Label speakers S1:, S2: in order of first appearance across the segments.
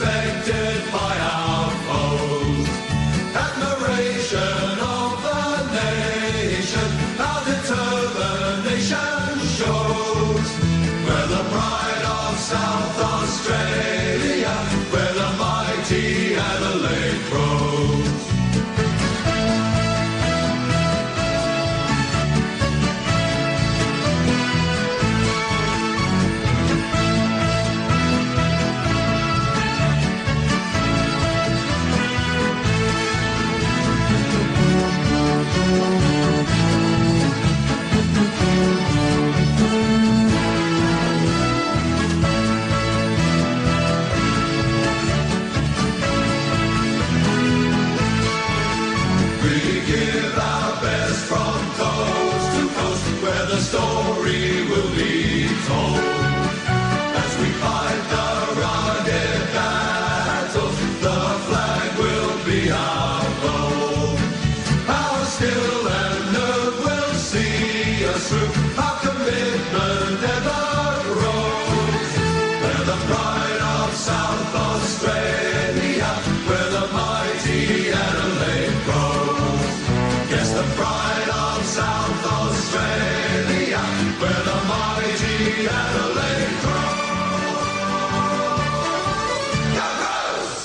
S1: respected by our foes. Admiration of the nation, our determination shows. We're the pride of South Australia, where the mighty Adelaide grows. The story will be told as we fight the rugged battles. The flag will be our goal. Our skill and nerve will see us through. Our commitment ever grows. We're the pride of South Australia, where the mighty Adelaide grows. Yes, the pride of South Australia, where the mighty Adelaide grows. Go Crows!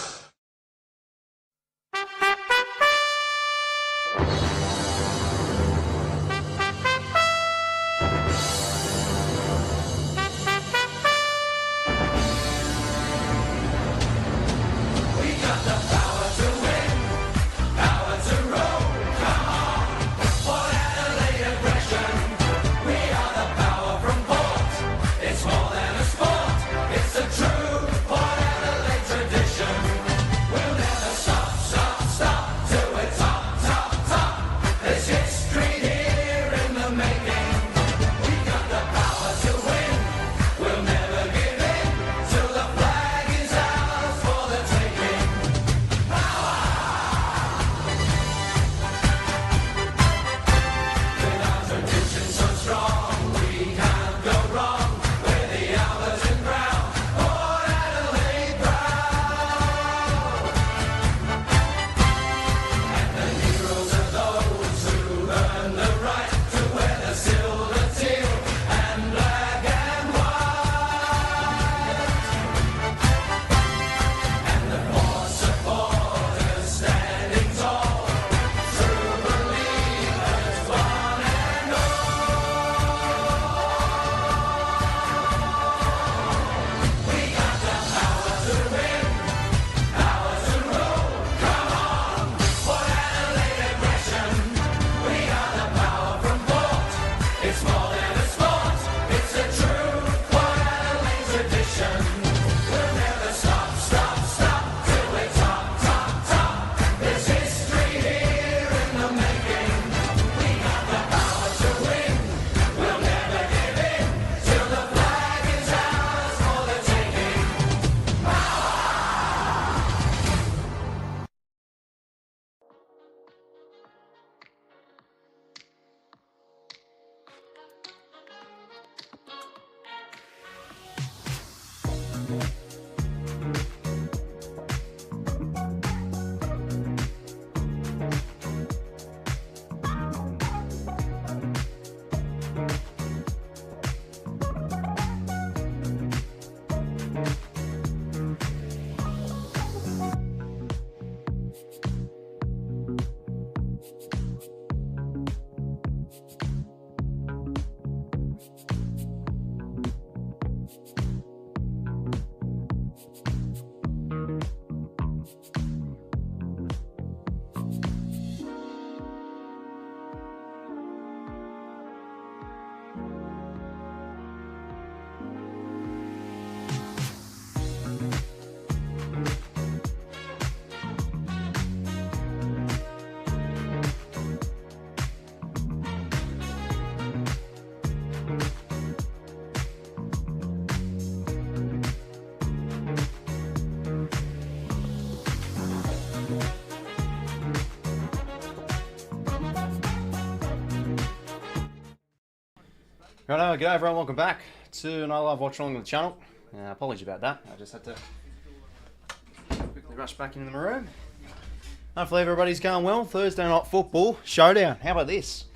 S1: We got the power to win, power to roll. Come on, Port Adelaide aggression. We are the power from Port. It's more than a sport. It's a true Port Adelaide tradition. We'll never stop, stop, stop till we're top, top, top. There's history here in the making. We got the power to win. We'll never give in till the flag is ours for the taking. With our tradition so strong, we can't go wrong. We're the 𝐼𝐵𝐿𝐴 crown, Port Adelaide proud. And the heroes are those who earn the right to wear the silver, teal, and black and white. And the Port supporters standing tall, true believers, one and all. We got the power to win, power to rule. Come on, Port Adelaide aggression. We are the power from Port. It's more than a sport. It's a true Port Adelaide tradition. We'll never stop, stop, stop till we're top, top, top. There's history here in the making. We got the power to win. We'll never give in till the flag is ours for the taking.
S2: Righto, g'day everyone, welcome back to another live watch along on the channel. Apologies about that, I just had to Rush back into the room. Hopefully everybody's going well. Thursday night football showdown. How about this?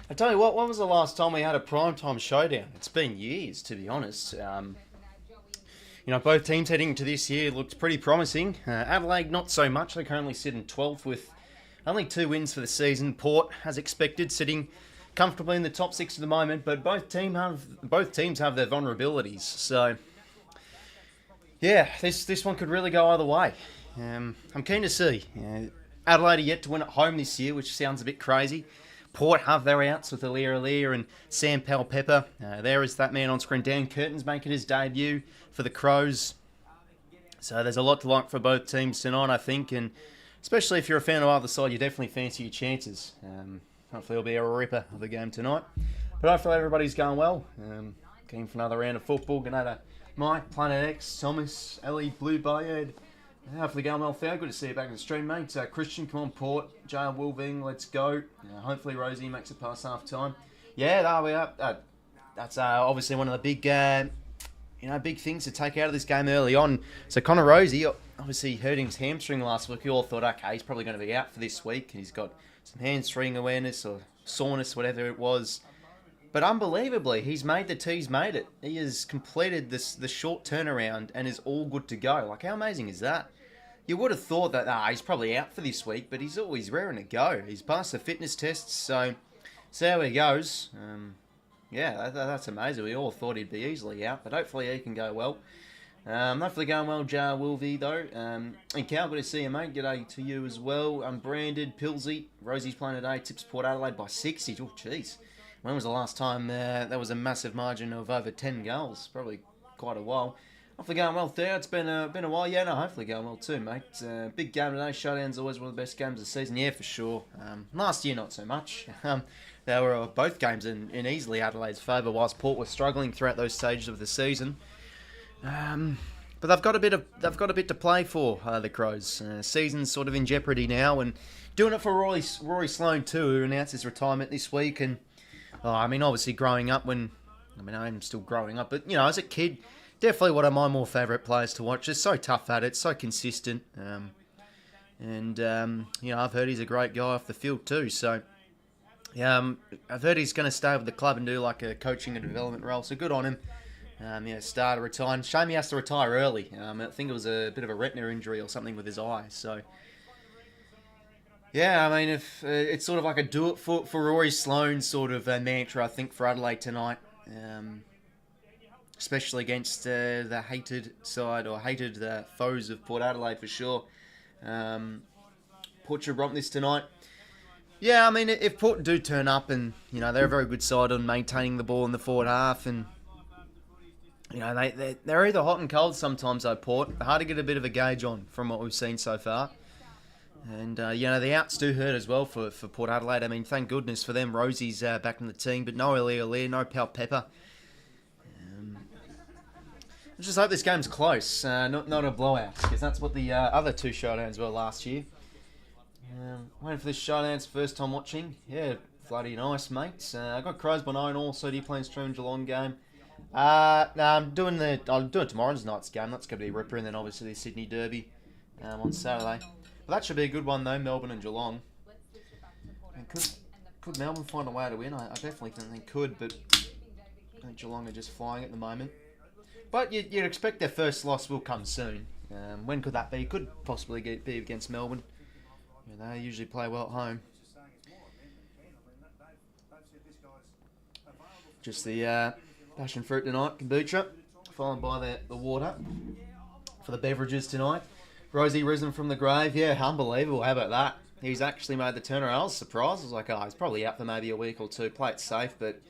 S2: I tell you what, when was the last time we had a primetime showdown? It's been years, to be honest. Both teams heading into this year looked pretty promising. Adelaide, not so much. They currently sit in 12th with only 2 wins for the season. Port, as expected, sitting comfortably in the top 6 at the moment. But both teams have their vulnerabilities. So, yeah, this one could really go either way. I'm keen to see. Adelaide are yet to win at home this year, which sounds a bit crazy. Port have their outs with 𝘼𝐵𝐵𝗶𝗹 and 𝐬𝐴𝐵𝐴𝐵𝗹𝗶. There is that man on screen. Dan Curtin's making his debut for the Crows. So there's a lot to like for both teams tonight, I think. And especially if you're a fan of either side, you definitely fancy your chances. Hopefully it'll be a ripper of a game tonight. But hopefully everybody's going well. Keen for another round of football. G'day Mike, Planet X, Thomas, Ellie, Blue Bayard. Hopefully going well, Theo. Good to see you back in the stream, mate. Christian, come on, Port. J.R. Wolving, let's go. Hopefully Rosie makes it past half time. Yeah, that'll be up. That's obviously one of the big, big things to take out of this game early on. So Connor Rosie, obviously hurting his hamstring last week. You all thought, okay, he's probably going to be out for this week. He's got some hamstring awareness or soreness, whatever it was. But unbelievably, he's made it. He has completed the short turnaround and is all good to go. Like, how amazing is that? You would have thought that he's probably out for this week, but he's always raring to go. He's passed the fitness tests, so see how he goes. That's amazing. We all thought he'd be easily out, but hopefully he can go well. Hopefully going well, Jar Wilvey, though. And Cal, good to see you, mate. G'day to you as well. Unbranded, Pilsy, Rosie's playing today, tips Port Adelaide by 60. Oh, jeez. When was the last time there was a massive margin of over 10 goals? Probably quite a while. Hopefully going well, Theo. It's been a while. Yeah, no, hopefully going well too, mate. Big game today. Showdown's always one of the best games of the season. Yeah, for sure. Last year, not so much. They were both games in easily Adelaide's favour, whilst Port was struggling throughout those stages of the season. But they've got a bit to play for, the Crows. Season's sort of in jeopardy now, and doing it for Rory Sloane too, who announced his retirement this week. And obviously growing up I'm still growing up, but as a kid. Definitely one of my more favourite players to watch. They're so tough at it, so consistent. I've heard he's a great guy off the field too. So, I've heard he's going to stay with the club and do like a coaching and development role. So good on him. Started retiring. Shame he has to retire early. I think it was a bit of a retina injury or something with his eye. So, if it's sort of like a do it for Rory Sloane sort of mantra, I think, for Adelaide tonight. Especially against the hated side or hated foes of Port Adelaide for sure. Port should romp this tonight. Yeah, if Port do turn up and, they're a very good side on maintaining the ball in the forward half and, they're either hot and cold sometimes, though, Port. Hard to get a bit of a gauge on from what we've seen so far. And, the outs do hurt as well for Port Adelaide. Thank goodness for them. Rosie's back in the team, but no 𝘼𝐵𝐵𝗶𝗹, no 𝘼𝐵𝗶𝗶𝗶. I just hope this game's close, not a blowout, because that's what the other 2 showdowns were last year. Waiting for this showdown's first time watching. Yeah, bloody nice, mate. I got Crows by 9 also. Do you play in stream Geelong game? I'll do it tomorrow's night's game. That's going to be a ripper, and then obviously the Sydney Derby on Saturday. But that should be a good one though, Melbourne and Geelong. And could Melbourne find a way to win? I definitely think they could, but I think Geelong are just flying at the moment. But you'd expect their first loss will come soon. When could that be? Could possibly be against Melbourne. They usually play well at home. Just the passion fruit tonight, kombucha, followed by the water for the beverages tonight. Rosie risen from the grave. Yeah, unbelievable. How about that? He's actually made the turnaround. I was surprised. I was like, he's probably out for maybe a week or two. Play it safe, but...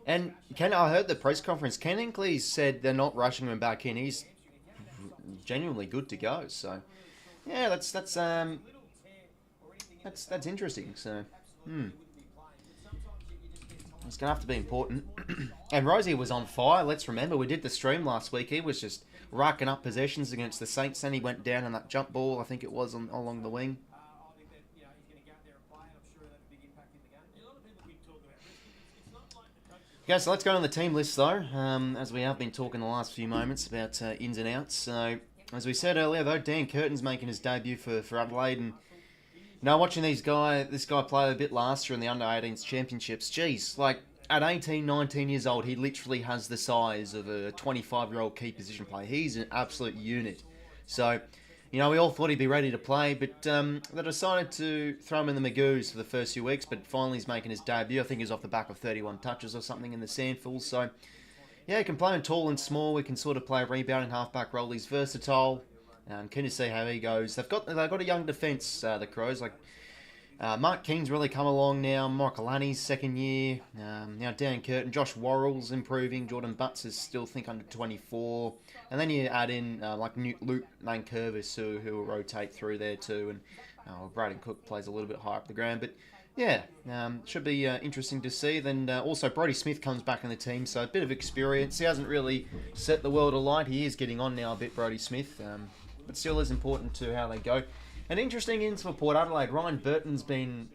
S2: And I heard the press conference. Kane Horn said they're not rushing him back in. He's genuinely good to go. So, yeah, that's interesting. So, it's gonna have to be important. And Rosie was on fire. Let's remember, we did the stream last week. He was just racking up possessions against the Saints. Then he went down on that jump ball. I think it was along the wing. Okay, so let's go on the team list though, as we have been talking the last few moments about ins and outs. So, as we said earlier, though, Dan Curtin's making his debut for Adelaide, and watching this guy play a bit last year in the under-18s championships, geez, like at 18, 19 years old, he literally has the size of a 25-year-old key position player. He's an absolute unit. So, we all thought he'd be ready to play, but they decided to throw him in the Magoos for the first few weeks, but finally he's making his debut. I think he's off the back of 31 touches or something in the Sandfuls. So, yeah, he can play him tall and small. We can sort of play a rebounding halfback role. He's versatile. Keen to see how he goes. They've got a young defence, the Crows. Like Mark King's really come along now. Michael second year. Now Dan Curtin, Josh Worrell's improving. Jordan Butts is still under 24. And then you add in like Luke Mankervis who will rotate through there too. And Braden Cook plays a little bit higher up the ground. But yeah, should be interesting to see. Then also Brodie Smith comes back in the team, so a bit of experience. He hasn't really set the world alight. He is getting on now a bit, Brodie Smith. But still is important to how they go. An interesting ins for Port Adelaide. Ryan Burton's been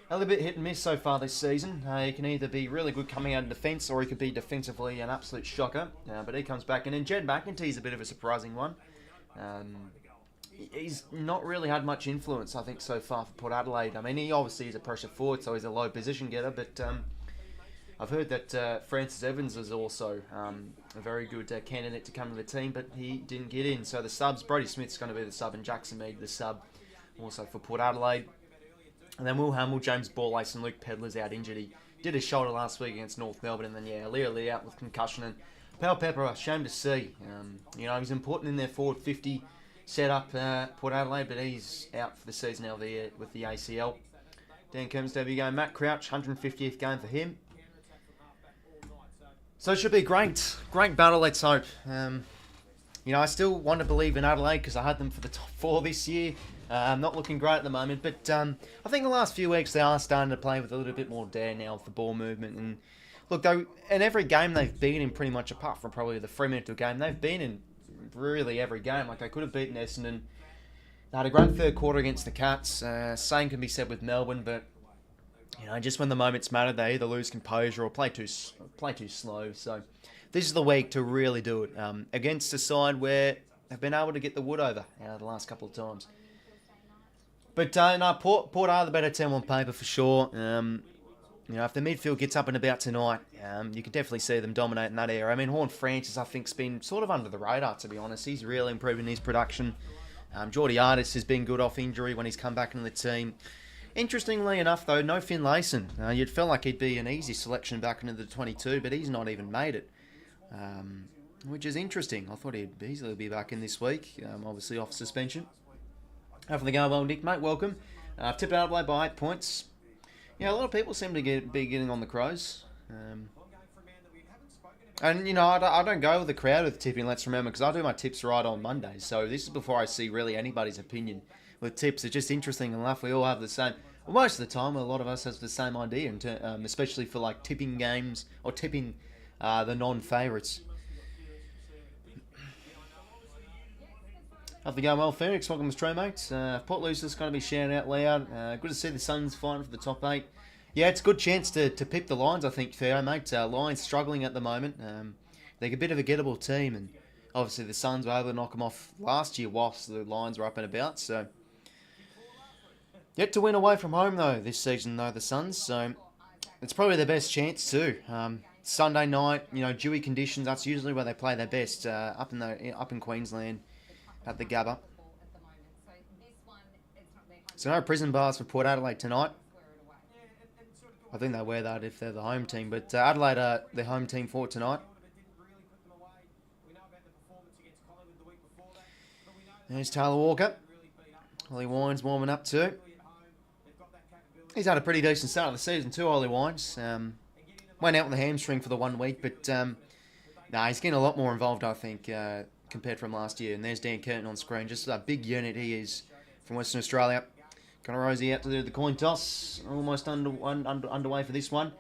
S2: a little bit hit and miss so far this season. He can either be really good coming out of defence, or he could be defensively an absolute shocker. But he comes back. And then Jed McEntee's a bit of a surprising one. He's not really had much influence, I think, so far for Port Adelaide. I mean, he obviously is a pressure forward, so he's a low position getter, but I've heard that Francis Evans is also a very good candidate to come to the team, but he didn't get in. So the subs, Brodie Smith's going to be the sub, and Jackson Mead the sub, also for Port Adelaide. And then Will Hamill, James Borlace, and Luke Pedler's out injured. He did his shoulder last week against North Melbourne, and then, Lee out with concussion. And 𝐴𝐴, shame to see. He's important in their forward 50 setup, Port Adelaide, but he's out for the season now with the ACL. Dan Curtin's debut game. Matt Crouch, 150th game for him. So it should be a great battle, let's hope. I still want to believe in Adelaide because I had them for the top 4 this year. Not looking great at the moment, but I think the last few weeks they are starting to play with a little bit more dare now with the ball movement. And look, though, in every game they've been in pretty much, apart from probably the Fremantle game, they've been in really every game. Like, they could have beaten Essendon. They had a great third quarter against the Cats. Same can be said with Melbourne, but just when the moments matter, they either lose composure or play too slow. So this is the week to really do it against a side where they've been able to get the wood over the last couple of times. But Port are the better team on paper for sure. If the midfield gets up and about tonight, you can definitely see them dominating that area. I mean, Horn Francis, I think, has been sort of under the radar, to be honest. He's really improving his production. Geordie Artis has been good off injury when he's come back into the team. Interestingly enough, though, no Finlayson. You'd feel like he'd be an easy selection back into the 22, but he's not even made it, which is interesting. I thought he'd easily be back in this week, obviously off suspension. After the go, well, Nick, mate, welcome. I've tipped Adelaide by 8 points. A lot of people seem to be getting on the Crows. And, I don't go with the crowd with tipping, let's remember, because I do my tips right on Mondays. So this is before I see really anybody's opinion with tips. It's just interesting enough. We all have the same. Well, most of the time, a lot of us have the same idea, especially for like tipping games or tipping the non-favourites. Have the go well, Phoenix. Welcome to Stray Mates. Port Lucer's going to be shouting out loud. Good to see the Suns fighting for the top 8. Yeah, it's a good chance to pip the Lions, I think, Theo, mate. Lions struggling at the moment. They're a bit of a gettable team, and obviously the Suns were able to knock them off last year whilst the Lions were up and about. So yet to win away from home, though, this season, though, the Suns. So it's probably their best chance, too. Sunday night, dewy conditions, that's usually where they play their best, up in Queensland at the Gabba. So no prison bars for Port Adelaide tonight. I think they wear that if they're the home team, but Adelaide are the home team for tonight. There's Taylor Walker. Ollie Wines warming up too. He's had a pretty decent start of the season too, Ollie Wines. Went out with a hamstring for the 1 week, but he's getting a lot more involved, I think, compared from last year. And there's Dan Curtin on screen. Just a big unit he is from Western Australia. Connor Rosie out to do the coin toss. Almost underway for this one.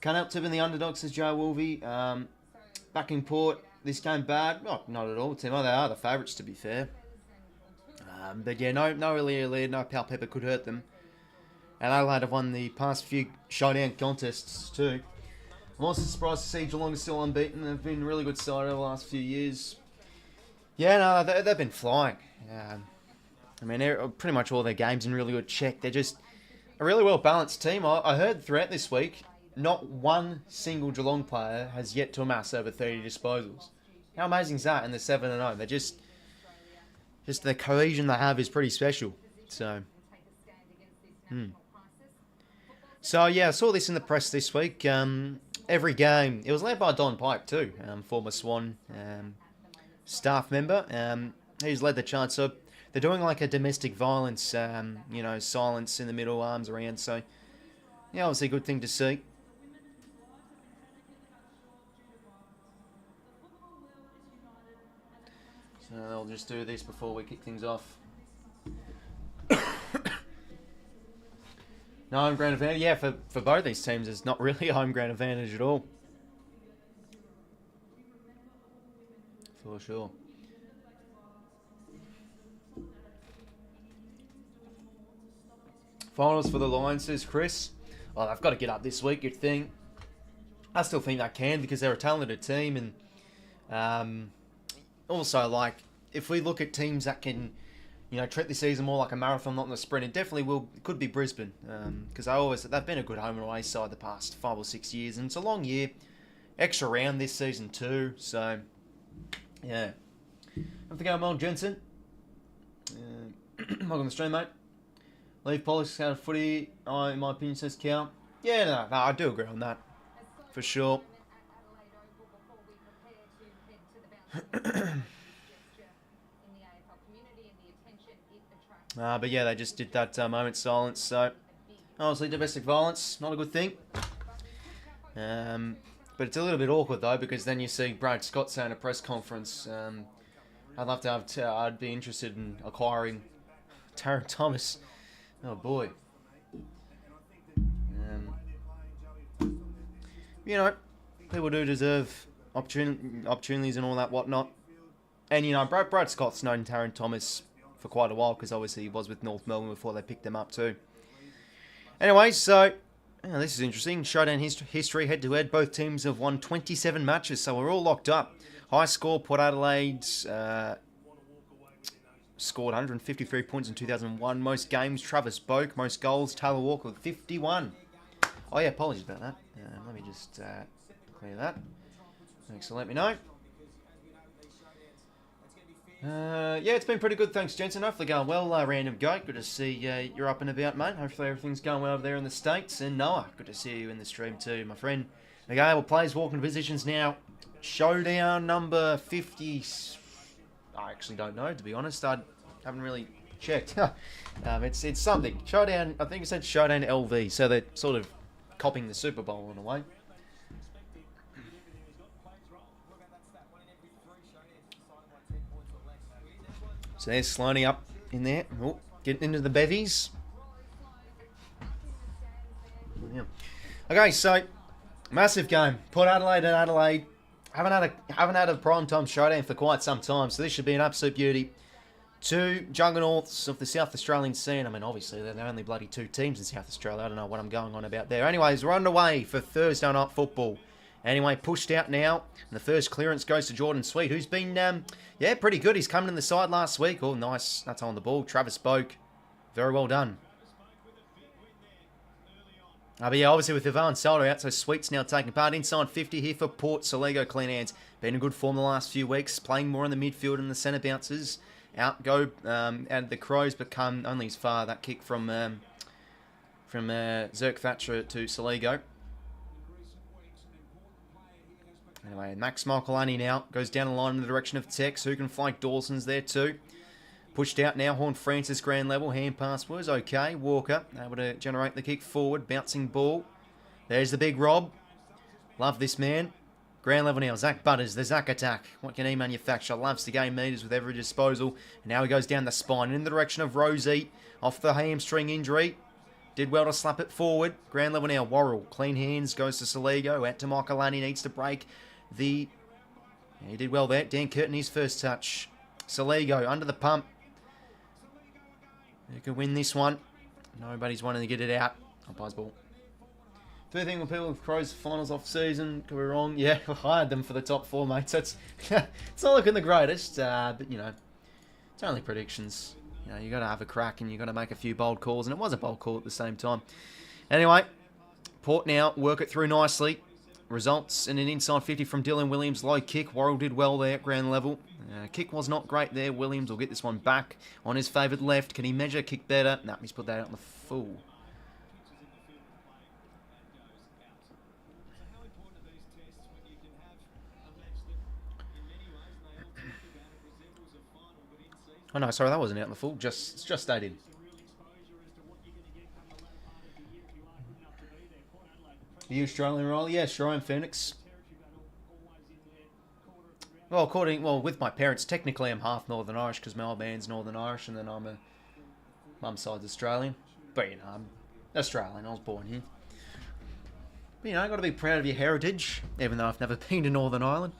S2: Can't help tipping the underdogs, says Joe Wolvie. Back in Port. This game bad? Oh, not at all, Timo. They are the favourites, to be fair. But yeah, no really lead. No 𝐴𝐴 could hurt them. And Adelaide have won the past few Showdown contests too. I'm also surprised to see Geelong is still unbeaten. They've been a really good side over the last few years. Yeah, no, they've been flying. I mean, pretty much all their games in really good check. They're just a really well-balanced team. I heard throughout this week, not one single Geelong player has yet to amass over 30 disposals. How amazing is that? And they're 7-0. They're just the cohesion they have is pretty special. So, So yeah, I saw this in the press this week. Every game, it was led by Don Pike too, former Swan staff member. He's led the charge. So they're doing like a domestic violence, silence in the middle, arms around. So, yeah, obviously a good thing to see. So I'll just do this before we kick things off. No home ground advantage. Yeah, for both these teams, it's not really a home ground advantage at all. For sure. Finals for the Lions, says Chris. Oh, they've got to get up this week, you'd think. I still think they can because they're a talented team. And also, like, if we look at teams that can, treat the season more like a marathon, not in a sprint, it definitely could be Brisbane. Because they've been a good home and away side the past 5 or 6 years. And it's a long year. Extra round this season too. So, yeah. Have to go well, Jensen. Welcome to the stream, mate. Leave politics out of footy, in my opinion, says 𝐴. Yeah, no, I do agree on that. For sure. But yeah, they just did that moment silence. So, obviously, domestic violence, not a good thing. But it's a little bit awkward, though, because then you see Brad Scott saying at a press conference, I'd be interested in acquiring Tarrant Thomas. Oh boy. People do deserve opportunities and all that whatnot. And Brad Scott's known Tarrant Thomas for quite a while because obviously he was with North Melbourne before they picked him up too. Anyway, so this is interesting. Showdown history head-to-head. Both teams have won 27 matches, so we're all locked up. High score, Port Adelaide scored 153 points in 2001. Most games, Travis Boak. Most goals, Taylor Walker with 51. Oh yeah, apologies about that. Let me just clear that. Thanks for letting me know. Yeah, it's been pretty good, thanks, Jensen. Hopefully going well, Random Goat. Good to see you're up and about, mate. Hopefully everything's going well over there in the States. And Noah, good to see you in the stream too, my friend. Okay, well, players walking positions now. Showdown number 50. I actually don't know, to be honest. I haven't really checked. It's something. Showdown, I think it said Showdown LV, so they're sort of copying the Super Bowl in a way. So there's Sloaney up in there. Oh, getting into the bevies. Yeah. Okay, so massive game. Port Adelaide and Adelaide. Haven't had a primetime showdown for quite some time, so this should be an absolute beauty. Two juggernauts of the South Australian scene. I mean, obviously, they're the only bloody two teams in South Australia. I don't know what I'm going on about there. Anyways, we're underway for Thursday night football. Anyway, pushed out now. And the first clearance goes to Jordan Sweet, who's been, pretty good. He's coming in the side last week. Oh, nice. That's on the ball. Travis Boak. Very well done. But yeah, obviously with Ivan Solder out, so Sweet's now taking part. Inside 50 here for Port. Soligo clean hands. Been in good form the last few weeks. Playing more in the midfield and the centre bounces. Out the Crows, but come only as far. That kick from 𝐓𝐴𝐿𝐴 to Soligo. Anyway, Max Michaelani now goes down the line in the direction of Tex, who can flank Dawson's there too. Pushed out now, Horn Francis ground level, hand pass was okay. Walker able to generate the kick forward, bouncing ball. There's the big Rob. Love this man. Ground level now, Zach Butters, the Zach attack. What can he manufacture? Loves to gain metres with every disposal. And now he goes down the spine in the direction of Rosie. Off the hamstring injury. Did well to slap it forward. Ground level now, Worrell. Clean hands, goes to Soligo. Out to Michaelani, needs to break he did well there. Dan Curtin, his first touch. Soligo under the pump. Who can win this one? Nobody's wanting to get it out. Umpire's ball. Do you think when people with Crows finals off season could be wrong? Yeah, I hired them for the top 4, mate. So it's it's not looking the greatest, but you know, it's only predictions. You know, you got to have a crack and you got to make a few bold calls, and it was a bold call at the same time. Anyway, Port now work it through nicely. Results in an inside 50 from Dylan Williams. Low kick. Worrell did well there at ground level. Kick was not great there. Williams will get this one back on his favoured left. Can he measure? Kick better? No, he's put that out on the full. Oh no, sorry, that wasn't out in the full. It's just stayed in. Are you Australian, Riley? Yeah, sure, I'm Phoenix. Well, with my parents, technically I'm half Northern Irish because my old man's Northern Irish, and then I'm a mum's side's Australian. But you know, I'm Australian. I was born here. But you know, got to be proud of your heritage, even though I've never been to Northern Ireland.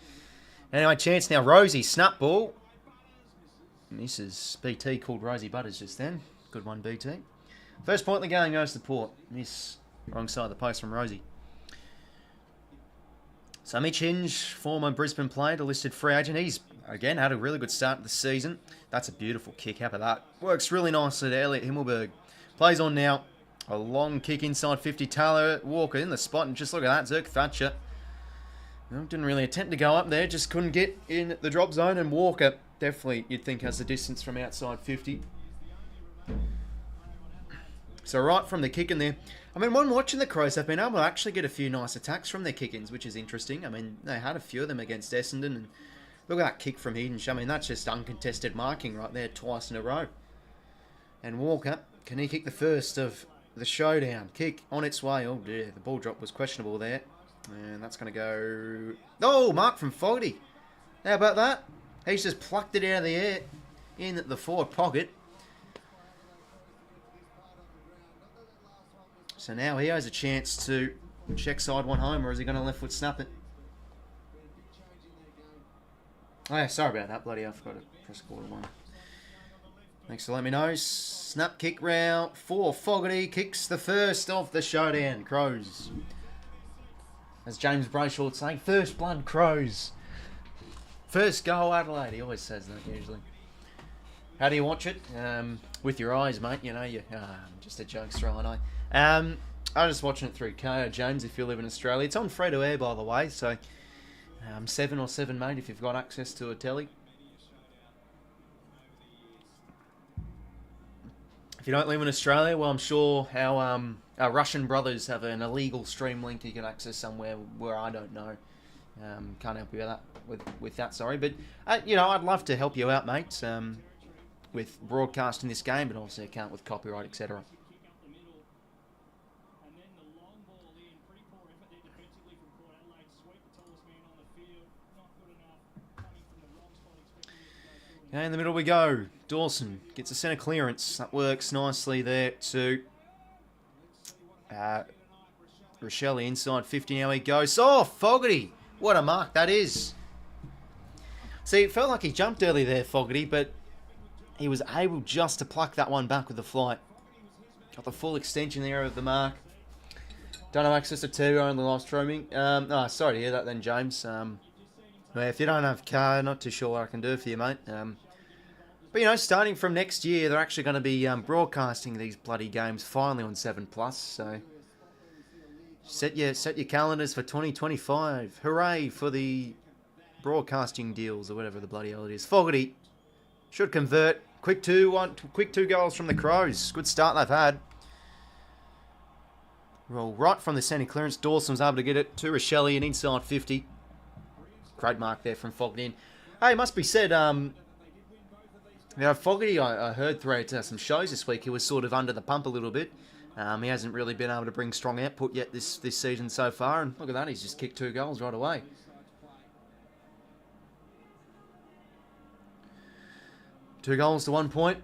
S2: Anyway, chance now. Rosie snap ball. Misses. BT called Rosie Butters just then. Good one, BT. First point in the game goes to Port. Miss. Wrong side of the post from Rosie. So Mitch Hinge, former Brisbane player, a listed free agent. He's, again, had a really good start to the season. That's a beautiful kick. How about that? Works really nicely to 𝐼𝐻𝐿𝐻𝐪. Plays on now. A long kick inside 50. Taylor Walker in the spot. And just look at that. 𝐓𝐡𝐞 𝐎𝐥𝐝. Didn't really attempt to go up there. Just couldn't get in the drop zone. And Walker, definitely, you'd think, has the distance from outside 50. So right from the kick in there. I mean, when watching the Crows, they've been able to actually get a few nice attacks from their kick-ins, which is interesting. I mean, they had a few of them against Essendon, and look at that kick from Hinge. I mean, that's just uncontested marking right there twice in a row. And Walker, can he kick the first of the showdown? Kick on its way. Oh dear, the ball drop was questionable there. And that's going to go... Oh, mark from Fogarty. How about that? He's just plucked it out of the air in the forward pocket. So now he has a chance to check side one home, or is he going to left foot snap it? Oh yeah, sorry about that, bloody hell, I forgot to press quarter one. Thanks for letting me know. Snap kick round 4. Fogarty kicks the first of the showdown. Crows. As James Brayshaw would say, first blood Crows. First goal Adelaide. He always says that usually. How do you watch it? With your eyes, mate. You know, just a jokester, I know. I'm just watching it through Kayo James if you live in Australia. It's on free to air, by the way, so 7 or 7, mate, if you've got access to a telly. If you don't live in Australia, well, I'm sure our Russian brothers have an illegal stream link you can access somewhere where I don't know. Can't help you with that, sorry. But, you know, I'd love to help you out, mate, with broadcasting this game, but obviously I can't with copyright, etc. Okay, in the middle we go. Dawson gets a centre clearance. That works nicely there to 𝐼𝐻𝐿𝐻𝐪 inside 50. Now he goes. Oh, Fogarty! What a mark that is. See, it felt like he jumped early there, Fogarty, but he was able just to pluck that one back with the flight. Got the full extension there of the mark. Don't have access to TV, only live streaming. No, sorry to hear that then, James. If you don't have a car, not too sure what I can do for you, mate. But, you know, starting from next year, they're actually going to be broadcasting these bloody games finally on 7+. So, set your calendars for 2025. Hooray for the broadcasting deals or whatever the bloody hell it is. Fogarty should convert. Quick two goals from the Crows. Good start they've had. Roll right from the centre clearance. Dawson was able to get it to 𝐼𝐻𝐿𝐻𝐪 and inside 50. Great mark there from Fogarty. Hey, it must be said, Fogarty, I heard throughout some shows this week, he was sort of under the pump a little bit. He hasn't really been able to bring strong output yet this season so far. And look at that, he's just kicked 2 goals right away. Two goals to 1 point.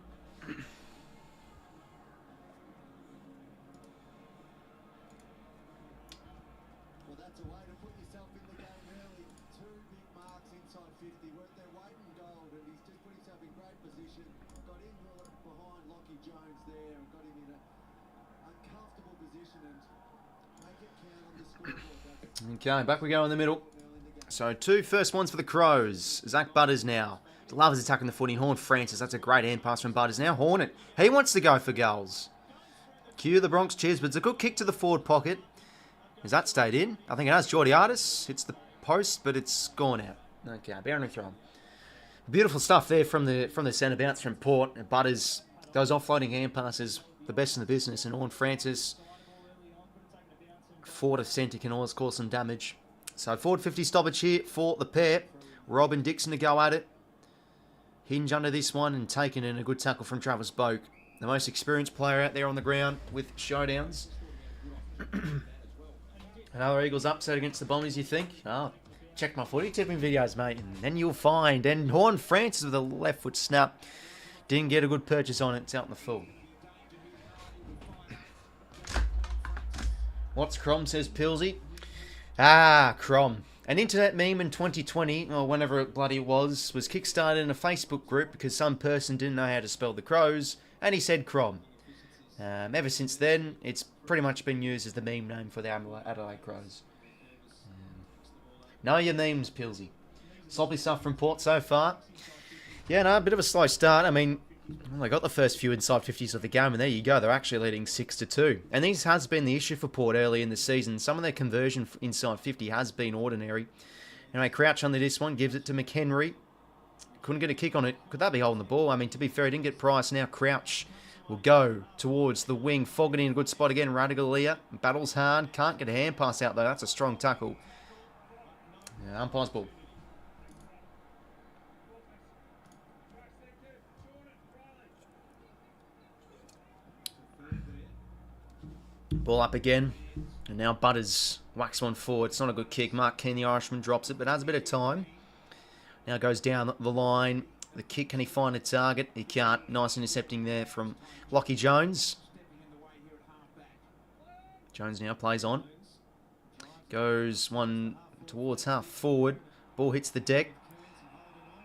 S2: Okay, back we go in the middle. So 2 first ones for the Crows. Zach Butters now. Loves attacking the footy. Horn Francis. That's a great hand pass from Butters. Now Hornet. He wants to go for goals. Cue the Bronx cheers, but it's a good kick to the forward pocket. Has that stayed in? I think it has. 𝐼𝙗𝐻𝐪 hits the post, but it's gone out. Okay, boundary throw. Beautiful stuff there from the centre bounce from Port. And Butters, those offloading hand passes, the best in the business. And Horn Francis, forward of centre, can always cause some damage. So forward 50 stoppage here for the pair. Rob and Dixon to go at it. Hinge under this one and taken in a good tackle from Travis Boak. The most experienced player out there on the ground with Showdowns. Another Eagles upset against the Bombers, you think? Oh, check my footy tipping videos, mate, and then you'll find. And Horn Francis with a left foot snap. Didn't get a good purchase on it. It's out in the full. What's Crom, says Pilsy. Ah, Crom. An internet meme in 2020, or whenever it bloody was kickstarted in a Facebook group because some person didn't know how to spell the Crows, and he said Crom. Ever since then, it's pretty much been used as the meme name for the Adelaide Crows. Know your memes, Pilsy. Sloppy stuff from Port so far. Yeah, no, a bit of a slow start. I mean, well, they got the first few inside 50s of the game, and there you go. They're actually leading 6-2. And this has been the issue for Port early in the season. Some of their conversion inside 50 has been ordinary. Anyway, Crouch under this one, gives it to McHenry. Couldn't get a kick on it. Could that be holding the ball? I mean, to be fair, he didn't get Price. Now Crouch will go towards the wing. Fogarty in a good spot again. Radaglia battles hard. Can't get a hand pass out, though. That's a strong tackle. Yeah, umpire's ball. Ball up again. And now Butters whacks one forward. It's not a good kick. Mark Keane, the Irishman, drops it, but has a bit of time. Now goes down the line. The kick, can he find a target? He can't. Nice intercepting there from Lockie Jones. Jones now plays on. Goes one towards half forward. Ball hits the deck.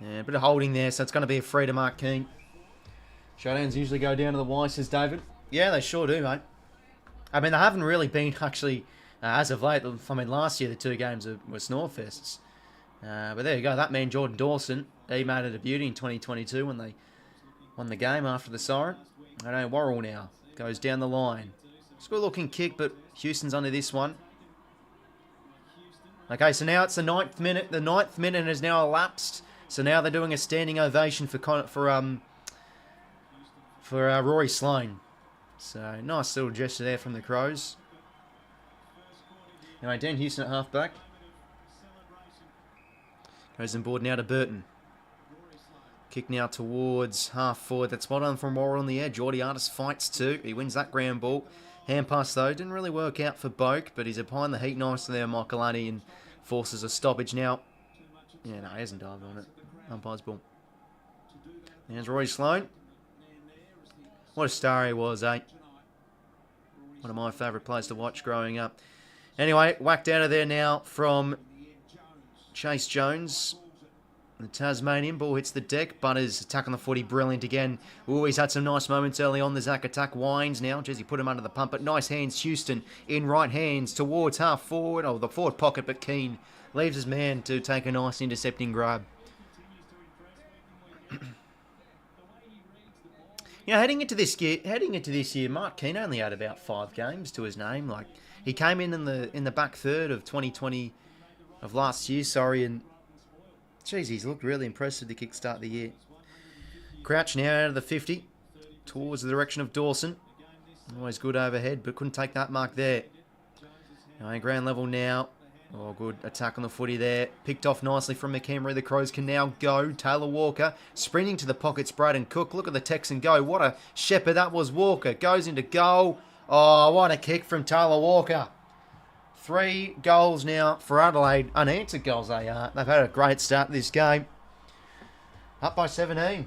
S2: Yeah, a bit of holding there, so it's going to be a free to Mark Keane. Showdowns usually go down to the Y, says David. Yeah, they sure do, mate. I mean, they haven't really been actually, as of late. I mean, last year the 2 games were Snorefests. But there you go. That man, Jordan Dawson, he made it a beauty in 2022 when they won the game after the siren. I know Worrell now goes down the line. It's a good looking kick, but Houston's under this one. Okay, so now it's the 9th minute. The 9th minute has now elapsed. So now they're doing a standing ovation for Rory Sloane. So nice little gesture there from the Crows. Anyway, Dan Houston at halfback. Goes on board now to Burton. Kick now towards half forward. That's spot on from Worrell on the edge. 𝐼𝙗𝐻𝐪 fights too. He wins that ground ball. Hand pass though. Didn't really work out for Boak, but he's behind the heat nicely there, Michaelani, and forces a stoppage now. Yeah, no, he hasn't dived on it. Umpire's ball. There's Rory Sloane. What a star he was, eh? One of my favourite players to watch growing up. Anyway, whacked out of there now from Chase Jones. The Tasmanian ball hits the deck. Butters attack on the footy, brilliant again. Ooh, he's had some nice moments early on. The Zach attack winds now. Jesse put him under the pump, but nice hands. Houston in right hands towards half forward. Oh, the forward pocket, but Keane leaves his man to take a nice intercepting grab. You know, heading into this year, Mark Keane only had about 5 games to his name. Like, he came in the back third of 2020 of last year. Sorry, and geez, he's looked really impressive to kickstart the year. Crouch now out of the 50 towards the direction of Dawson. Always good overhead, but couldn't take that mark there. Ground level now. Oh, good attack on the footy there. Picked off nicely from McHenry. The Crows can now go. Taylor Walker sprinting to the pockets. Braden Cook. Look at the Texan go. What a shepherd that was. Walker goes into goal. Oh, what a kick from Taylor Walker. 3 goals now for Adelaide. Unanswered goals they are. They've had a great start to this game. Up by 17.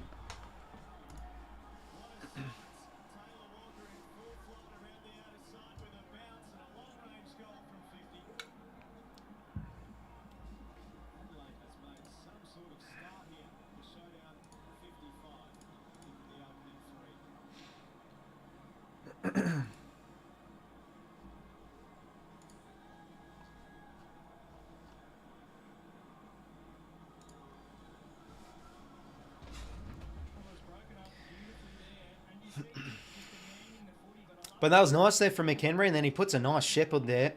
S2: But that was nice there from McHenry, and then he puts a nice shepherd there.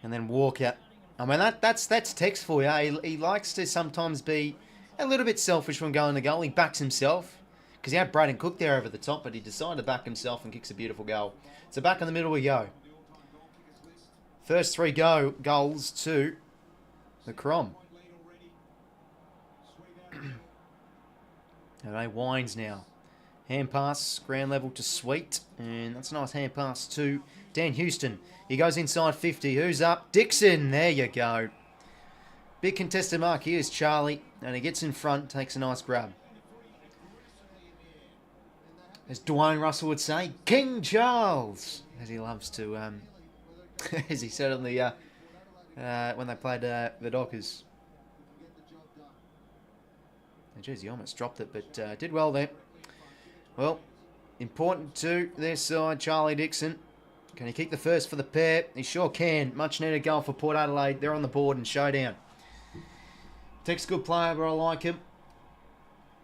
S2: And then walk out. I mean, that's text for you. He likes to sometimes be a little bit selfish when going to goal. He backs himself. Because he had Braden Cook there over the top, but he decided to back himself and kicks a beautiful goal. So back in the middle we go. First 3 goals to the Crom. Okay, Wines now. Hand pass, ground level to Sweet. And that's a nice hand pass to Dan Houston. He goes inside 50. Who's up? Dixon. There you go. Big contested mark here is Charlie. And he gets in front, takes a nice grab. As Dwayne Russell would say, King Charles. As he loves to, as he said on the, when they played the Dockers. Jeez, he almost dropped it, but did well there. Well, important to their side, Charlie Dixon. Can he kick the first for the pair? He sure can. Much needed goal for Port Adelaide. They're on the board in Showdown. Tex good player, but I like him.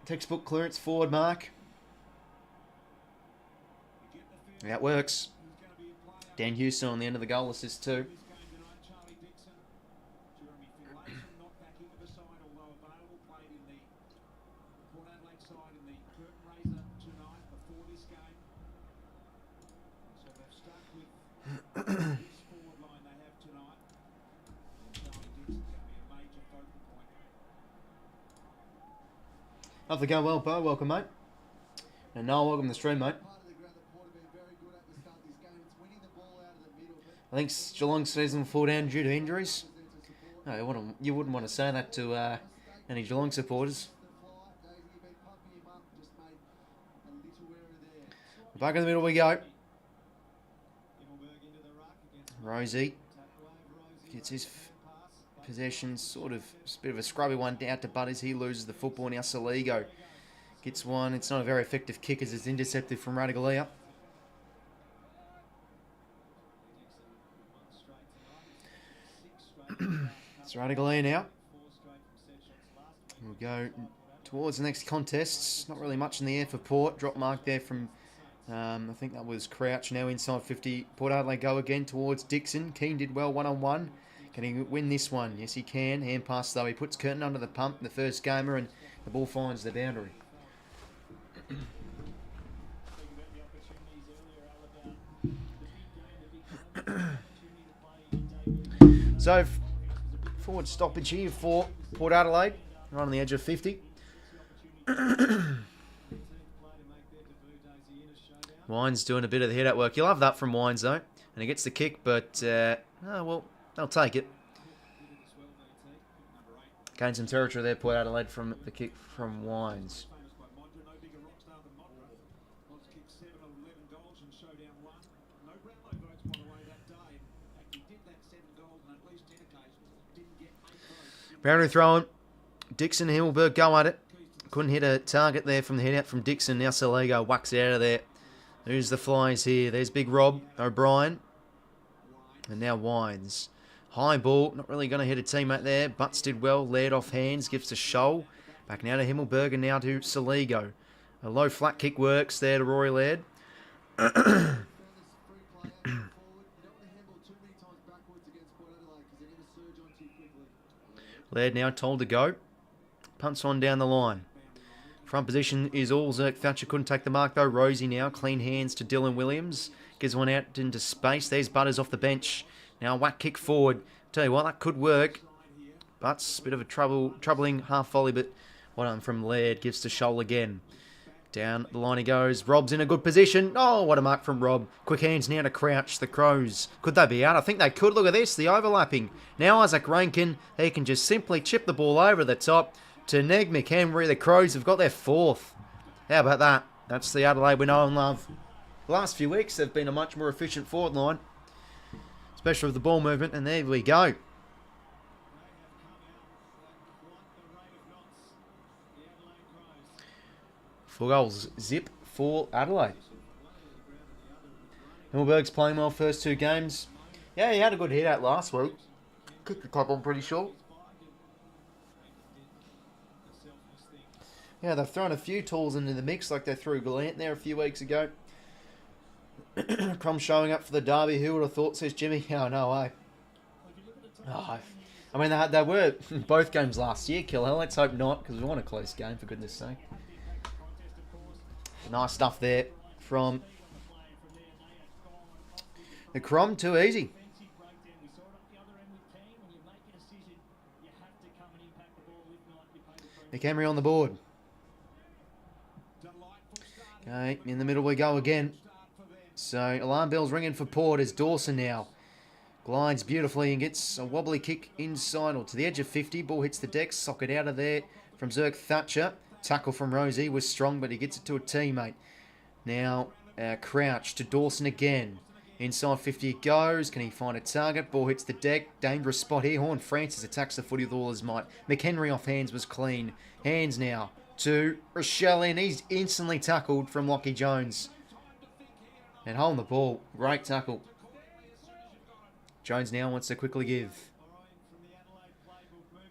S2: Textbook clearance forward mark. That works. Dan Houston on the end of the goal assist too. Off the go, well, Bo. Welcome, mate. And Noel, welcome to the stream, mate. I think Geelong's season will fall down due to injuries. No, you wouldn't want to say that to any Geelong supporters. Back in the middle we go. Rosie gets his possession, sort of a bit of a scrubby one down to Butters. He loses the football. Now 𝐼𝐿𝐸 gets one. It's not a very effective kick as it's intercepted from Radaglia. It's Radaglia now. We'll go towards the next contests. Not really much in the air for Port. Drop mark there from, I think that was Crouch. Now inside 50. Port Adelaide go again towards Dixon. Keane did well one-on-one. Can he win this one? Yes, he can. Hand pass, though. He puts Curtin under the pump, the first gamer, and the ball finds the boundary. So, forward stoppage here for Port Adelaide. Right on the edge of 50. Wines doing a bit of the head-out work. You love that from Wines, though. And he gets the kick, but, oh, well, they'll take it. Gain some territory there, Port Adelaide, from the kick from Wines. Boundary throw-in. Dixon and 𝐼𝐿𝐸 go at it. Couldn't hit a target there from the head-out from Dixon. Now 𝐼𝐿𝐸 whacks out of there. Who's the flies here? There's Big Rob O'Brien. And now Wines. High ball. Not really going to hit a teammate there. Butts did well. Laird off hands. Gives to Shoal. Back now to 𝐼𝐿𝐸 and now to 𝐼𝐿𝐸. A low flat kick works there to Rory Laird. Laird now told to go. Punts on down the line. Front position is all 𝐓𝐡𝐞 couldn't take the mark though. Rosie now. Clean hands to Dylan Williams. Gives one out into space. There's Butters off the bench. Now whack kick forward. Tell you what, that could work. Butts, bit of a troubling half volley, but one from Laird. Gives to Shoal again. Down the line he goes. Rob's in a good position. Oh, what a mark from Rob. Quick hands now to Crouch. The Crows. Could they be out? I think they could. Look at this. The overlapping. Now Isaac Rankin. He can just simply chip the ball over the top to Neg McHenry. The Crows have got their fourth. How about that? That's the Adelaide we know and love. The last few weeks they've been a much more efficient forward line. Especially with the ball movement. And there we go. Four goals, zip for Adelaide. 𝐼𝐿𝐸's playing well first 2 games. Yeah, he had a good hit out last week. Kicked the club, I'm pretty sure. Yeah, they've thrown a few tools into the mix, like they threw Gallant there a few weeks ago. Crom showing up for the derby. Who would have thought, says Jimmy? Oh, no way. Oh, I mean, they were both games last year, Kill Hell. Let's hope not, because we want a close game, for goodness sake. Nice stuff there from the Crom. Too easy. Nick Emery on the board. Okay, in the middle we go again. So, alarm bells ringing for Port as Dawson now glides beautifully and gets a wobbly kick inside or to the edge of 50. Ball hits the deck, socket out of there from 𝐓𝐴𝐥𝐿𝐴. Tackle from Rosie was strong, but he gets it to a teammate. Now, Crouch to Dawson again. Inside 50 it goes. Can he find a target? Ball hits the deck. Dangerous spot here. Horn Francis attacks the footy with all his might. McHenry off hands was clean. Hands now to Rochelle, and he's instantly tackled from Lockie Jones. And holding the ball. Great tackle. Jones now wants to quickly give.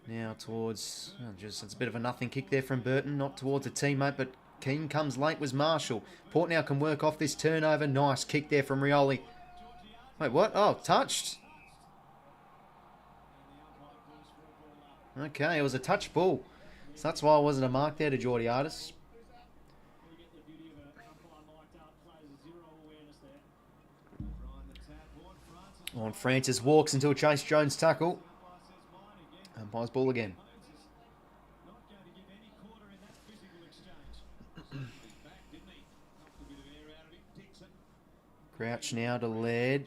S2: Now towards... Oh, it's a bit of a nothing kick there from Burton. Not towards a teammate, but Keane comes late was Marshall. Port now can work off this turnover. Nice kick there from Rioli. Wait, what? Oh, touched. Okay, it was a touch ball. So that's why it wasn't a mark there to 𝐼𝐻𝐸𝗪𝗏. On Francis walks into a Chase Jones tackle. Umpires ball again. Crouch now to Laird.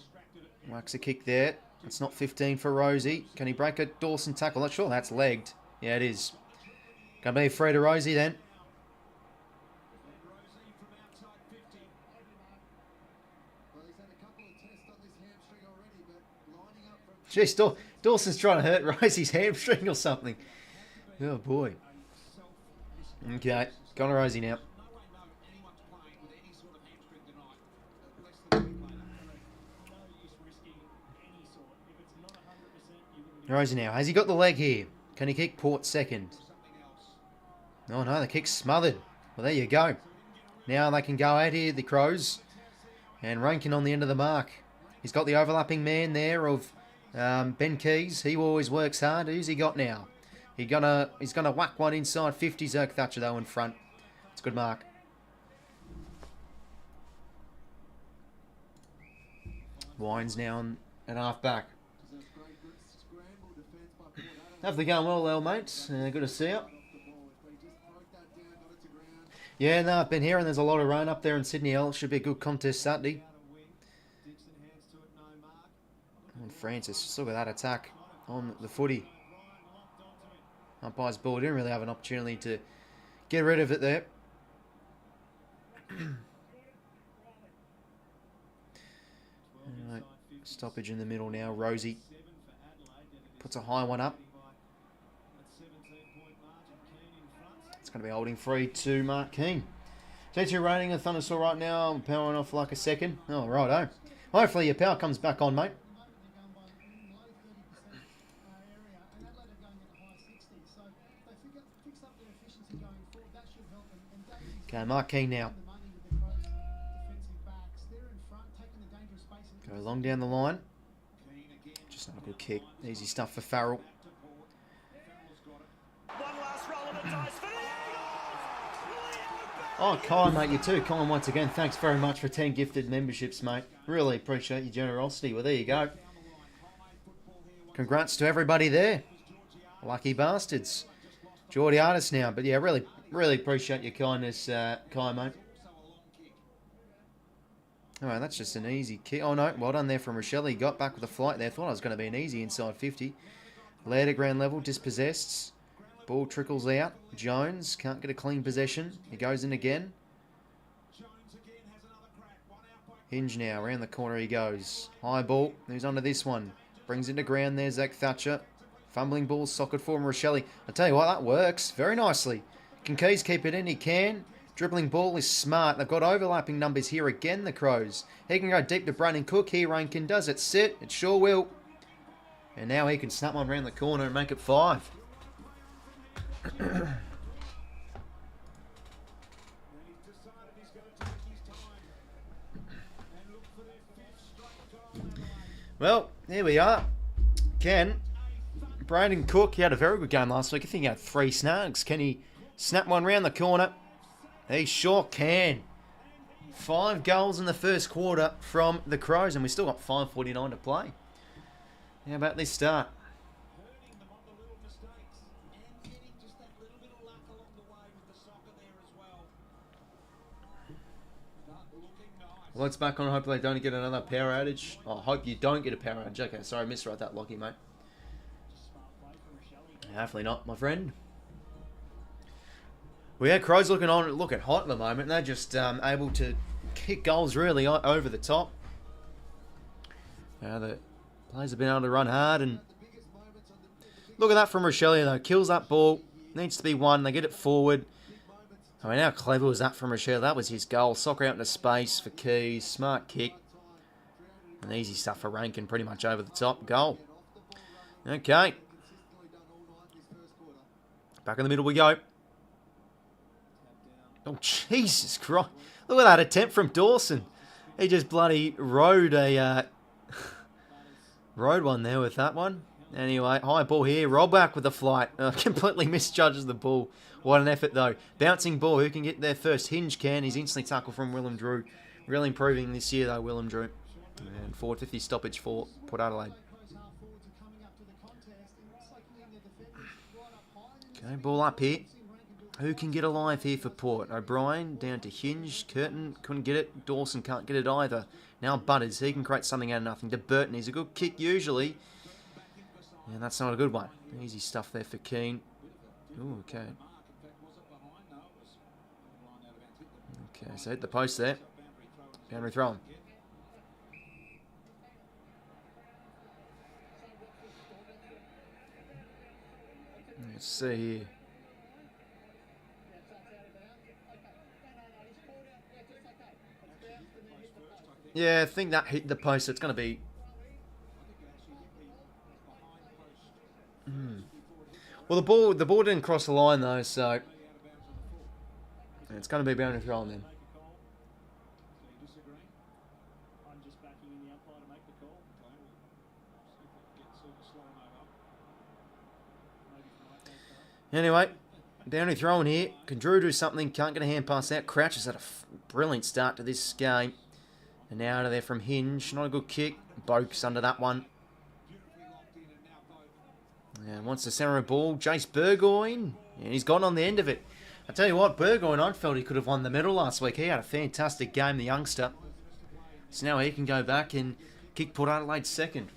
S2: Whacks a kick there. It's not 15 for Rosie. Can he break a Dawson tackle? Not sure that's legged. Yeah, it is. Gonna be free to Rosie then. Jeez, Dawson's trying to hurt Rosie's hamstring or something. Oh boy. Okay, gone to Rosie now. Rosie now. Has he got the leg here? Can he kick Port second? Oh no, the kick's smothered. Well, there you go. Now they can go out here, the Crows. And Rankin on the end of the mark. He's got the overlapping man there of Ben Keys. He always works hard. Who's he got now? He's gonna whack one inside 50. 𝐓𝐴𝐥𝐸𝐿𝐴 though in front. It's a good mark. Wines now on at half back. Hopefully going well, L mates. Good to see you. Yeah, no, I've been hearing there's a lot of rain up there in Sydney. L. Should be a good contest Saturday. And Francis, just look at that attack on the footy. Umpire's ball didn't really have an opportunity to get rid of it there. Right, stoppage in the middle now. Rosie puts a high one up. It's going to be holding free to Mark Keane. T2 rating a Thundersaw right now. I'm powering off like a second. Oh, righto. Hopefully your power comes back on, mate. Okay, Mark Keane now. Go long down the line. Just not a good kick. Easy stuff for Farrell. Oh, Colin, mate, you too. Colin, once again, thanks very much for 10 gifted memberships, mate. Really appreciate your generosity. Well, there you go. Congrats to everybody there. Lucky bastards. 𝐼𝐻𝐸𝐿𝐴 now. But yeah, really appreciate your kindness, Kai, mate. Alright, that's just an easy kick. Oh no, well done there from Rochelle. He got back with a flight there. Thought it was going to be an easy inside 50. Laird at ground level, dispossessed. Ball trickles out. Jones can't get a clean possession. He goes in again. Hinge now, around the corner he goes. High ball. Who's under this one? Brings into ground there, 𝐓𝐴𝐥𝐸𝐿𝐴. Fumbling ball, socket for Rochelle. I tell you what, that works very nicely. Can Keys keep it in? He can. Dribbling ball is smart. They've got overlapping numbers here again, the Crows. He can go deep to Brandon Cook. Here, Rankin does it. Sit. It sure will. And now he can snap one around the corner and make it 5. Well, here we are. Ken, Brandon Cook, he had a very good game last week. I think he had 3 snags. Can he snap one round the corner? He sure can. 5 goals in the first quarter from the Crows, and we still got 5:49 to play. How about this start? Well, it's back on. Hopefully they don't get another power outage. I hope you don't get a power outage. Okay, sorry, misread that, Lockie, mate. Hopefully not, my friend. Well, yeah, Crows looking hot at the moment. They're just able to kick goals really over the top. The players have been able to run hard, and look at that from 𝐼𝐿𝐼 though. Kills that ball. Needs to be won. They get it forward. I mean, how clever was that from 𝐼𝐿𝐼? That was his goal. Soccer out into space for Keys. Smart kick. And easy stuff for Rankin. Pretty much over the top. Goal. Okay. Back in the middle we go. Oh, Jesus Christ. Look at that attempt from Dawson. He just bloody rode one there with that one. Anyway, high ball here. Roll back with the flight. Completely misjudges the ball. What an effort, though. Bouncing ball. Who can get there first? Hinge can. He's instantly tackled from 𝐼𝐿𝐼. Really improving this year, though, 𝐼𝐿𝐼. And forward 50 stoppage for Port Adelaide. Okay, ball up here. Who can get alive here for Port? O'Brien down to Hinge. Curtin couldn't get it. Dawson can't get it either. Now Butters. He can create something out of nothing. To Burton. He's a good kick usually. And that's not a good one. Easy stuff there for Keane. Ooh, okay. Okay, so hit the post there. Boundary throw him. Let's see here. Yeah, I think that hit the post. It's going to be... Well, the ball didn't cross the line, though, so... It's going to be boundary throw then. Anyway, boundary throw in here. Can Drew do something? Can't get a hand pass out. Crouch has had a brilliant start to this game. And now out of there from Hinge. Not a good kick. Boak's under that one. And wants to center a ball. Jace Burgoyne. And he's gone on the end of it. I tell you what, Burgoyne, I felt he could have won the medal last week. He had a fantastic game, the youngster. So now he can go back and kick Port Adelaide second.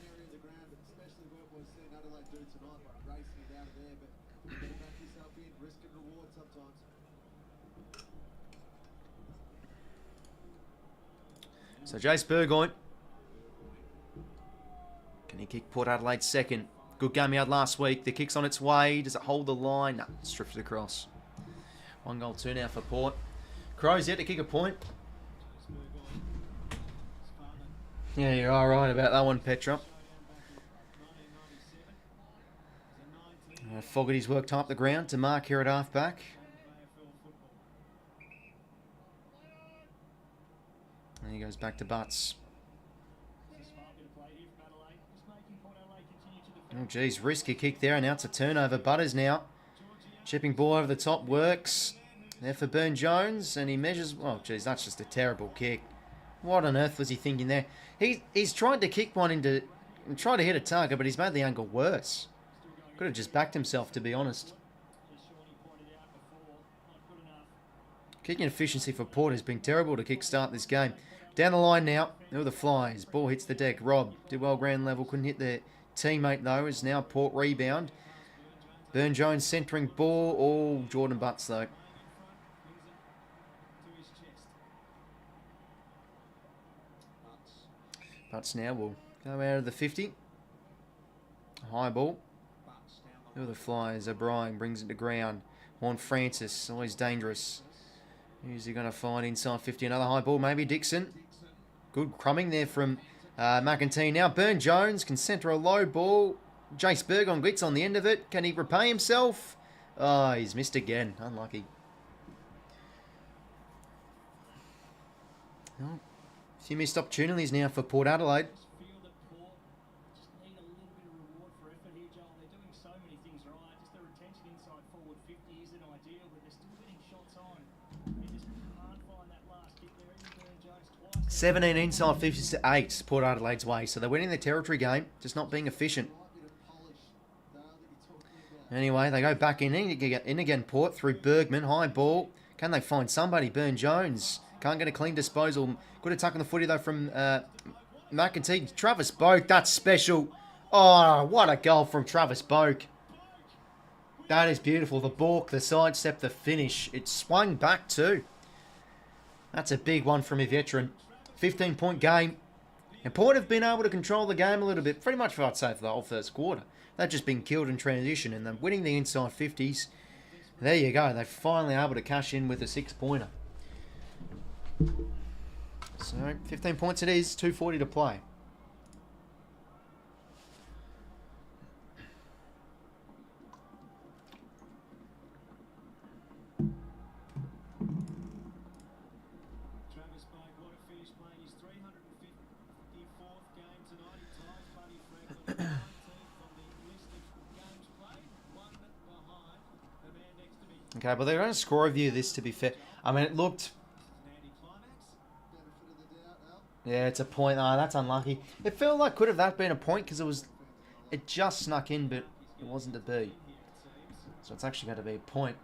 S2: So Jace Burgoyne. Can he kick Port Adelaide second? Good game he had last week. The kick's on its way. Does it hold the line? No, it's drifted across. 1 goal, 2 now for Port. Crows yet to kick a point. Yeah, you're all right about that one, Petra. Fogarty's worked up the ground to mark here at halfback. And he goes back to Butts. Oh, geez, risky kick there, and now it's a turnover. Butters now. Chipping ball over the top works. There for Burn-Jones, and he measures... Oh, geez, that's just a terrible kick. What on earth was he thinking there? He's tried to kick one into... Tried to hit a target, but he's made the angle worse. Could have just backed himself, to be honest. Kicking efficiency for Port has been terrible to kick-start this game. Down the line now. Oh, the flies. Ball hits the deck. Rob did well ground level. Couldn't hit their teammate, though. Is now Port rebound. Burn-Jones centering ball. Oh, Jordan Butts, though. Butts now will go out of the 50. High ball. Oh, the flies. O'Brien brings it to ground. Horn Francis, always dangerous. Who's he going to find inside 50? Another high ball, maybe Dixon. Good crumbing there from McIntyre. Now Burn-Jones can centre a low ball. Jace Burgoyne gets on the end of it. Can he repay himself? Oh, he's missed again. Unlucky. Oh, a few missed opportunities now for Port Adelaide. 17 inside 50s to 8, Port Adelaide's way. So they're winning their territory game, just not being efficient. Anyway, they go back in again, Port, through Bergman. High ball. Can they find somebody? Burn-Jones. Can't get a clean disposal. Good attack on the footy, though, from McEntee. Travis Boak, that's special. Oh, what a goal from Travis Boak. That is beautiful. The balk, the sidestep, the finish. It swung back too. That's a big one from a veteran. 15-point game. And Port have been able to control the game a little bit, pretty much, I'd say, for the whole first quarter. They've just been killed in transition, and they're winning the inside 50s. There you go. They're finally able to cash in with a 6-pointer. So, 15 points it is, 2:40 to play. Okay, but they're going to score review this, to be fair. I mean, it looked... Yeah, it's a point. Oh, that's unlucky. It felt like could have that been a point because it just snuck in, but it wasn't to be. So it's actually going to be a point.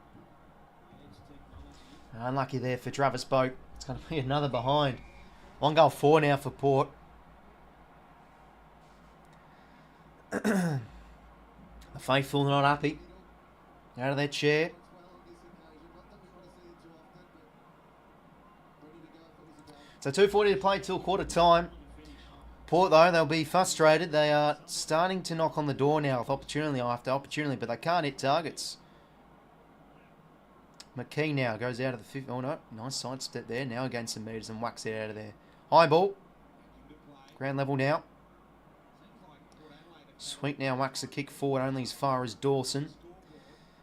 S2: Unlucky there for Travis Boak. It's going to be another behind. 1 goal 4 now for Port. The faithful not happy. Out of their chair. So 2:40 to play till quarter time. Port, though, they'll be frustrated. They are starting to knock on the door now with opportunity after opportunity, but they can't hit targets. McKee now goes out of the 50. Oh, no. Nice sidestep there. Now again some meters and whacks it out of there. High ball. Ground level now. Sweet now whacks a kick forward only as far as Dawson.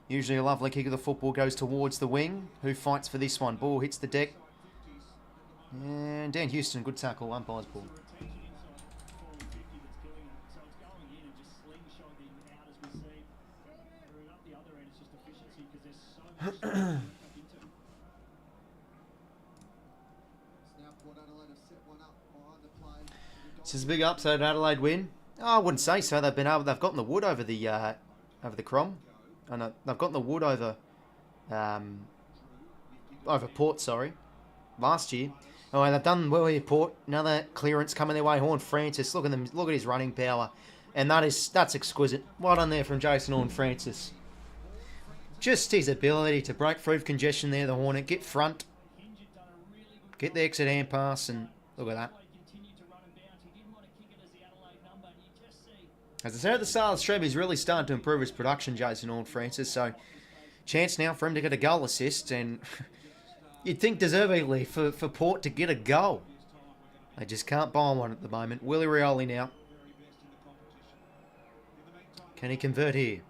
S2: Usually a lovely kick of the football goes towards the wing. Who fights for this one? Ball hits the deck. And Dan Houston, good tackle, umpire's ball. This is a big upset. Adelaide win. Oh, I wouldn't say so. They've gotten the wood over the Crom. Oh, no, they've gotten the wood over Port. Sorry, last year. Oh, they've done well here, Port. Another clearance coming their way. Horn-Francis, look at them. Look at his running power, and that's exquisite. Well done there from Jason Horn-Francis. Just his ability to break through congestion there, the Hornet, get front, get the exit hand pass, and look at that. As I said at the start of the stream, he's really starting to improve his production, Jason Horn-Francis. So, chance now for him to get a goal assist, and you'd think deservedly for Port to get a goal. They just can't buy one at the moment. Willie Rioli now. Can he convert here?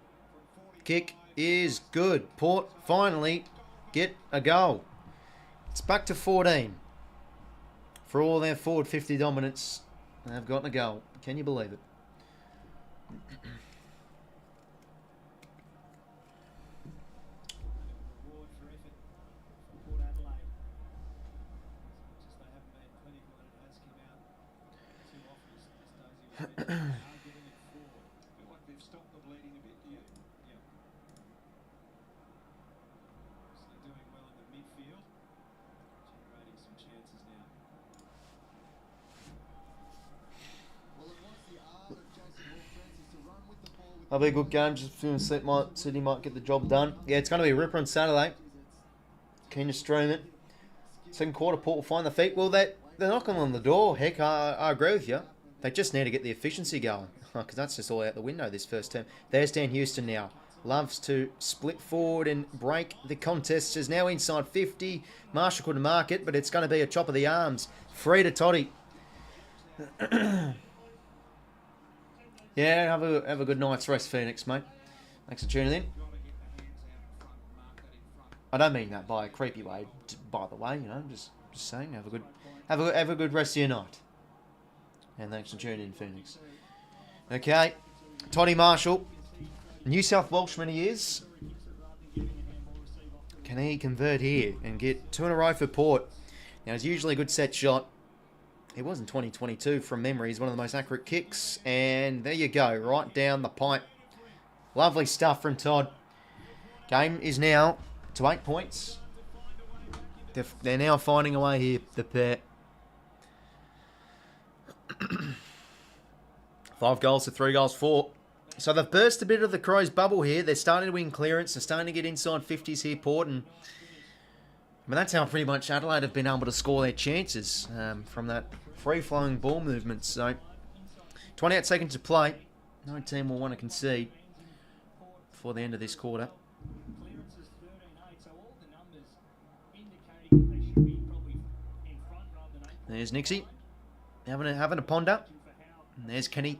S2: Kick is good. Port finally get a goal. It's back to 14. For all their forward 50 dominance, they've gotten a goal. Can you believe it? That'll be a good game. Just feeling Sydney might get the job done. Yeah, it's going to be a ripper on Saturday. Keen to stream it. Second quarter, Port will find the feet. Well, they're knocking on the door. Heck, I agree with you. They just need to get the efficiency going. Because that's just all out the window this first term. There's Dan Houston now. Loves to split forward and break the contest. Is now inside 50. Marshall couldn't mark it, but it's going to be a chop of the arms. Free to Toddy. Yeah, have a good night's rest, Phoenix, mate. Thanks for tuning in. I don't mean that by a creepy way, by the way. You know, just saying. Have a good rest of your night. And thanks for tuning in, Phoenix. Okay, Toddy Marshall, New South Welshman he is. Can he convert here and get 2 in a row for Port? Now it's usually a good set shot. He was in 2022 from memory. He's one of the most accurate kicks. And there you go, right down the pipe. Lovely stuff from Todd. Game is now to 8 points. They're now finding a way here, the pair. 5 goals to 3 goals for. So they've burst a bit of the Crows' bubble here. They're starting to win clearance. They're starting to get inside 50s here, Port. And I mean, that's how pretty much Adelaide have been able to score their chances from that free-flowing ball movement. So 28 seconds to play. No team will want to concede before the end of this quarter. There's 𝐼𝐶𝐞 having a ponder. And there's Kenny.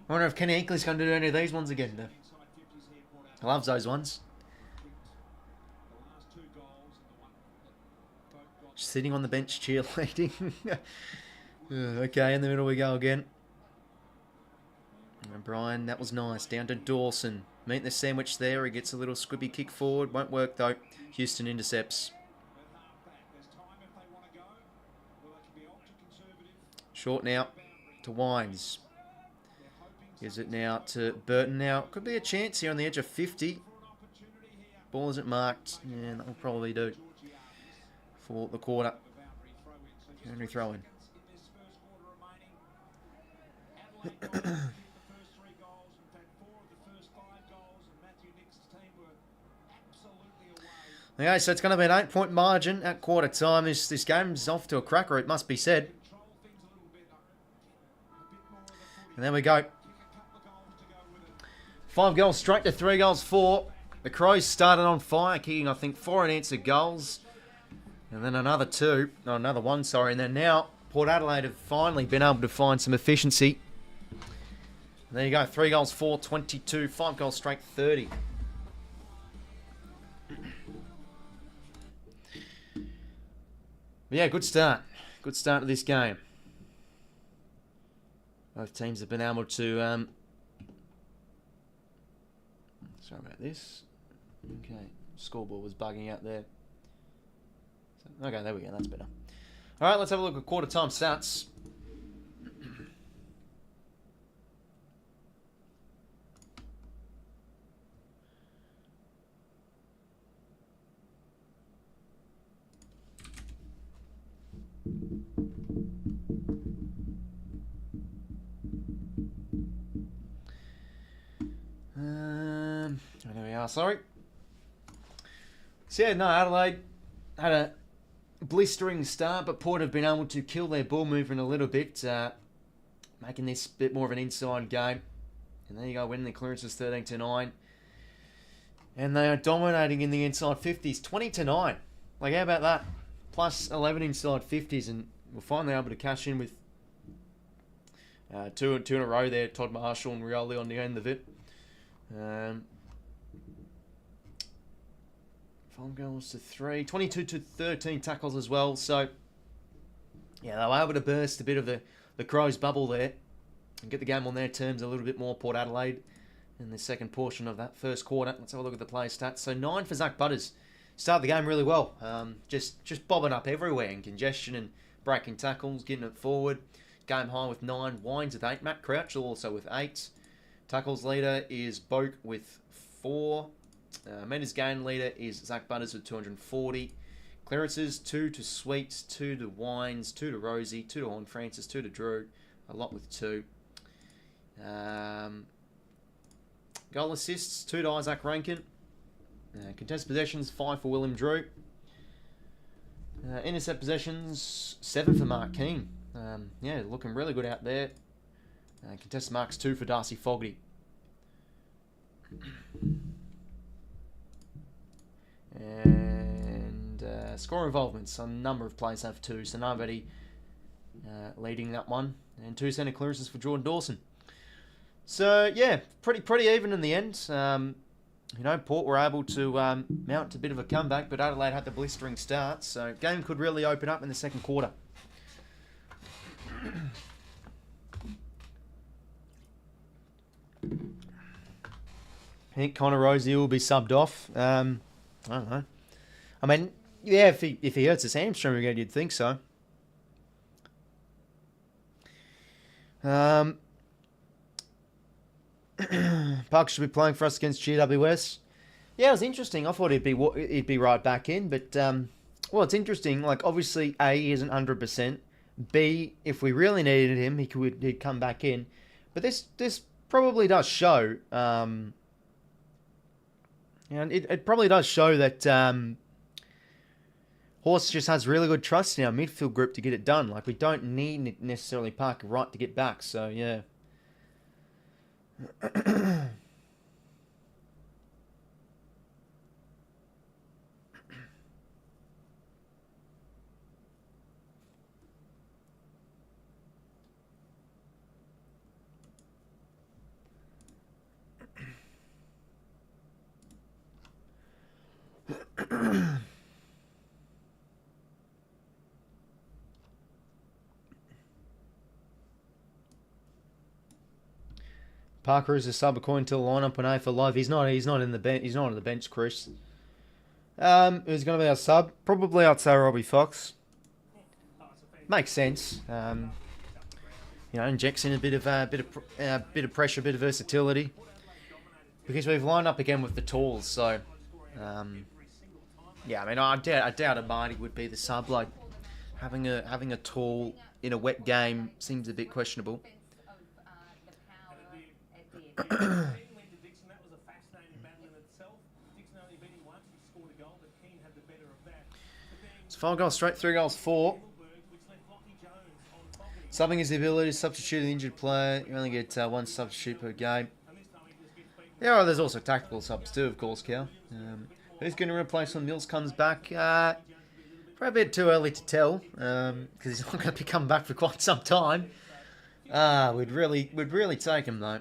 S2: I wonder if Kenny Hinkley's going to do any of these ones again. He loves those ones. Sitting on the bench cheerleading. Okay, in the middle we go again. And Brian, that was nice. Down to Dawson. Meet the sandwich there. He gets a little squibby kick forward. Won't work though. Houston intercepts. Short now to Wines. Gives it now to Burton now. Could be a chance here on the edge of 50. Ball isn't marked. Yeah, that will probably do for the quarter. Henry throw-in. Okay, so it's going to be an 8-point margin at quarter time. This game's off to a cracker, it must be said. And there we go. 5 goals straight to 3 goals for. The Crows started on fire, kicking, I think, 4 unanswered goals. And then another 2. No, another 1, sorry. And then now, Port Adelaide have finally been able to find some efficiency. And there you go. 3 goals for, 22. 5 goals straight, 30. But yeah, good start. Good start to this game. Both teams have been able to... sorry about this. Okay, scoreboard was bugging out there. Okay, there we go. That's better. All right, let's have a look at quarter time stats. There we are, sorry. So yeah, no, Adelaide had a blistering start, but Port have been able to kill their ball movement a little bit, making this a bit more of an inside game. And there you go, winning the clearances 13-9. And they are dominating in the inside 50s, 20-9. Like, how about that? Plus 11 inside 50s, and we're finally able to cash in with two in a row there. Todd Marshall and Rioli on the end of it. 5 goals to 3, 22-13 tackles as well. So, yeah, they were able to burst a bit of the Crows' bubble there and get the game on their terms a little bit more, Port Adelaide, in the second portion of that first quarter. Let's have a look at the play stats. So 9 for 𝐸 Butters. Started the game really well. Just bobbing up everywhere in congestion and breaking tackles, getting it forward. Game high with 9. Wines with 8. Matt Crouch also with 8. Tackles leader is Boak with 4. Meters gain leader is 𝐸 Butters with 240. Clearances, 2 to Sweets, 2 to Wines, 2 to Rosie, 2 to Horn Francis, 2 to Drew. A lot with 2. Goal assists, 2 to Isaac Rankin. Contested possessions, 5 for William Drew. Intercept possessions, 7 for Mark Keane. Yeah, looking really good out there. Contested marks, 2 for Darcy Fogarty. And score involvements, a number of players have 2, so nobody leading that one. And 2 centre clearances for Jordan Dawson. So yeah, pretty even in the end. Port were able to mount a bit of a comeback, but Adelaide had the blistering start, so game could really open up in the second quarter. I think Connor Rosie will be subbed off. I don't know. I mean, yeah, if he hurts his hamstring again, you'd think so. Parker should be playing for us against GWS. Yeah, it was interesting. I thought he'd be right back in, but well, it's interesting. Like, obviously, A, he isn't 100%. B, if we really needed him, he'd come back in. But this probably does show. And it probably does show that Horse just has really good trust in our midfield group to get it done. Like, we don't need necessarily Parker right to get back. So yeah. Parker is a sub according to the lineup on AFL Live. He's not in the bench. He's not on the bench, Chris. Who's going to be our sub? Probably I'd say Robbie Fox. Makes sense. Injects in a bit of pressure, a bit of versatility. Because we've lined up again with the talls, so yeah. I mean, I doubt Marty would be the sub. Like, having a tall in a wet game seems a bit questionable. It's 5 goals straight, 3 goals for. Subbing is the ability to substitute an injured player. You only get one substitute per game. Yeah, well, there's also tactical subs too, of course, Cal. Who's going to replace when Mills comes back? Probably a bit too early to tell, because he's not going to be coming back for quite some time. We'd really take him though.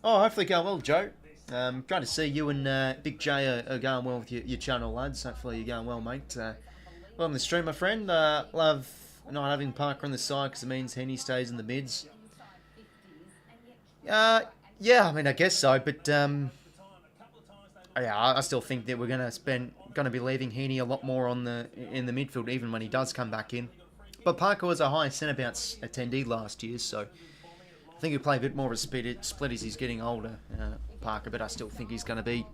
S2: Hopefully going well, Joe. Great to see you and Big J are going well with your channel, lads. Hopefully you're going well, mate. Welcome to the stream, my friend. Love not having Parker on the side because it means Henny stays in the mids. Yeah, I mean, I guess so, but yeah, I still think that we're going to be leaving Henny a lot more in the midfield, even when he does come back in. But Parker was a high centre bounce attendee last year, so I think he'll play a bit more of a split as he's getting older, Parker, but I still think he's going to be,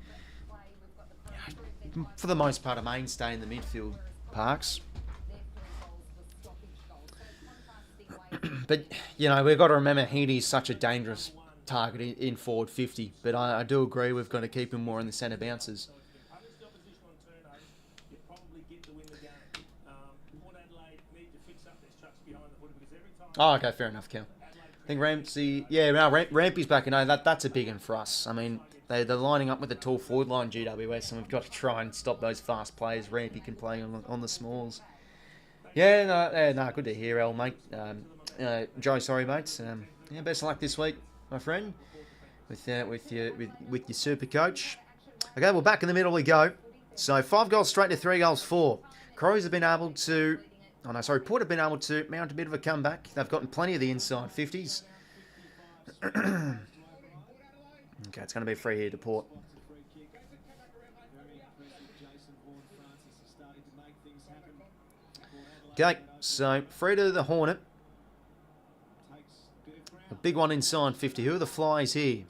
S2: for the most part, a mainstay in the midfield, Parks. But, we've got to remember Heaney's such a dangerous target in forward 50, but I do agree we've got to keep him more in the centre bounces. Oh, okay, fair enough, Cal. I think Ramsey, Rampy's back, that's a big one for us. I mean, they're lining up with the tall forward line, GWS, and we've got to try and stop those fast players. Rampy can play on the smalls. Yeah, no, good to hear, El, mate. Joe, sorry, mates. Best of luck this week, my friend, with your super coach. Okay, well, back in the middle we go. So 5 goals straight to 3 goals for. Crows have been able to. Port have been able to mount a bit of a comeback. They've gotten plenty of the inside 50s. Okay, it's going to be free here to Port. Okay, so free to the Hornet. A big one inside 50. Who are the flies here?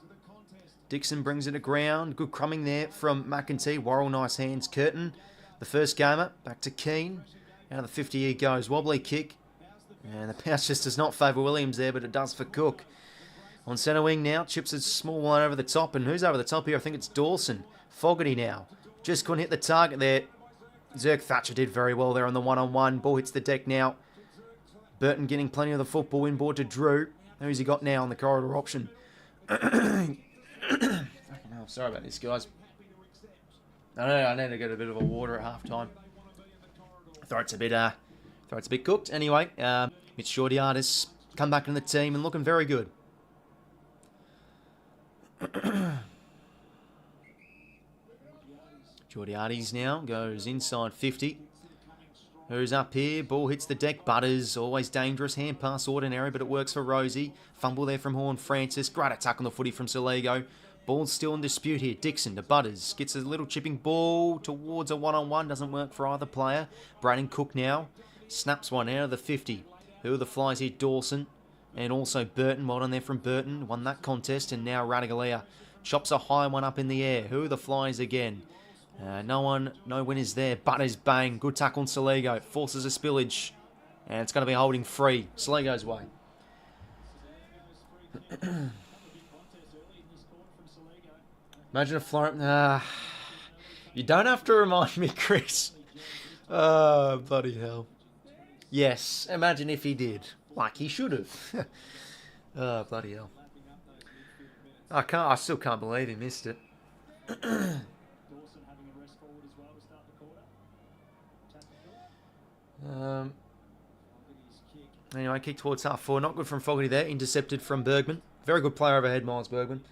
S2: Dixon brings it to ground. Good crumbing there from McEntee. Worrell, nice hands. Curtin, the first gamer. Back to Keane. Out of the 50 he goes. Wobbly kick. And the bounce just does not favour Williams there, but it does for Cook. On centre wing now. Chips a small one over the top. And who's over the top here? I think it's Dawson. Fogarty now. Just couldn't hit the target there. 𝐓𝐴𝐶 did very well there on the one-on-one. Ball hits the deck now. Burton getting plenty of the football inboard to Drew. Who's he got now on the corridor option? Fucking hell, sorry about this, guys. I need to get a bit of a water at half-time. Throat's a bit cooked. Anyway, it's Shorty Artis come back in the team and looking very good. Jordiades now goes inside 50. Who's up here? Ball hits the deck. Butters, always dangerous. Hand pass ordinary, but it works for Rosie. Fumble there from Horn Francis. Great attack on the footy from 𝐼𝐴𝐴𝐿. Ball's still in dispute here. Dixon to Butters. Gets a little chipping ball towards a one-on-one. Doesn't work for either player. Braden Cook now. Snaps one out of the 50. Who are the flies here? Dawson. And also Burton, well done there from Burton. Won that contest, and now 𝐼𝐻𝐪 chops a high one up in the air. Who are the flies again? No winners there. Butters bang. Good tackle on 𝐼𝐻𝐿𝐴𝐽. Forces a spillage. And it's going to be holding free. 𝐼𝐻𝐿𝐴𝐽's way. Imagine a Florent. You don't have to remind me, Chris. Oh, bloody hell. Yes, imagine if he did. Like he should have. Oh, bloody hell. I still can't believe he missed it. Anyway, kick towards half forward. Not good from Fogarty there. Intercepted from Bergman. Very good player overhead, Miles Bergman.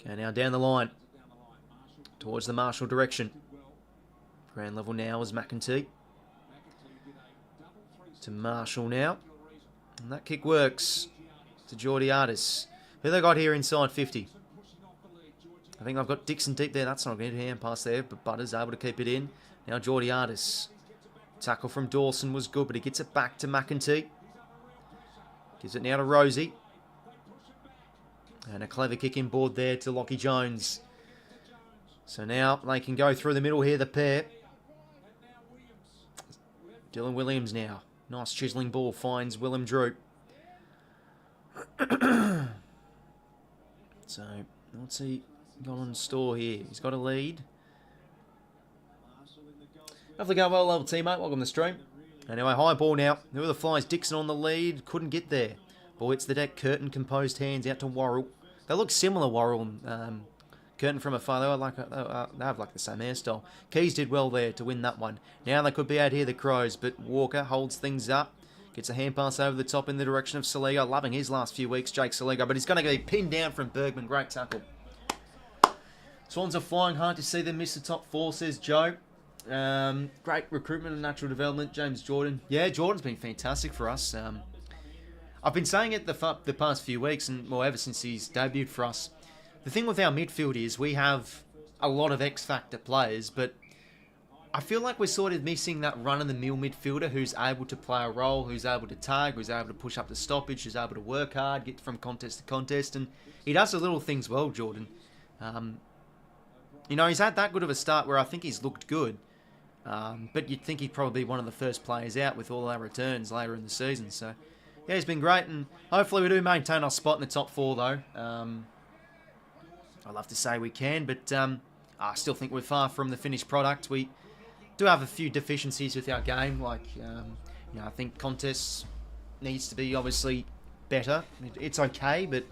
S2: Okay, now down the line. Towards the Marshall direction. Ground level now is McEntee. To Marshall now. And that kick works. To JDOD. Who they got here inside 50? I think I've got Dixon deep there. That's not a good hand pass there, but Butters able to keep it in. Now JDOD. Tackle from Dawson was good, but he gets it back to McEntee. Gives it now to Rosie. And a clever kick in board there to Lachie Jones. So now they can go through the middle here, the pair. Dylan Williams now. Nice chiselling ball finds Willem Drew. So, what's he got on store here? He's got a lead. Hopefully going well, level teammate. Welcome to the stream. Anyway, high ball now. Who are the flies? Dixon on the lead. Couldn't get there. Ball hits the deck. Curtin composed hands out to 𝐼𝐻𝐪. They look similar, 𝐼𝐻𝐪 and Curtin from afar. They have like the same hairstyle. Keys did well there to win that one. Now they could be out here, the Crows, but Walker holds things up. Gets a hand pass over the top in the direction of 𝐼𝐻𝐿𝐴𝐽. Loving his last few weeks, Jake 𝐼𝐻𝐿𝐴𝐽, but he's going to be pinned down from Bergman. Great tackle. Swans are flying hard to see them miss the top four, says Joe. Great recruitment and natural development. James Jordan. Yeah, Jordan's been fantastic for us. I've been saying it the past few weeks, and well, ever since he's debuted for us. The thing with our midfield is we have a lot of X-factor players, but I feel like we're sort of missing that run-of-the-mill midfielder who's able to play a role, who's able to tag, who's able to push up the stoppage, who's able to work hard, get from contest to contest, and he does the little things well, Jordan. You know, he's had that good of a start where I think he's looked good, but you'd think he'd probably be one of the first players out with all our returns later in the season. So, yeah, he's been great, and hopefully we do maintain our spot in the top four, though. I'd love to say we can, but I still think we're far from the finished product. We do have a few deficiencies with our game, like, you know, I think contests needs to be obviously better. It's okay, but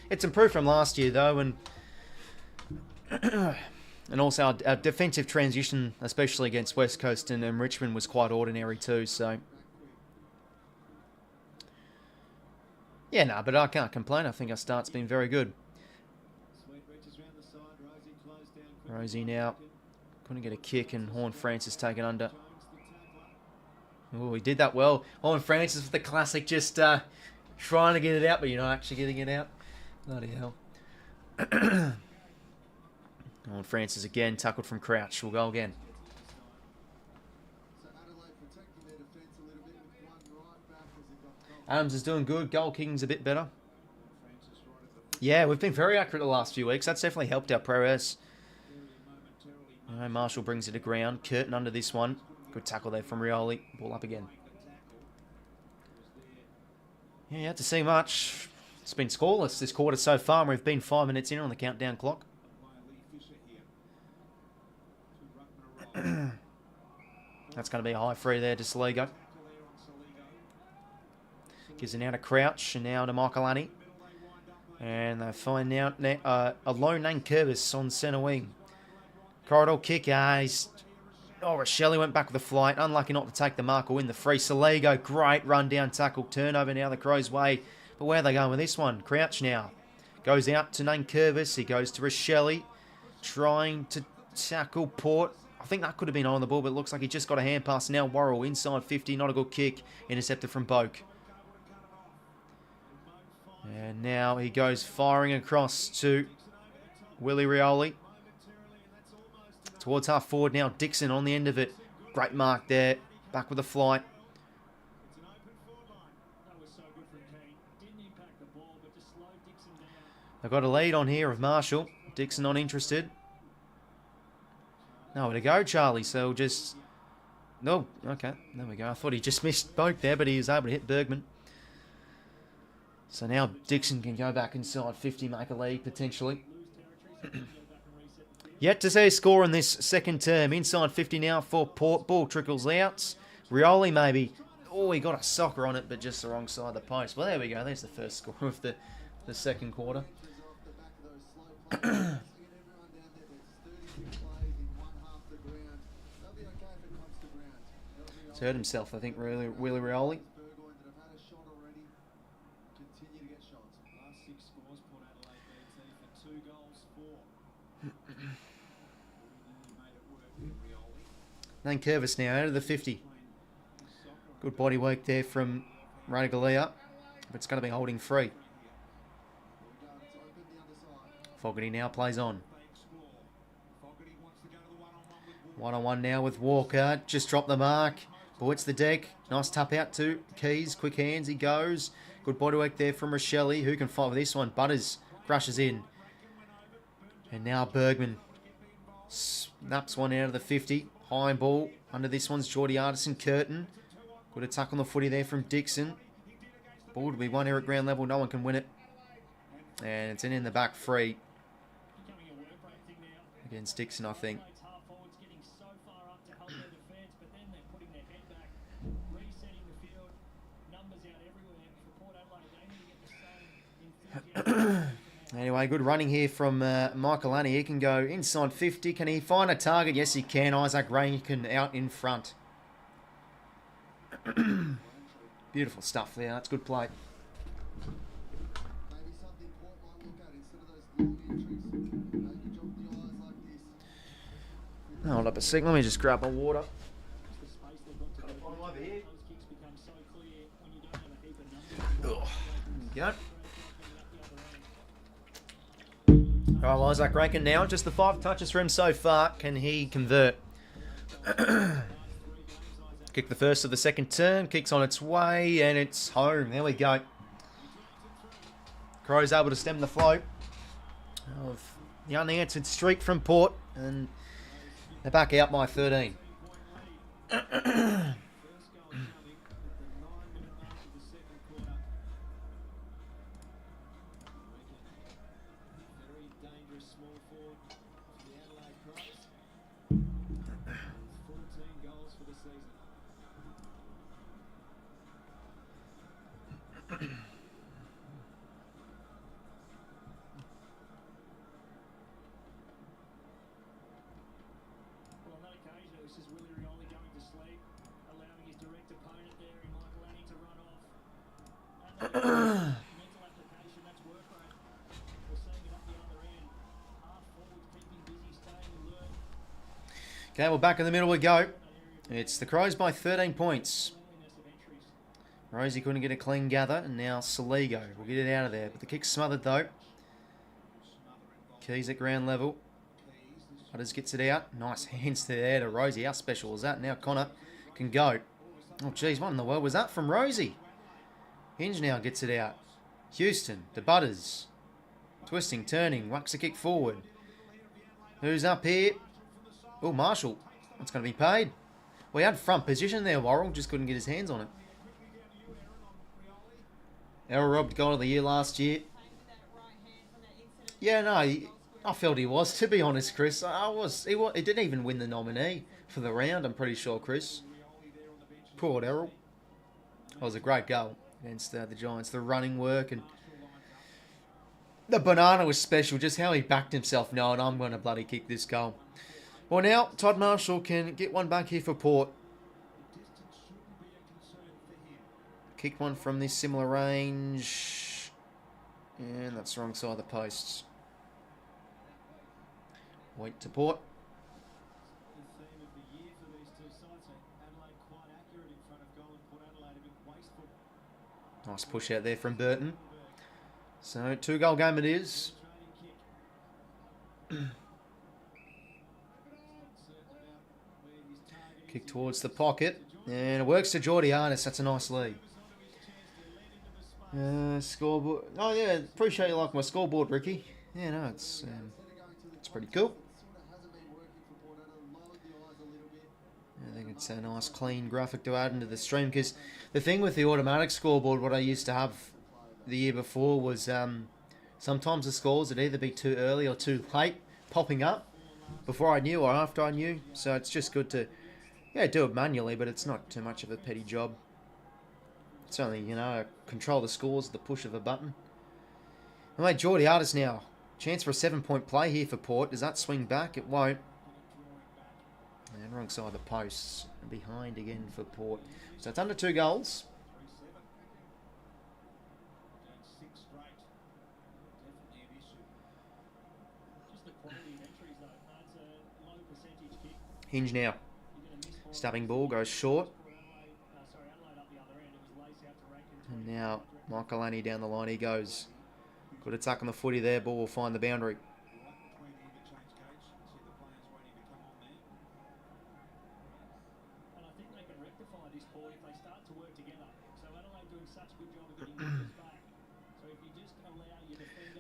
S2: it's improved from last year, though, and and also our defensive transition, especially against West Coast and Richmond, was quite ordinary too, so yeah, no, but I can't complain. I think our start's been very good. Rosie now. Couldn't get a kick, and Horn-Francis taken under. Oh, he did that well. Horn-Francis with the classic, just trying to get it out, but you're not actually getting it out. Bloody hell. Horn-Francis again, tackled from Crouch. We'll go again. Adams is doing good. Goal kicking's a bit better. Yeah, we've been very accurate the last few weeks. That's definitely helped our prowess. Marshall brings it to ground. Curtin under this one. Good tackle there from Rioli. Ball up again. Yeah, you have to see much. It's been scoreless this quarter so far. We've been 5 minutes in on the countdown clock. That's going to be a high free there to 𝐼𝐻𝐿𝐴𝐽. Gives it now to Crouch and now to Michaelani. And they find now a low name 𝐼𝐻𝐿𝐴𝐽 on centre wing. Corridor kick. Рошелli went back with a flight. Unlucky not to take the mark or win the free. 𝐼𝐻𝐿𝐴𝐽, great run down tackle. Turnover now the Crows' way. But where are they going with this one? Crouch now. Goes out to 𝐼𝐻𝐿𝐴𝐽. He goes to рошелli. Trying to tackle Port. I think that could have been on the ball, but it looks like he just got a hand pass. Now Worrell inside 50. Not a good kick. Intercepted from Boak. And now he goes firing across to Willie Rioli. Towards half forward now. Dixon on the end of it. Great mark there. Back with a flight. They've got a lead on here of Marshall. Dixon not interested. Nowhere to go, Charlie. So just... No, okay. There we go. I thought he just missed Boak there, but he was able to hit Bergman. So now Dixon can go back inside 50, make a lead potentially. Yet to see a score in this second term. Inside 50 now for Port. Ball trickles out. Rioli maybe. Oh, he got a soccer on it, but just the wrong side of the post. Well, there we go. There's the first score of the second quarter. He's hurt himself, I think, really, Willie Rioli. Then Curvis now out of the 50. Good body work there from 𝐼𝐸, but it's going to be holding free. Fogarty now plays on. One-on-one now with Walker. Just dropped the mark. Boyd's the deck. Nice tap out to Keys. Quick hands. He goes. Good body work there from Rochelle. Who can fight with this one? Butters crushes in. And now Bergman snaps one out of the 50. High ball. Under this one's Geordie Artisan Curtin. Good attack on the footy there from Dixon. Ball to be won here at ground level. No one can win it. And it's in the back free. Against Dixon, I think. Anyway, good running here from Michael Annie. He can go inside 50. Can he find a target? Yes, he can. Isaac Rankin out in front. Beautiful stuff there. That's good play. Hold up a second. Let me just grab my water. Go. All right, Isaac Rankin now. Just the 5 touches for him so far. Can he convert? Kick the first of the second turn. Kicks on its way, and it's home. There we go. Crows able to stem the flow of the unanswered streak from Port, and they're back out by 13. Okay, well, back in the middle we go. It's the Crows by 13 points. Rosie couldn't get a clean gather, and now Saligo will get it out of there. But the kick's smothered, though. Keys at ground level. Butters gets it out. Nice hands there to Rosie. How special is that? Now Connor can go. Oh, geez, what in the world was that from Rosie? Hinge now gets it out. Houston to Butters. Twisting, turning, whacks a kick forward. Who's up here? Oh, Marshall. That's going to be paid. We had front position there, Worrell. Just couldn't get his hands on it. Errol robbed goal of the year last year. Yeah, no, I felt he was, to be honest, Chris. He didn't even win the nominee for the round, I'm pretty sure, Chris. Poor Errol. That was a great goal against the Giants. The running work and the banana was special. Just how he backed himself knowing I'm going to bloody kick this goal. Well, now Todd Marshall can get one back here for Port. Kick one from this similar range. And that's the wrong side of the posts. Wait to Port. Nice push out there from Burton. So 2-goal game it is. Kick towards the pocket. And it works to 𝐼𝐻𝐪𝐻𝐪. That's a nice lead. Scoreboard. Oh, yeah. Appreciate you like my scoreboard, Ricky. Yeah, no, it's pretty cool. I think it's a nice, clean graphic to add into the stream. Because the thing with the automatic scoreboard, what I used to have the year before was sometimes the scores would either be too early or too late popping up before I knew or after I knew. So it's just good to, do it manually, but it's not too much of a petty job. It's only, control the scores at the push of a button. And mate, 𝐼𝐻𝐪𝐻𝐪 now. Chance for a 7-point play here for Port. Does that swing back? It won't. And wrong side of the posts. Behind again for Port. So it's under 2 goals. Hinge now. Stubbing ball goes short. And now 𝐼𝐻𝐿𝐴𝐻𝐪 down the line he goes. Good attack on the footy there. Ball will find the boundary.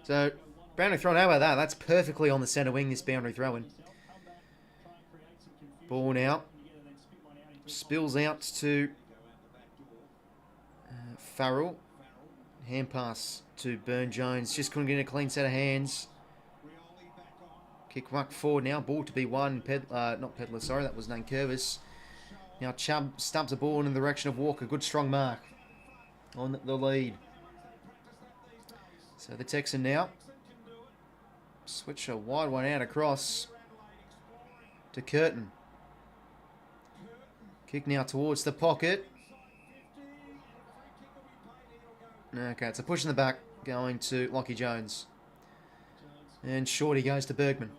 S2: So, boundary throw. How about that? That's perfectly on the centre wing, this boundary throw-in. Ball now. Spills out to Farrell. Hand pass to Burne-Jones. Just couldn't get a clean set of hands. Kick muck forward now. Ball to be won. Not Pedler, sorry. That was Nankervis. Now Chubb stumps the ball in the direction of Walker. Good strong mark on the lead. So the Texan now. Switch a wide one out across to Curtin. Kick now towards the pocket. Okay, it's a push in the back going to Lachie Jones. And Shorty goes to Bergman.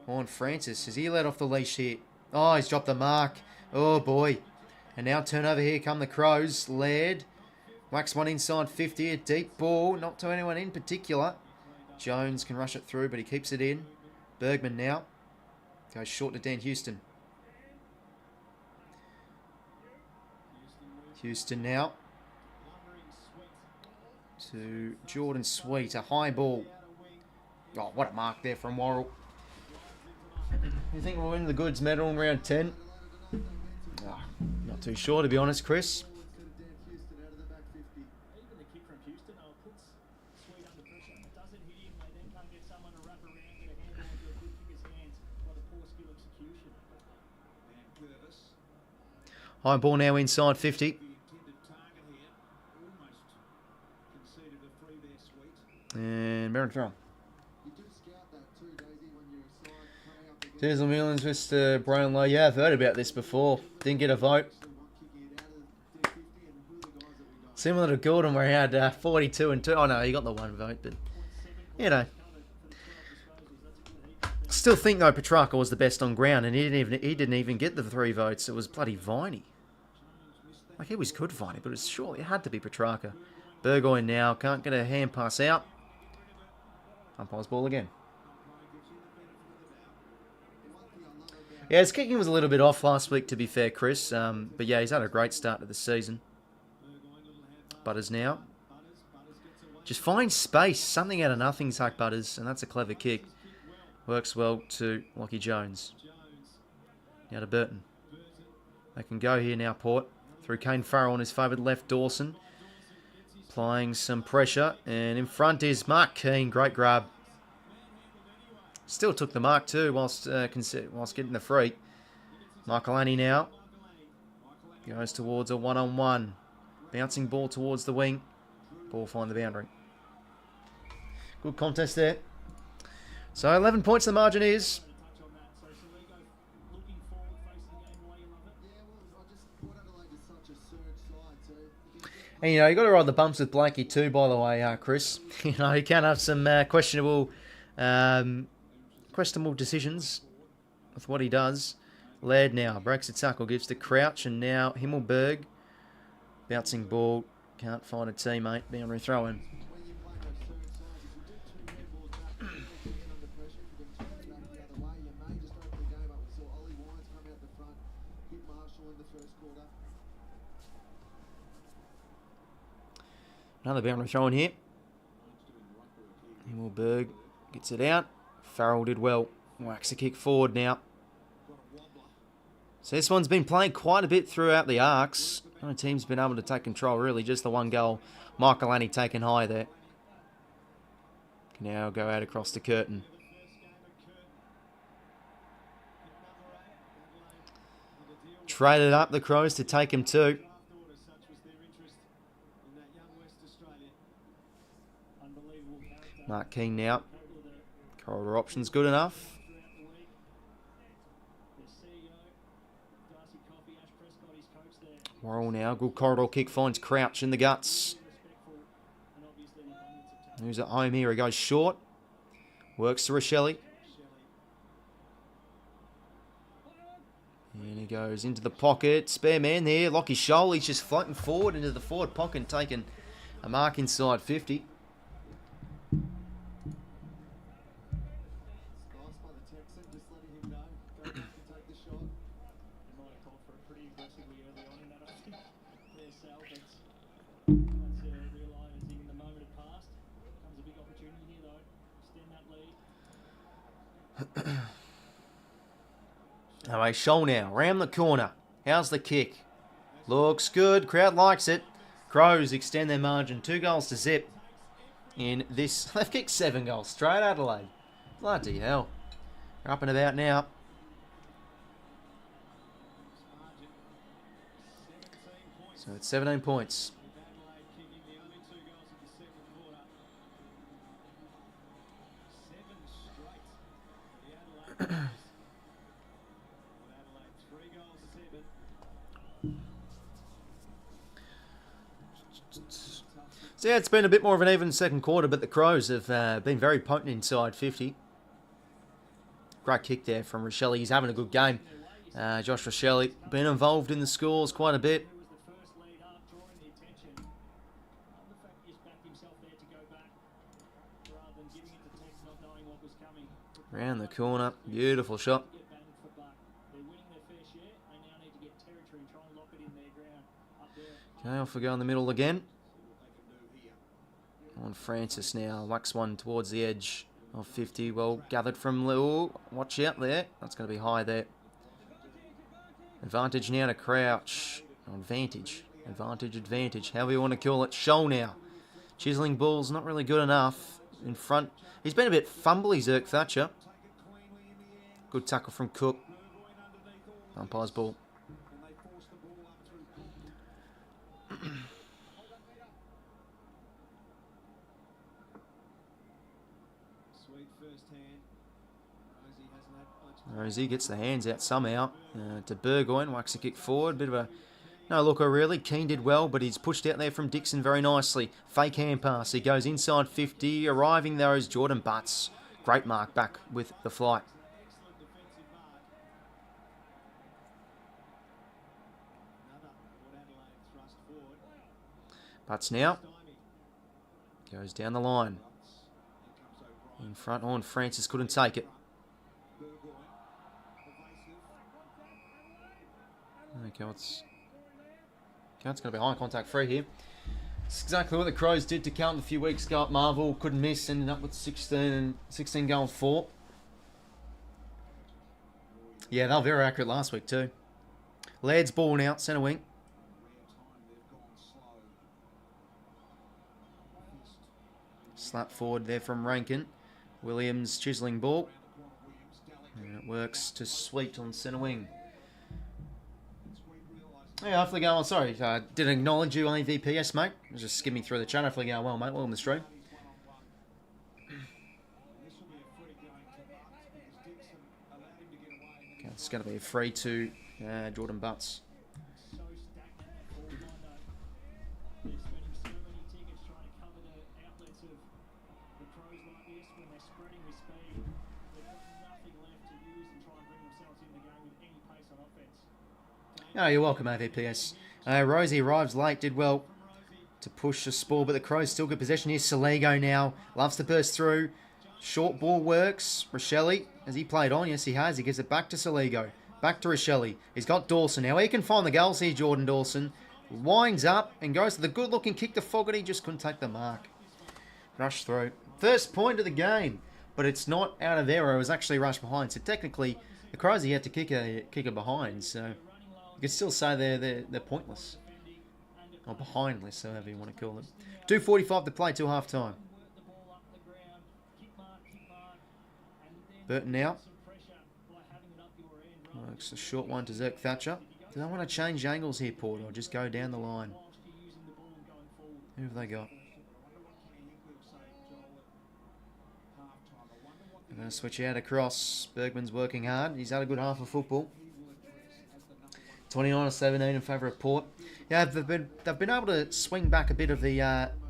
S2: On Francis. Has he let off the leash here? Oh, he's dropped the mark. Oh, boy. And now turnover here come the Crows. Laird. Whacks one inside 50. A deep ball. Not to anyone in particular. Jones can rush it through, but he keeps it in. Bergman now. Goes short to Dan Houston. Houston now. To Jordan Sweet. A high ball. Oh, what a mark there from Worrell. You think we'll win the goods medal in round 10? Oh, not too sure, to be honest, Chris. High ball now inside 50. And Merritt throw. Diesel Mullins, Mr. Brownlow. Yeah, I've heard about this before. Didn't get a vote. Similar to Gordon where he had 42 and 2. Oh no, he got the 1 vote, but Still think though Petrarca was the best on ground, and he didn't even get the 3 votes. It was bloody 𝐼𝐻𝐼𝐻𝐼. Like he was good 𝐼𝐻𝐼𝐻, but it had to be Petrarca. Burgoyne now can't get a hand pass out. Umpire's ball again. Yeah, his kicking was a little bit off last week, to be fair, Chris. But yeah, he's had a great start to the season. Butters now. Just finds space. Something out of nothing, Zach Butters, and that's a clever kick. Works well to Lachie Jones. Now to Burton. They can go here now, Port. Through Kane Farrell on his favoured left, Dawson. Applying some pressure. And in front is Mark Keane. Great grab. Still took the mark too whilst getting the free. 𝐼𝐻𝐼𝐻𝐼 now. Goes towards a one-on-one. Bouncing ball towards the wing. Ball find the boundary. Good contest there. So 11 points the margin is. And you got to ride the bumps with Blakey too, by the way, Chris. He can have some questionable decisions with what he does. Laird now breaks the tackle, gives to Crouch, and now Himmelberg. Bouncing ball, can't find a teammate. Boundary throw in. Another boundary throw in here. Himmelberg gets it out. Farrell did well. Whacks a kick forward now. So this one's been playing quite a bit throughout the arcs. The team's been able to take control, really. Just the one goal. 𝐼𝐴 taken high there. Can now go out across the curtain. Traded up the Crows to take him too. Mark King now. Corridor options good enough. Worrell now. Good corridor kick. Finds Crouch in the guts. Who's at home here? He goes short. Works to 𝐼𝐴. And he goes into the pocket. Spare man there. 𝐼𝐴. He's just floating forward into the forward pocket, taking a mark inside 50. Anyway, Shaun now, round the corner. How's the kick? Looks good. Crowd likes it. Crows extend their margin 2-0 in this. They've kicked 7 goals straight, Adelaide. Bloody hell. They're up and about now. So it's 17 points. So yeah, it's been a bit more of an even second quarter, but the Crows have been very potent inside 50. Great kick there from 𝐼𝐴. He's having a good game. Josh 𝐼𝐴 been involved in the scores quite a bit. Round the corner, beautiful shot. Okay, off we go in the middle again. On Francis now, whacks one towards the edge of 50. Well gathered from Lil. Watch out there. That's going to be high there. Advantage now to Crouch. Advantage. However you want to call it. Shaun now. Chiseling ball's not really good enough. In front. He's been a bit fumbly, 𝐓𝐡𝐞. Good tackle from Cook. Umpire's ball. 𝐼𝐴 gets the hands out somehow to 𝐵𝐵𝐺. Whacks a kick forward. Bit of a no-looker really. Keane did well, but he's pushed out there from Dixon very nicely. Fake hand pass. He goes inside 50. Arriving there is Jordan Butts. Great mark back with the flight. Butts now. Goes down the line. In front on Francis couldn't take it. Okay, it's going to be high contact free here. It's exactly what the Crows did to Carlton a few weeks ago at Marvel. Couldn't miss, ended up with 16 goals for. Yeah, they were very accurate last week too. Laird's ball now, centre wing. Slap forward there from Rankin. Williams chiseling ball. And it works to 𝐲𝐿 on centre wing. Yeah, hopefully going well. Sorry, didn't acknowledge you on AVPS, mate. I was just skimming through the chat. Hopefully going well, mate. Welcome to the stream. Okay, it's going to be a free to Jordan Butts. Oh, you're welcome, AVPS. Rosie arrives late, did well to push the ball, but the Crows still get possession here. 𝐼𝐴 now loves to burst through. Short ball works. 𝐼𝐴, has he played on? Yes, he has. He gives it back to 𝐼𝐴. Back to 𝐼𝐴. He's got Dawson. Now he can find the goals here, Jordan Dawson. Winds up and goes to the good-looking kick to 𝐷𝐷𝐿𝐷. Just couldn't take the mark. Rush through. First point of the game. But it's not out of error. It was actually rushed behind. So technically, the Crows, he had to kick a behind. So you could still say they're pointless. Or behindless, however you want to call them. 2:45 to play till half-time. Burton now. Works a short one to 𝐓𝐴𝐶. Do they want to change angles here, Port, or just go down the line? Who have they got? They're going to switch out across. Bergman's working hard. He's had a good half of football. 29-17 in favour of Port. Yeah, they've been able to swing back a bit of the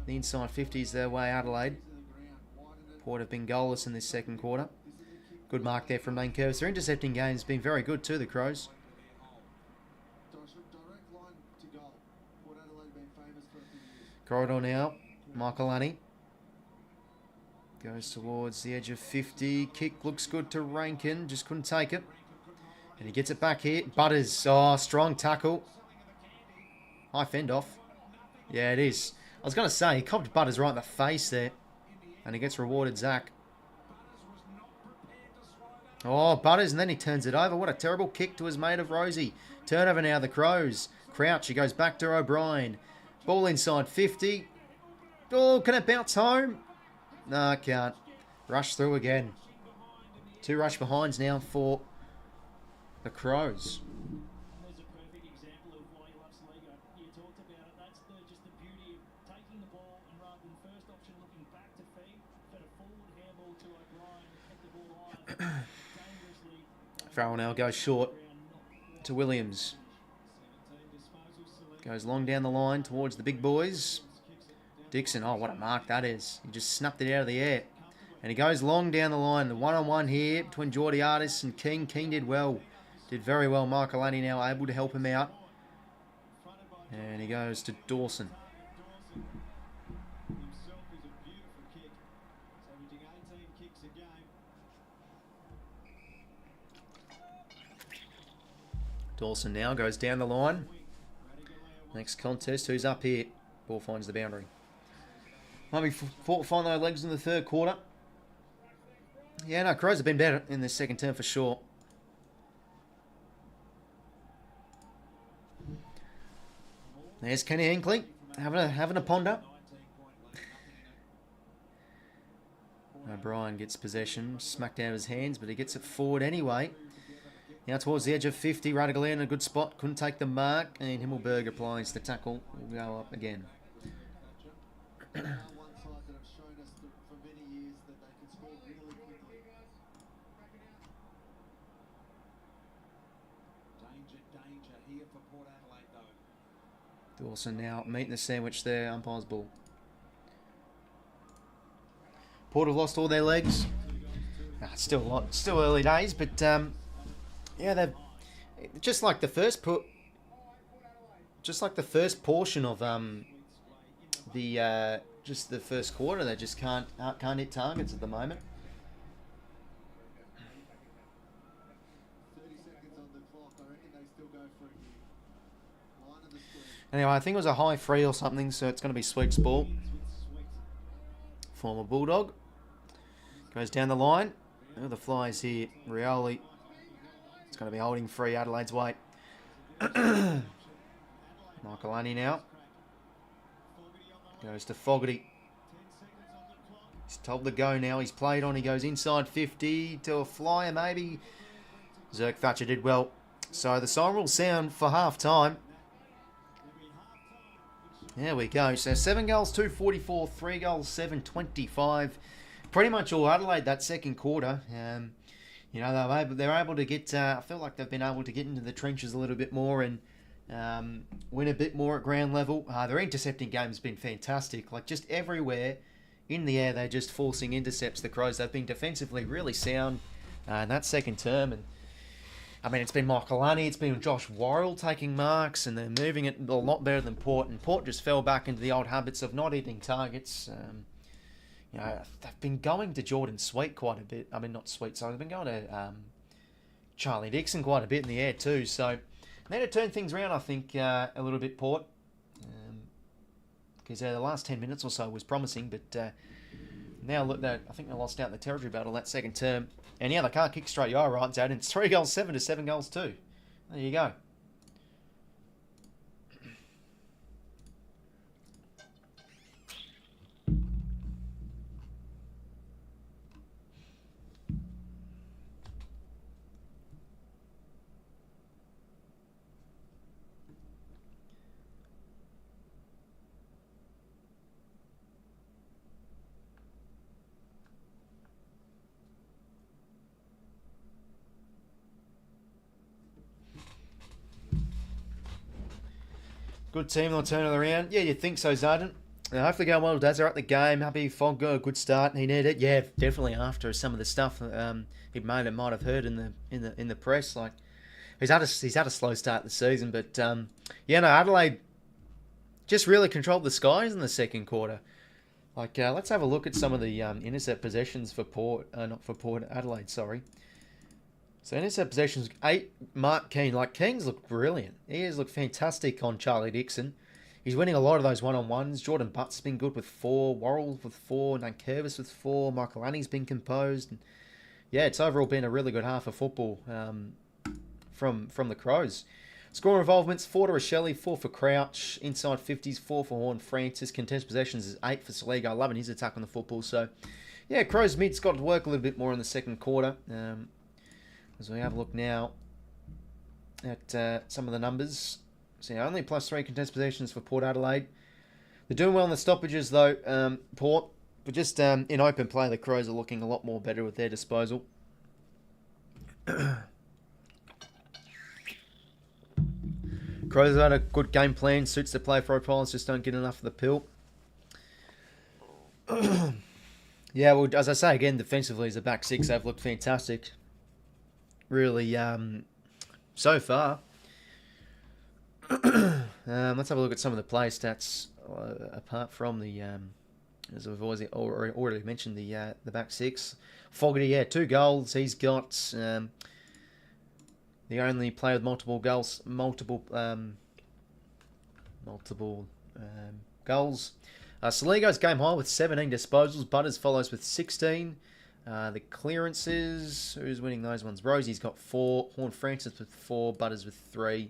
S2: inside 50s their way, Adelaide. Port have been goalless in this second quarter. Good mark there from Lankervis. Their intercepting game's been very good too, the Crows. Corridor now. 𝐼𝐴𝐿𝐷𝐷. Goes towards the edge of 50. Kick looks good to Rankin. Just couldn't take it. And he gets it back here. Butters. Oh, strong tackle. High fend off. Yeah, it is. I was going to say, he copped Butters right in the face there. And he gets rewarded, Zach. Oh, Butters, and then he turns it over. What a terrible kick to his mate of Rosie. Turnover now, the Crows. Crouch, he goes back to O'Brien. Ball inside 50. Oh, can it bounce home? No, can't. Rush through again. 2 rush behinds now for the Crows. Farrell now goes short to Williams. Goes long down the line towards the big boys. Dixon, oh, what a mark that is. He just snapped it out of the air. And he goes long down the line. The one-on-one here between 𝐷𝐿𝐷 and King. King did well. Did very well. 𝐼𝐴𝐿𝐷𝐷 now able to help him out. And he goes to Dawson. Dawson now goes down the line. Next contest, who's up here? Ball finds the boundary. Might be find those legs in the third quarter. Yeah, no, Crows have been better in the second term for sure. There's Kane Horn having a ponder. O'Brien gets possession, smacked out of his hands, but he gets it forward anyway. Now towards the edge of 50, 𝗏𝐷𝐿𝐷 in a good spot, couldn't take the mark, and 𝐼𝐴𝐿𝐷𝐷 applies the tackle. Will go up again. Dawson now meeting the sandwich there, umpire's ball. Port have lost all their legs. Still early days, but yeah, they've just like the first portion of just the first quarter. They just can't hit targets at the moment. Anyway, I think it was a high free or something, so it's going to be 𝐓𝐿𝐷𝐷's ball. Former Bulldog. Goes down the line. Oh, the flies here. Rioli. It's going to be holding free Adelaide's way. 𝐼𝐴𝐿𝐷𝐷 now. Goes to 𝐷𝐷𝐿𝐷𝐷. He's told to go now. He's played on. He goes inside 50 to a flyer maybe. 𝐓𝐴𝐶 did well. So the siren will sound for half time. There we go. So 7 goals, 244, 3 goals, 725. Pretty much all Adelaide that second quarter. You know, they're able to get. I feel like they've been able to get into the trenches a little bit more and win a bit more at ground level. Their intercepting game has been fantastic. Like just everywhere in the air, they're just forcing intercepts. The Crows. They've been defensively really sound in that second term. And I mean, it's been 𝐼𝐴𝐿𝐷𝐷, it's been Josh Worrell taking marks, and they're moving it a lot better than Port. And Port just fell back into the old habits of not hitting targets. You know, they've been going to Jordan Sweet quite a bit. I mean, not Sweet, sorry. They've been going to Charlie Dixon quite a bit in the air too. So they had to turn things around, I think, a little bit, Port. Because the last 10 minutes or so was promising, but now look, I think they lost out in the territory battle that second term. And yeah, they can't kick straight. You're right, Dad. It's 3 goals 7 to 7 goals 2. There you go. Good team, they'll turn it around. Yeah, you think so, Zardan. Hopefully going well. Dads are at the game. Happy Fog got a good start. He needed it. Yeah, definitely after some of the stuff he might have heard in the press. Like he's had a slow start the season, but yeah, no, Adelaide just really controlled the skies in the second quarter. Like let's have a look at some of the intercept possessions for Adelaide. Sorry. So intercept possessions, 8, Mark Keane. Like, Keane's looked brilliant. He has looked fantastic on Charlie Dixon. He's winning a lot of those one-on-ones. Jordan Butt's been good with 4. Worrell with 4. 𝐼𝐴𝐴𝐵𝐿𝐴𝐵 with 4. Michael Annie's been composed. And yeah, it's overall been a really good half of football from the Crows. Scoring involvements, 4 to 𝐼𝐴𝐴𝐵𝐿𝐴𝐵, 4 for Crouch. Inside 50s, 4 for Horn-Francis. Contest possessions is 8 for 𝐼𝐴𝐴𝐵𝐿𝐴𝐵. Loving his attack on the football. So yeah, Crows mid's got to work a little bit more in the second quarter. As we have a look now at some of the numbers. So yeah, only +3 contest possessions for Port Adelaide. They're doing well in the stoppages though, Port. But just in open play, the Crows are looking a lot more better with their disposal. Crows had a good game plan. Suits their play profiles. Just don't get enough of the pill. Yeah, well, as I say again, defensively as a back six, they've looked fantastic. Really, so far. Let's have a look at some of the play stats. Apart from the, as I've already mentioned, the back six. Fogarty, yeah, 2 goals. He's got the only player with multiple goals. 𝐼𝐴𝐴𝐵𝐿𝐴𝐵's game high with 17 disposals. Butters follows with 16. The clearances, who's winning those ones? Rosie's got 4, Horn-Francis with 4, Butters with 3.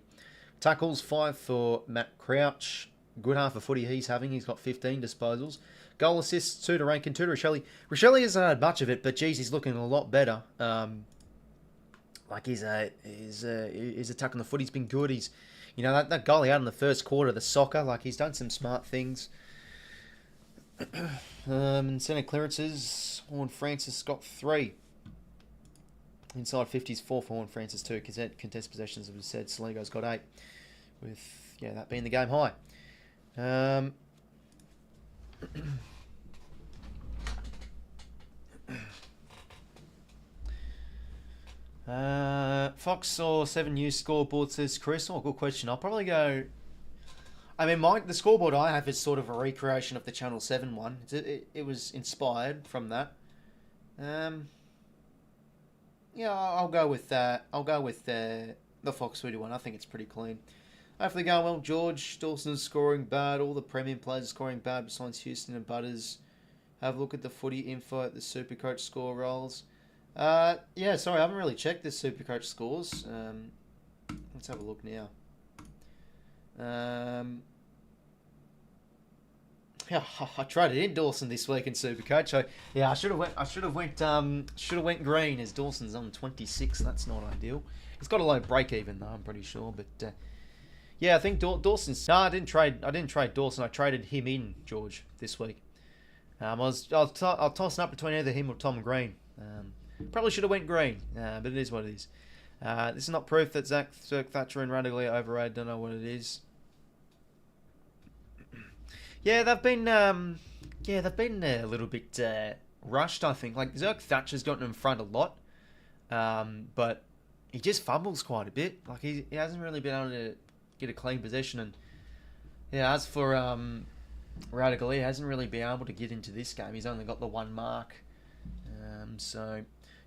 S2: Tackles, 5 for Matt Crouch. Good half of footy he's having. He's got 15 disposals. Goal assists, 2 to Rankin, 2 to 𝐼𝐴𝐴𝐵𝐿𝐴𝐵. 𝐼𝐴𝐴𝐵 hasn't had much of it, but geez, he's looking a lot better. Like his attack on the footy's been good. He's, that goal he had in the first quarter, the soccer, like he's done some smart things. And centre clearances, Horn-Francis got 3. Inside 50s, 4 for Horn-Francis, 2. Contest possessions, as we said, Saligo's got 8. With, yeah, that being the game high. Fox or 7 News scoreboard, says Chris. Oh, good question. I'll probably go... I mean, the scoreboard I have is sort of a recreation of the Channel 7 one. It was inspired from that. Yeah, I'll go with that. I'll go with the Fox Footy one. I think it's pretty clean. Hopefully going well. George Dawson's scoring bad. All the premium players are scoring bad besides Houston and Butters. Have a look at the footy info at the Supercoach score rolls. Yeah, sorry, I haven't really checked the Supercoach scores. Let's have a look now. Yeah, I traded in Dawson this week in Supercoach. So yeah, I should have went green as Dawson's on 26. That's not ideal. He's got a low break even though, I'm pretty sure. But yeah, I think Dawson's. No, I didn't trade Dawson. I traded him in, George, this week. I was tossing up between either him or Tom Green. Probably should have went green, but it is what it is. This is not proof that 𝐓𝐡𝐞 and 𝐼𝐴𝐴𝐵𝐿𝐴 are overrated. Don't know what it is. Yeah, they've been a little bit rushed. I think like 𝐓𝐡𝐞's gotten in front a lot, but he just fumbles quite a bit. Like he hasn't really been able to get a clean possession. And yeah, as for 𝐼𝐴𝐴𝐵𝐿𝐴, he hasn't really been able to get into this game. He's only got the 1 mark. So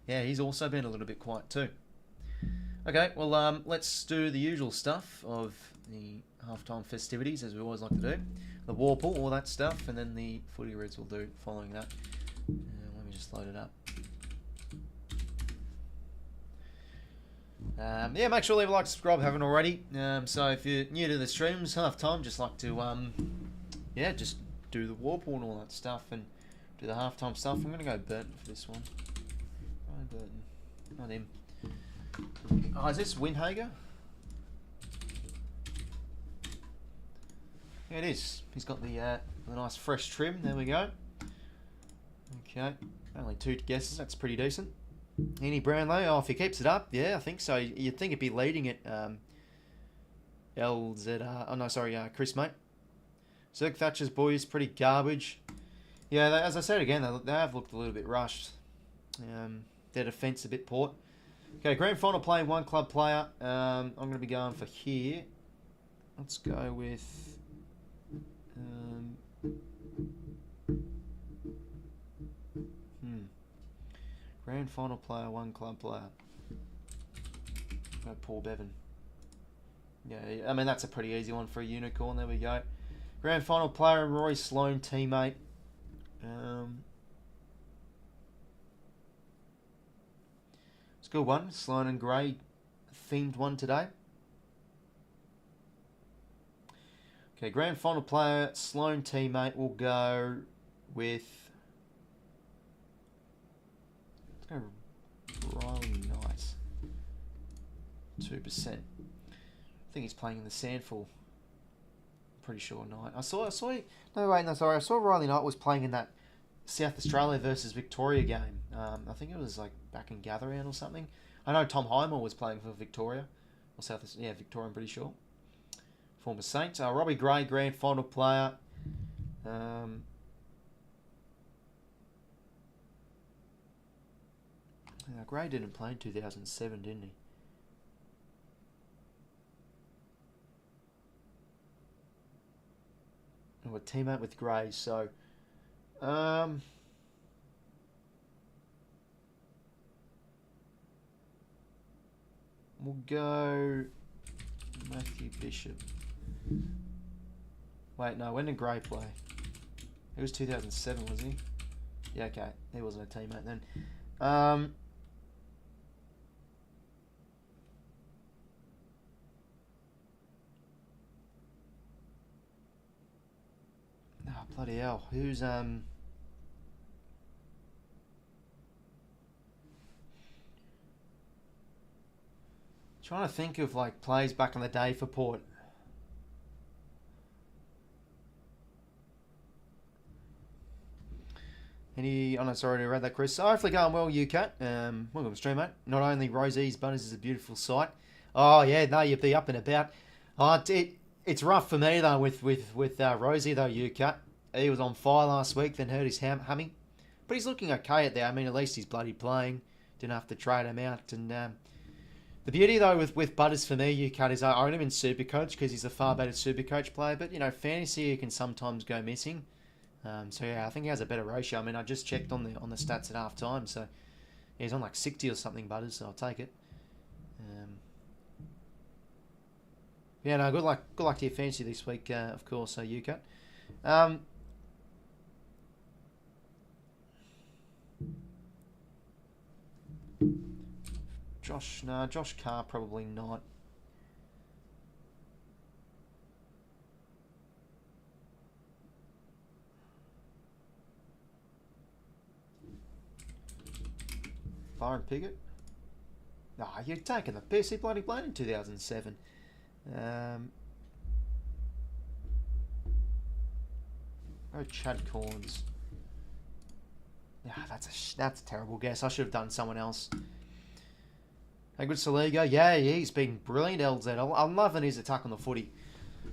S2: yeah, he's also been a little bit quiet too. Okay, well, let's do the usual stuff of the halftime festivities, as we always like to do. The Warple, all that stuff, and then the footy reds will do following that. Let me just load it up. Yeah, make sure to leave a like, subscribe if you haven't already. So if you're new to the streams, halftime, just like to, yeah, just do the Warple and all that stuff, and do the halftime stuff. I'm going to go Burton for this one. Ryan Burton, not him. Oh, is this 𝐼𝐴𝐴𝐺𝐸? Yeah, it is. He's got the nice fresh trim. There we go. Okay, only 2 guesses. That's pretty decent. Any Brownlow? Oh, if he keeps it up, yeah, I think so. You'd think it'd be leading it. 𝐿𝐴𝐴𝐺𝐸. Oh no, sorry, Chris, mate. 𝐶𝐞 𝐎𝐥𝐝 boys, pretty garbage. Yeah, as I said again, they have looked a little bit rushed. Their defence a bit poor. Okay, grand final play, 1 club player. I'm going to be going for here. Let's go with... Grand final player, 1 club player. Go Paul Bevan. Yeah, I mean, that's a pretty easy one for a unicorn. There we go. Grand final player, 𝐼𝐴𝐴𝐺𝐸 teammate. It's a good one. Sloan and Gray themed one today. Okay, grand final player, Sloan teammate. We'll go with... Let's go Riley Knight. 2%. I think he's playing in the Sandful. Pretty sure Knight. I saw. No, wait, no, sorry. I saw Riley Knight was playing in that South Australia versus Victoria game. I think it was like back in Gatherdown or something. I know Tom Highmore was playing for Victoria or Victoria. I'm pretty sure. Former Saints. Robbie Gray, grand final player. Gray didn't play in 2007, didn't he? And we're teammate with Gray, so we'll go Matthew Bishop. Wait, no, when did Gray play? It was 2007, was he? Yeah, okay. He wasn't a teammate then. Bloody hell. Who's trying to think of like plays back in the day for Port. Any... Oh no, sorry to read that, Chris. So hopefully going well, 𝐴𝐴𝐺𝐸. Welcome to the stream, mate. Not only Rosie's, but is a beautiful sight. Oh yeah, no, you'd be up and about. Oh, it's rough for me though with Rosie though, 𝐴𝐴𝐺𝐸. He was on fire last week, then hurt his hammy. But he's looking okay at there. I mean, at least he's bloody playing. Didn't have to trade him out. And the beauty, though, with Butters for me, 𝐴𝐴𝐺𝐸, is I own him in Supercoach because he's a far better Supercoach player. But, you know, fantasy he can sometimes go missing. So, yeah, I think he has a better ratio. I mean, I just checked on the stats at half time. So, yeah, he's on like 60 or something, Butters, so I'll take it. Yeah, no, good luck to your fantasy this week, of course, 𝐴𝐴𝐺𝐸. Josh Carr probably not. Byron Piggott? Nah, you're taking the piss. He bloody played in 2007. Chad Corns. Yeah, that's a terrible guess. I should have done someone else. 𝐼𝐴𝐺𝐸. Yeah, he's been brilliant, 𝐿𝐴𝐵. I'm loving his attack on the footy.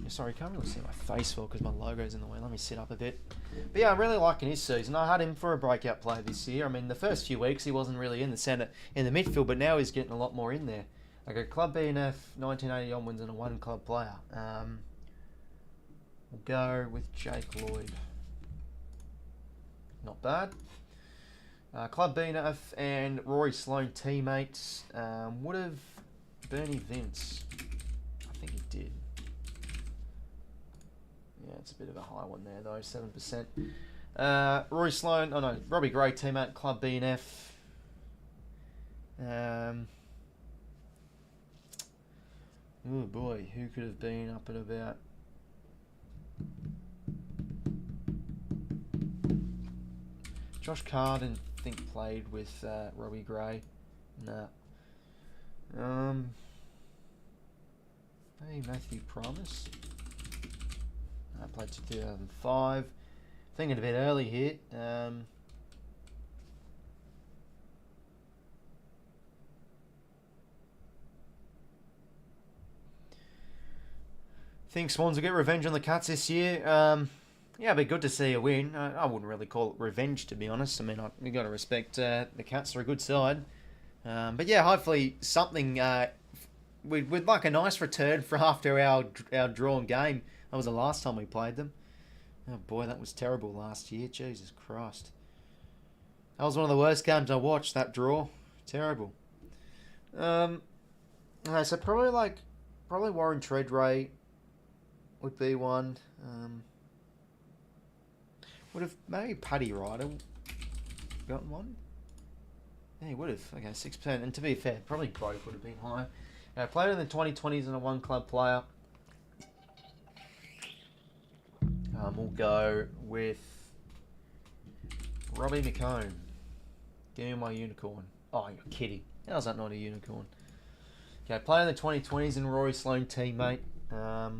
S2: Sorry, can't really see my face well because my logo's in the way. Let me sit up a bit. But yeah, I'm really liking his season. I had him for a breakout player this year. I mean, the first few weeks he wasn't really in the centre, in the midfield, but now he's getting a lot more in there. Like a club BNF, 1980 onwards, and a 1 club player. We'll go with Jake Lloyd. Not bad. Club BNF and Rory Sloane teammates would have Bernie Vince. I think he did. Yeah, it's a bit of a high one there though, 7%. Rory Sloane, oh no, Robbie Gray, teammate, Club B&F. Oh boy, who could have been up and about? Josh Carr didn't think played with Robbie Gray. Nah. Hey, Matthew Promise. I played 2005. Thinking a bit early here. Think Swans will get revenge on the Cats this year. Yeah, it'd be good to see a win. I wouldn't really call it revenge, to be honest. I mean, we got to respect the Cats are a good side. But yeah, hopefully something. We'd like a nice return for after our drawn game. That was the last time we played them. Oh boy, that was terrible last year. Jesus Christ. That was one of the worst games I watched, that draw. Terrible. So probably Warren Treadray would be one. Would have maybe Paddy Ryder gotten one? Yeah, he would have. Okay, 6%. And to be fair, probably both would have been higher. Played in the 2020s and a one-club player. We'll go with Robbie McComb. Give me my unicorn. Oh, you're kidding. How's that not a unicorn? Okay, played in the 2020s and Rory Sloane, teammate. We'll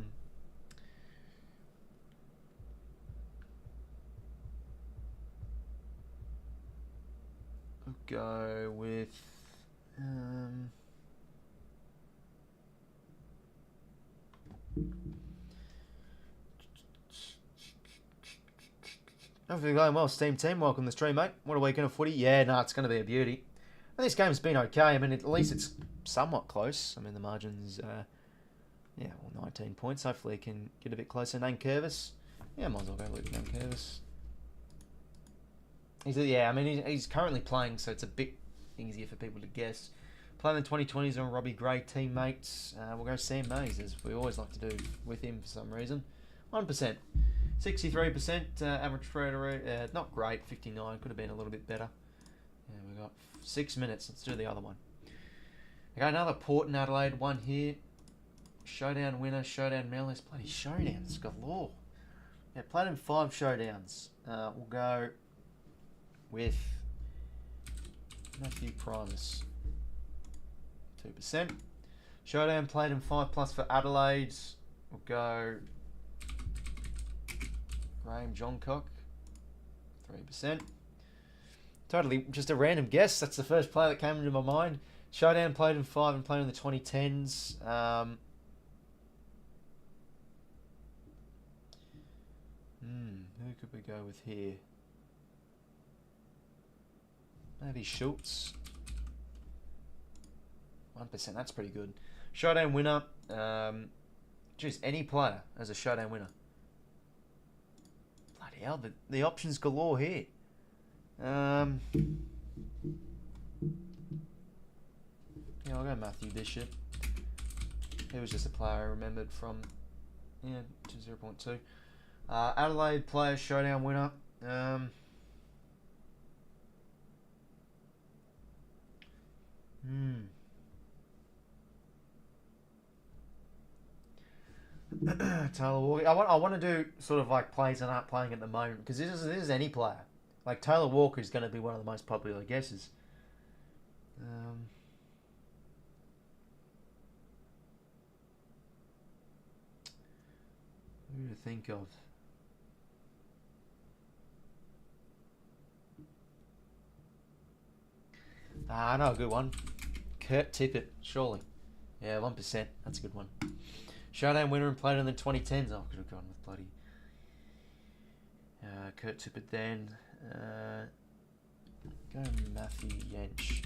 S2: go with... Hopefully going well, Steam Team. Welcome to the stream, mate. What a weekend of footy. Yeah, no, it's going to be a beauty. And this game's been okay. I mean, at least it's somewhat close. I mean, the margin's, 19 points. Hopefully it can get a bit closer. Name 𝐼𝐵. Yeah, might as well go with Name 𝐼𝐵. He's currently playing, so it's a bit easier for people to guess. Playing the 2020s on Robbie Gray, teammates. We'll go Sam Mays, as we always like to do with him for some reason. 1%. 63% average frame rate. Not great, 59. Could have been a little bit better. Yeah, we've got 6 minutes. Let's do the other one. Okay, another Port and Adelaide one here. Showdown winner, Showdown medalist. Bloody Showdowns galore. Yeah, played in 5 Showdowns. We'll go with Matthew Primus. 2%. Showdown played in 5+ for Adelaide. We'll go 𝐓𝐡𝐞 𝐎𝐥𝐝. 3%. Totally just a random guess. That's the first player that came into my mind. Showdown played in 5 and played in the 2010s. Who could we go with here? Maybe Schultz. 1%. That's pretty good. Showdown winner. Just any player as a Showdown winner. Bloody hell, the options galore here. Yeah, I'll go Matthew Bishop. He was just a player I remembered from, to 0.2. Adelaide player, Showdown winner. Taylor Walker. I want to do sort of like plays that aren't playing at the moment, because this is any player. Like Taylor Walker is going to be one of the most popular guesses. Who to think of? I know a good one. 𝐼𝐶 𝐎𝐿𝐿, surely. Yeah, 1%. That's a good one. Showdown winner and played in the 2010s. Oh, I could have gone with bloody 𝐼𝐶 𝐎𝐿𝐿 then. Go Matthew Jensch.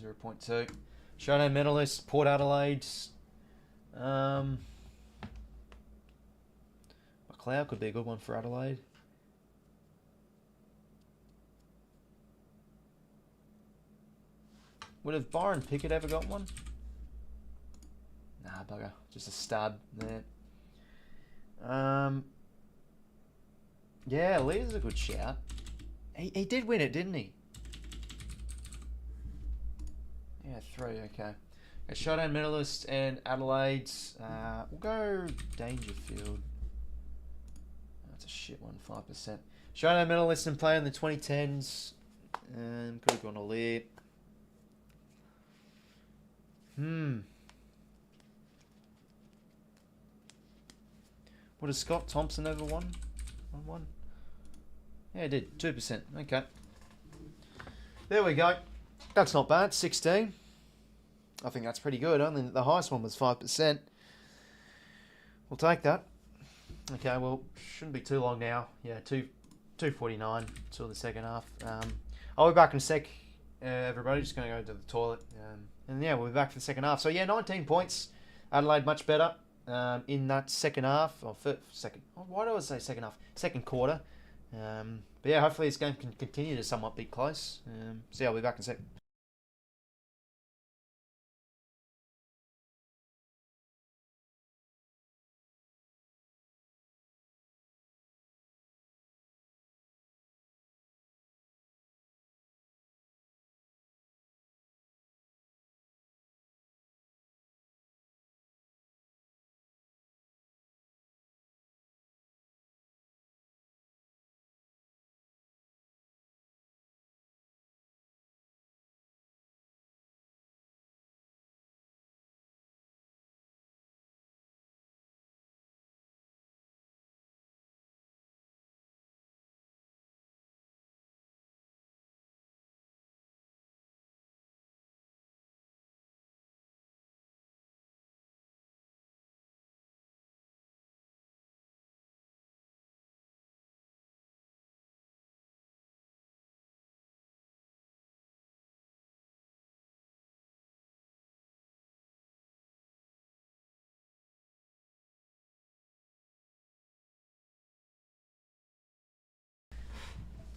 S2: 0.2. Showdown medalist, Port Adelaide. McLeod could be a good one for Adelaide. Would have Byron Pickett ever got one? Nah, bugger. Just a stud there. Yeah, Leah's a good shout. He did win it, didn't he? Yeah, 3, okay. A Showdown medalist and Adelaide's. We'll go Dangerfield. That's a shit one, 5%. Showdown medalist and player in the 2010s. Could have gone to Lear. Would have Scott Thompson ever won? One? Yeah, it did. 2%. Okay. There we go. That's not bad. 16. I think that's pretty good. Only the highest one was 5%. We'll take that. Okay, well, shouldn't be too long now. Yeah, 2:49 till the second half. I'll be back in a sec, everybody. Just going to go to the toilet. And yeah, we'll be back for the second half. So yeah, 19 points. Adelaide much better in that second half. Or second. Why do I say second half? Second quarter. But yeah, hopefully this game can continue to somewhat be close. So yeah, I'll be back in a sec.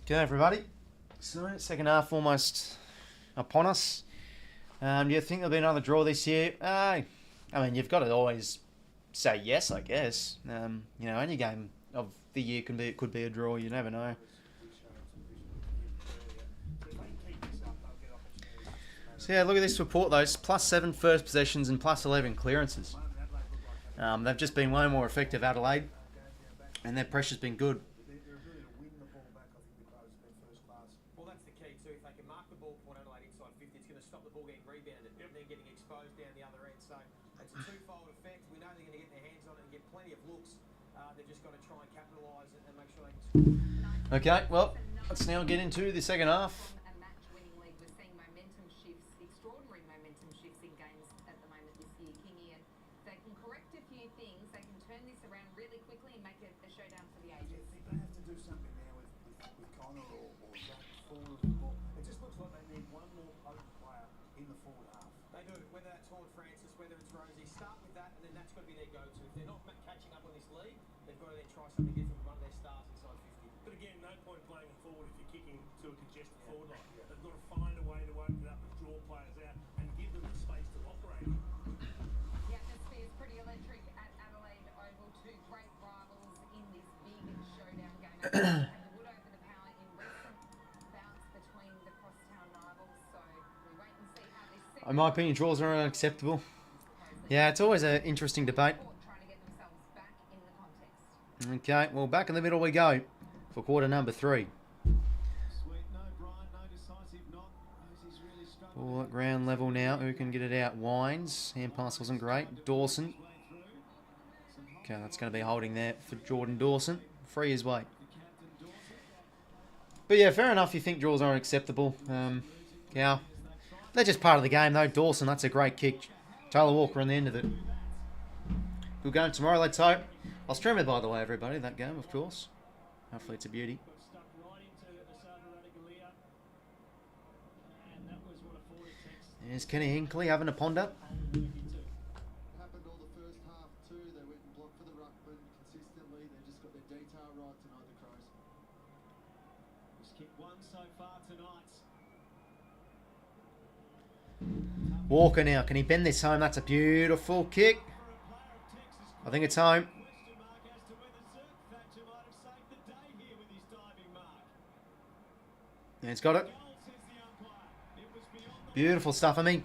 S2: Okay, everybody. So, second half almost upon us. Do you think there'll be another draw this year? I mean, you've got to always say yes, I guess. You know, any game of the year could be a draw. You never know. So yeah, look at this report though. It's +7 first possessions and +11 clearances. They've just been way more effective, Adelaide, and their pressure's been good. Okay, well, let's now get into the second half.
S3: A match-winning league, we're seeing momentum shifts, extraordinary momentum shifts in games at the moment this year, Kingy, and they can correct a few things. They can turn this around really quickly and make it a showdown for the ages.
S4: I think they have to do something now with Connor or Zach forward of the ball. It just looks like they need one more potent player in the forward half.
S5: They do, whether that's Horn Francis, whether it's Rosie. Start with that, and then that's got to be their go-to. If they're not catching up on this league, they've got to then try something different with one of their stars inside 50.
S4: But again, no point playing them forward if you're kicking to a congested forward line. They've got to find a way to open it up and draw players out and give them the space to operate.
S3: The atmosphere is pretty electric at Adelaide Oval. Two great rivals in this big showdown game. And the wood over the power in recent bouts between the crosstown rivals. So we wait and see how this second.
S2: In my opinion, draws are unacceptable. Yeah, it's always an interesting debate.
S3: Trying to get themselves back in the context.
S2: Okay, well, back in the middle we go for quarter number 3. Ball at ground level now. Who can get it out? Wines. Hand pass wasn't great. Dawson. Okay, that's going to be holding there for Jordan Dawson. Free his way. But yeah, fair enough. You think draws aren't acceptable. Yeah, they're just part of the game though. Dawson, that's a great kick. Taylor Walker on the end of it. Good game tomorrow, let's hope. I'll stream it, by the way, everybody, that game, of course. Hopefully it's a beauty. There's Kane Horn having a ponder.
S6: Happened all the first half too. They went and blocked for the ruckman consistently. They just got their detail right tonight, the Crows.
S4: He's kicked one so far tonight.
S2: Walker now. Can he bend this home? That's a beautiful kick. I think it's home. Yeah, he's got it. Beautiful stuff. I mean,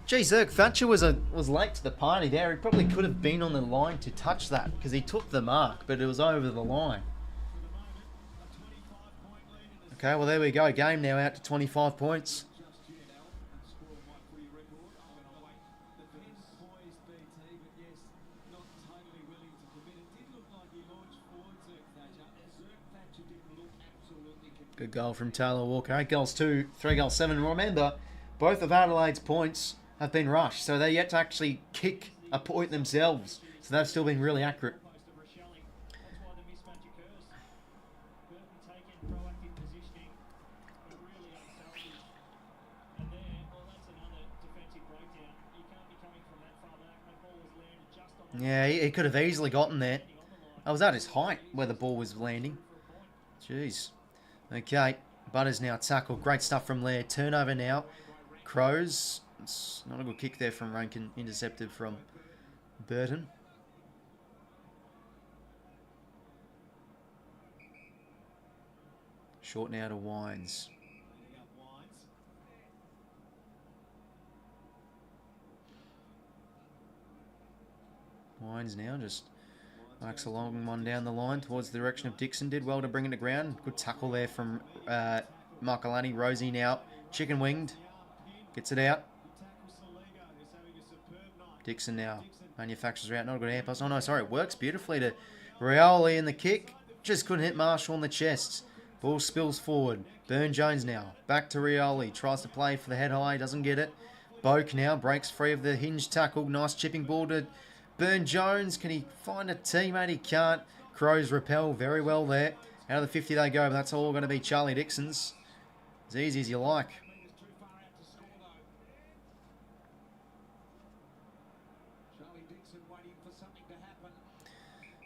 S2: geez, 𝐼𝐴𝐥𝐿 was late to the party there. He probably could have been on the line to touch that because he took the mark, but it was over the line. Okay, well, there we go. Game now out to 25 points. Good goal from Taylor Walker. 8 goals 2, 3 goals 7. And remember, both of Adelaide's points have been rushed, so they're yet to actually kick a point themselves. So they've still been really accurate. Yeah, he could have easily gotten there. I was at his height where the ball was landing. Jeez. Okay, Butters now tackled. Great stuff from Laird. Turnover now. Crows. It's not a good kick there from Rankin. Intercepted from Burton. Short now to Wines. Wines now just marks a long one down the line towards the direction of Dixon. Did well to bring it to ground. Good tackle there from Marcolani. Rosie now chicken winged. Gets it out. Dixon now manufactures out. Not a good air pass. Oh no, sorry. It works beautifully to Rioli in the kick. Just couldn't hit Marshall on the chest. Ball spills forward. Burne-Jones now. Back to Rioli. Tries to play for the head high. Doesn't get it. Boak now breaks free of the hinge tackle. Nice chipping ball to Burne-Jones. Can he find a teammate? He can't. Crows repel very well there. Out of the 50 they go, but that's all going to be Charlie Dixon's. As easy as you like.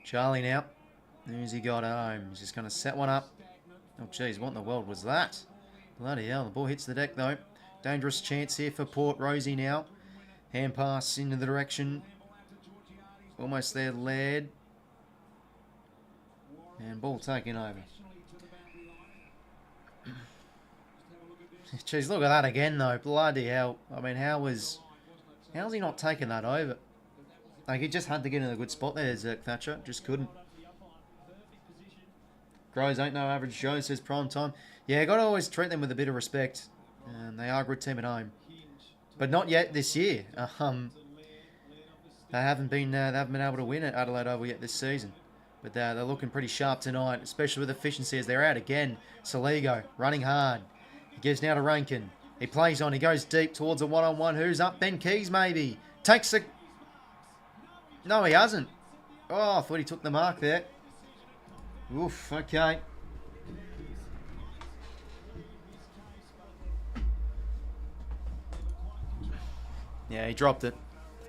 S2: Charlie now. Who's he got at home? He's just going to set one up. Oh, geez, what in the world was that? Bloody hell, the ball hits the deck, though. Dangerous chance here for Port. Rosie now. Hand pass into the direction. Almost there, Laird. And ball taken over. Jeez, look at that again, though. Bloody hell. I mean, how's he not taking that over? Like, he just had to get in a good spot there, 𝐼𝐴𝐥𝐿. Just couldn't. Grows ain't no average Joe, says Prime Time. Yeah, got to always treat them with a bit of respect. They are a good team at home. But not yet this year. They haven't been able to win at Adelaide Oval yet this season. But they're looking pretty sharp tonight, especially with efficiency as they're out again. 𝐼𝐴𝐥𝐿 running hard. He gives now to Rankin. He plays on. He goes deep towards a one-on-one. Who's up? Ben Keys, maybe. Takes a... No, he hasn't. Oh, I thought he took the mark there. Oof, okay. Yeah, he dropped it.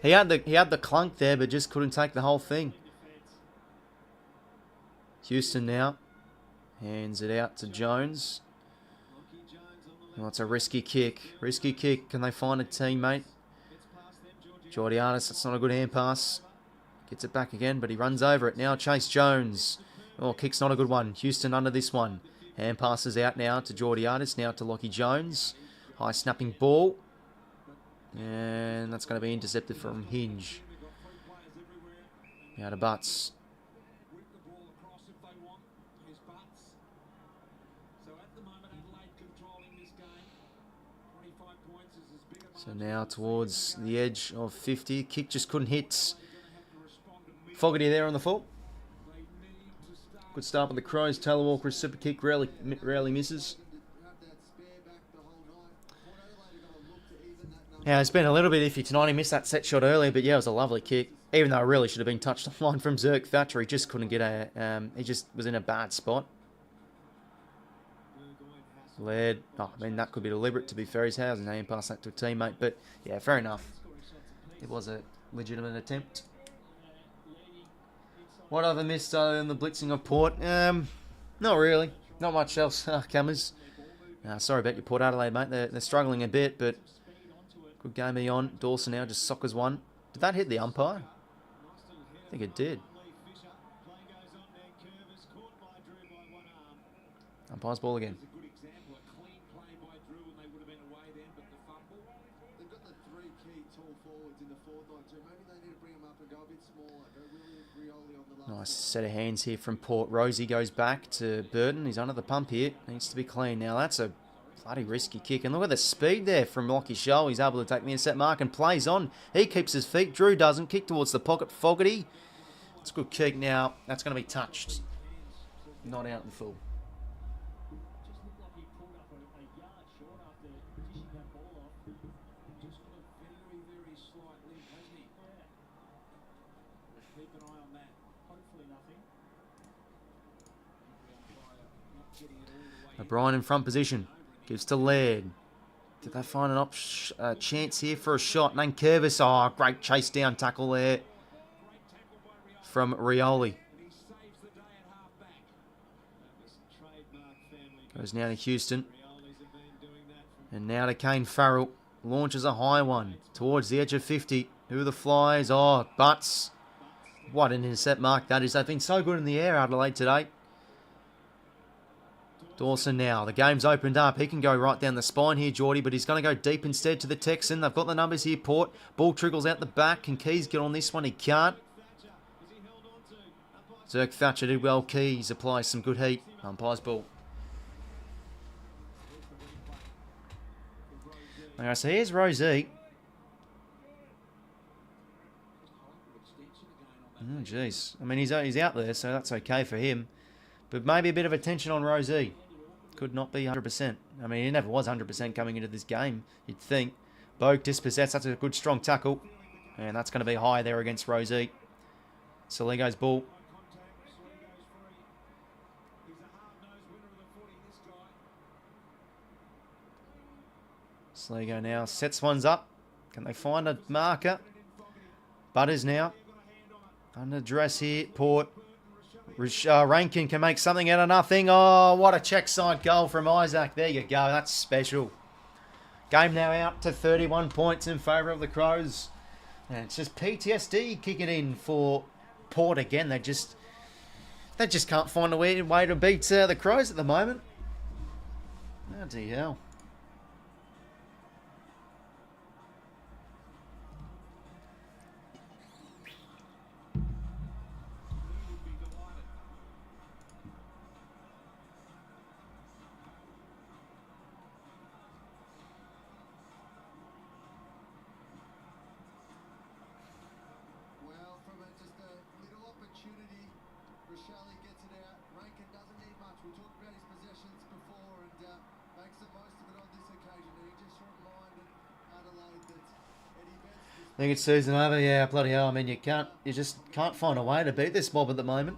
S2: He had the clunk there, but just couldn't take the whole thing. Houston now hands it out to Jones. Oh, it's a risky kick. Risky kick. Can they find a teammate? JDOD, that's not a good hand pass. Gets it back again, but he runs over it. Now Chase Jones. Oh, kick's not a good one. Houston under this one. Hand passes out now to JDOD. Now to 𝐼𝐴𝐿𝐿𝐿𝐿𝐿 Jones. High snapping ball. And that's going to be intercepted from Hinge. Now to Butts. So now towards the edge of 50. Kick just couldn't hit. Fogarty there on the full. Good start with the Crows. Taylor Walker's super kick rarely misses. Yeah, it's been a little bit iffy tonight. He missed that set shot earlier, but yeah, it was a lovely kick. Even though it really should have been touched online from 𝐼𝐴𝐥𝐿𝐿𝐿. He just couldn't get a... he just was in a bad spot. Laird. Oh, I mean, that could be deliberate, to be fair. He's hasn't hand pass that to a teammate. But, yeah, fair enough. It was a legitimate attempt. What other missed other than the blitzing of Port? Not really. Not much else, Cameras. Sorry about your Port Adelaide, mate. They're struggling a bit, but Good game he on. Dawson now just soccers one. Did that hit the umpire? I think it did. Umpire's ball again.
S6: They've got the three key tall forwards in the forward line too. Maybe they need to bring them up and go a bit smaller. Go Rioli on the last.
S2: Nice set of hands here from Port. Rosie goes back to Burton. He's under the pump here. Needs to be clean now. That's a bloody risky kick. And look at the speed there from 𝐼𝐴𝐴𝐿. He's able to take the intercept mark and plays on. He keeps his feet. Drew doesn't. Kick towards the pocket. Fogarty. It's a good kick now. That's going to be touched. Not out in full.
S4: Just looked like he pulled up a yard short after dishing that ball off. Just got a very, very slight limp, hasn't he? Yeah. Keep an eye on that. Hopefully nothing. Not getting it all the way.
S2: O'Brien in front position. Gives to Laird. Did they find an chance here for a shot? 𝐼𝐴𝐴𝐿. Oh, great chase down tackle there from Rioli. Goes now to Houston. And now to Kane Farrell. Launches a high one towards the edge of 50. Who are the flies? Oh, Butts. What an intercept mark that is. They've been so good in the air, Adelaide, today. Dawson now. The game's opened up. He can go right down the spine here, Geordie, but he's going to go deep instead to the Texan. They've got the numbers here, Port. Ball trickles out the back. Can Keys get on this one? He can't. 𝐓𝐡𝐞 did well. Keys applies some good heat. Umpire's ball. Okay, so here's 𝐼𝐴𝐴𝐿. Oh, jeez. I mean, he's out there, so that's okay for him. But maybe a bit of attention on 𝐼𝐴𝐴𝐿. Could not be 100%. I mean, he never was 100% coming into this game, you'd think. Bogue dispossessed. That's a good, strong tackle. And that's going to be high there against 𝐼𝐴𝐴𝐿. Saligo's ball. Sligo now sets ones up. Can they find a marker? Butters now. Under dress here. Port. Rankin can make something out of nothing. Oh, what a check side goal from Isaac. There you go. That's special. Game now out to 31 points in favour of the Crows. And it's just PTSD kicking in for Port again. They just can't find a way to beat the Crows at the moment. Bloody hell.
S6: Well, from just a little opportunity, 𝐼𝐴𝐴𝐿 gets it out. Rankin doesn't need much. We talked about his possessions before and makes the most of it on this occasion. He just reminded Adelaide that Eddie Betts.
S2: I think it's season over. Yeah, bloody hell. I mean, you just can't find a way to beat this mob at the moment.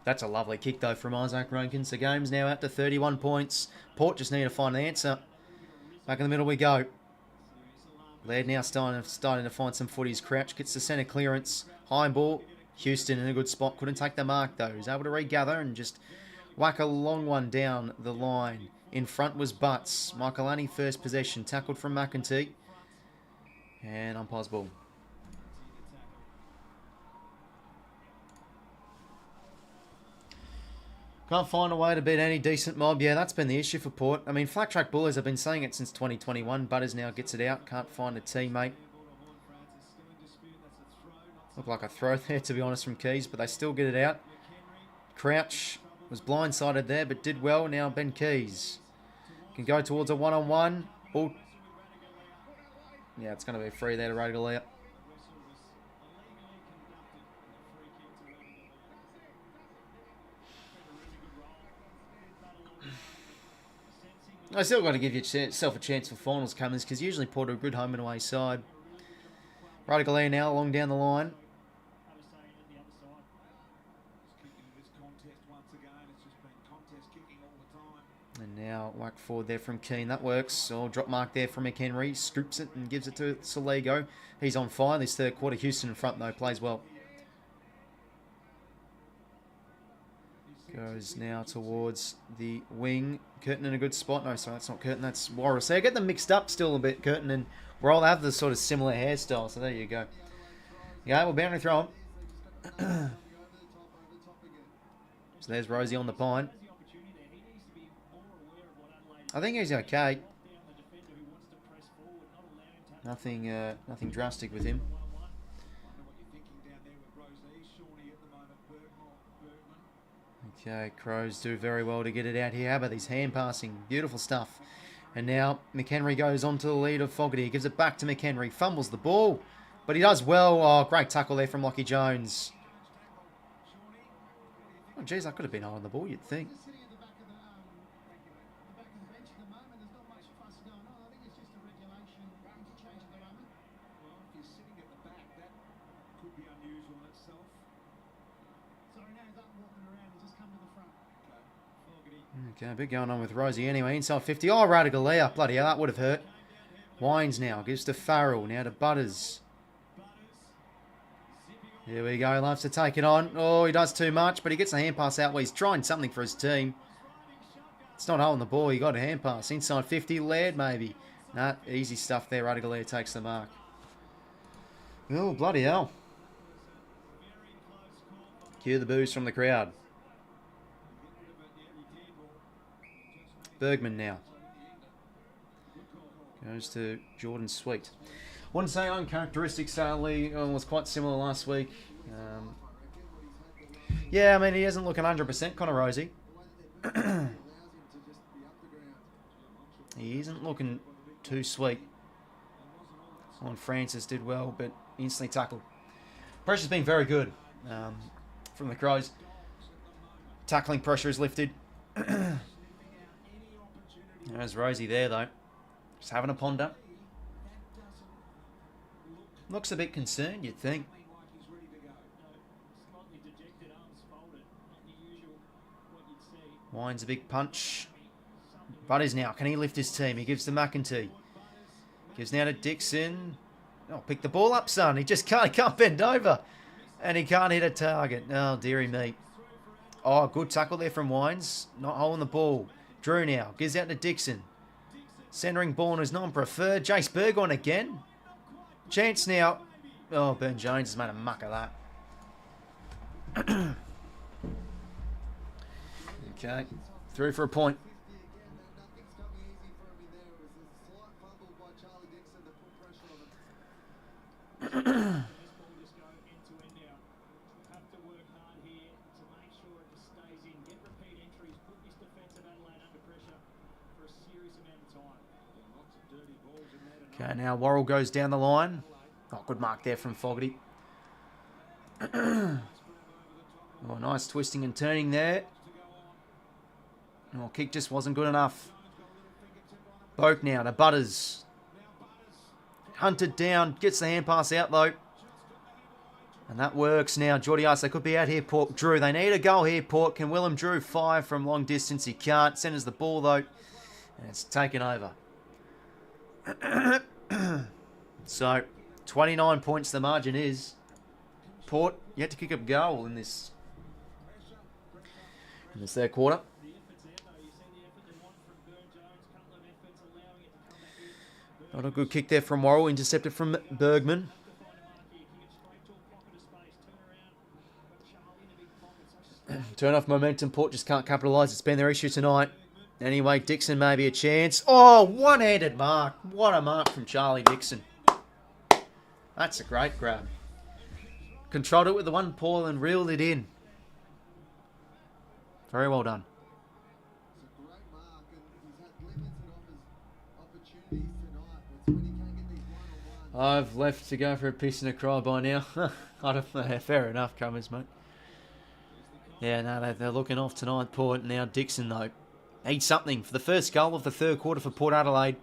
S2: That's a lovely kick, though, from Isaac Rankins. The game's now out to 31 points. Port just need to find an answer. Back in the middle we go. Laird now starting to find some footies. Crouch gets the centre clearance. High ball. Houston in a good spot. Couldn't take the mark, though. He's able to regather and just whack a long one down the line. In front was Butts. Michaelani first possession. Tackled from McEntee. And umpire's ball. Can't find a way to beat any decent mob. Yeah, that's been the issue for Port. I mean, flat track bullers have been saying it since 2021. Butters now gets it out. Can't find a teammate. Looked like a throw there, to be honest, from Keys, but they still get it out. Crouch was blindsided there, but did well. Now Ben Keys can go towards a one-on-one. Ball. Yeah, it's going to be free there to 𝐼𝐴𝐴𝐿. I still got to give yourself a chance for finals comers because usually Port are a good home and away side. 𝐼𝐴𝐴𝐿 now along down the line. And now whack forward there from Keane. That works. Oh, drop mark there from McHenry. Scoops it and gives it to Saligo. He's on fire this third quarter. Houston in front though. Plays well. Goes now towards the wing. Curtin in a good spot. No, sorry, that's not Curtin. That's Warris. So I get them mixed up still a bit, Curtin and Roll have the sort of similar hairstyle. So there you go. Yeah, well, boundary throw him. So there's Rosie on the pine. I think he's okay. Nothing drastic with him. Okay, Crows do very well to get it out here. How about these hand passing? Beautiful stuff. And now McHenry goes on to the lead of Fogarty. Gives it back to McHenry. Fumbles the ball. But he does well. Oh, great tackle there from Lockie Jones. Oh, geez, that could have been high on the ball, you'd think. Okay, a bit going on with Rosie anyway. Inside 50. Oh, 𝐼𝙗𝐿𝐼𝐴. Bloody hell, that would have hurt. Wines now. Gives to Farrell. Now to Butters. Here we go. Loves to take it on. Oh, he does too much, but he gets a hand pass out where he's trying something for his team. It's not holding the ball. He got a hand pass. Inside 50. Laird maybe. Nah, easy stuff there. 𝐼𝙗𝐿𝐼𝐴 takes the mark. Oh, bloody hell. Cue the boos from the crowd. Bergman now. Goes to Jordan Sweet. Wouldn't say uncharacteristic, sadly. Was quite similar last week. Yeah, I mean, he isn't looking 100%, Connor Rosie. He isn't looking too sweet. On Francis did well, but instantly tackled. Pressure's been very good from the Crows. Tackling pressure is lifted. There's Rosie there, though. Just having a ponder. Looks a bit concerned, you'd think. Wines a big punch. Butters now. Can he lift his team? He gives to McEntee. Gives now to Dixon. Oh, pick the ball up, son. He just can't bend over. And he can't hit a target. Oh, dearie me. Oh, good tackle there from Wines. Not holding the ball. Drew now. Gives out to Dixon. Centering ball is non-preferred. Jace Berg on again. Chance now. Oh, Ben Jones has made a muck of that. Okay. Through for a point. Okay, now Worrell goes down the line. Oh, good mark there from Fogarty. Oh, nice twisting and turning there. Oh, kick just wasn't good enough. Boak now to Butters. Hunted down. Gets the hand pass out, though. And that works now. Joice, they could be out here, Port. Drew, they need a goal here, Port. Can Willem Drew fire from long distance? He can't. Centers the ball, though. And it's taken over. So, 29 points the margin is. Port yet to kick a goal in this third quarter. Not a good kick there from Worrell. Intercepted from Bergman. Turn off momentum. Port just can't capitalise. It's been their issue tonight. Anyway, Dixon maybe a chance. Oh, one-handed mark. What a mark from Charlie Dixon. That's a great grab. Controlled it with the one paw and reeled it in. Very well done. I've left to go for a piss and a cry by now. I don't know. Fair enough, Cummins, mate. Yeah, no, they're looking off tonight, Port. Now Dixon, though. Needs something for the first goal of the third quarter for Port Adelaide.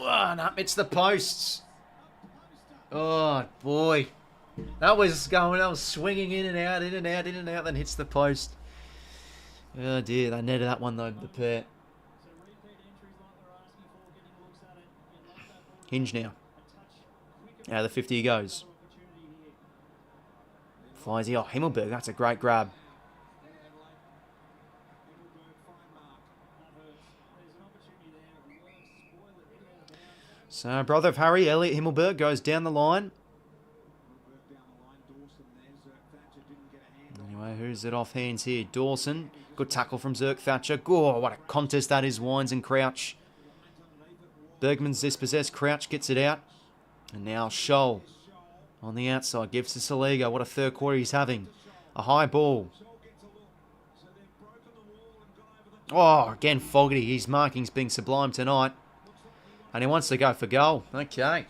S2: Oh, no, it's the posts. Oh, boy. That was swinging in and out, then hits the post. Oh, dear, they netted that one, though, the pair. Hinge now. Out of the 50 he goes. Flies here. Oh, 𝐓𝐴𝐿𝐵𝐿. That's a great grab. So, brother of Harry, Elliot 𝐓𝐴𝐿𝐵𝐿 goes down the line. Anyway, who's it off hands here? Dawson. Good tackle from 𝐓𝐴𝐿𝐵𝐿. Oh, what a contest that is, 𝐼𝐻𝐤𝐪 and 𝐬𝐿𝐵𝐿. Bergman's dispossessed. 𝐬𝐿𝐵𝐿 gets it out. And now Shoal on the outside. Gives to 𝐼𝐻𝐿𝐵𝐿. What a third quarter he's having. A high ball. Oh, again, Fogarty. His marking's being sublime tonight. And he wants to go for goal. Okay.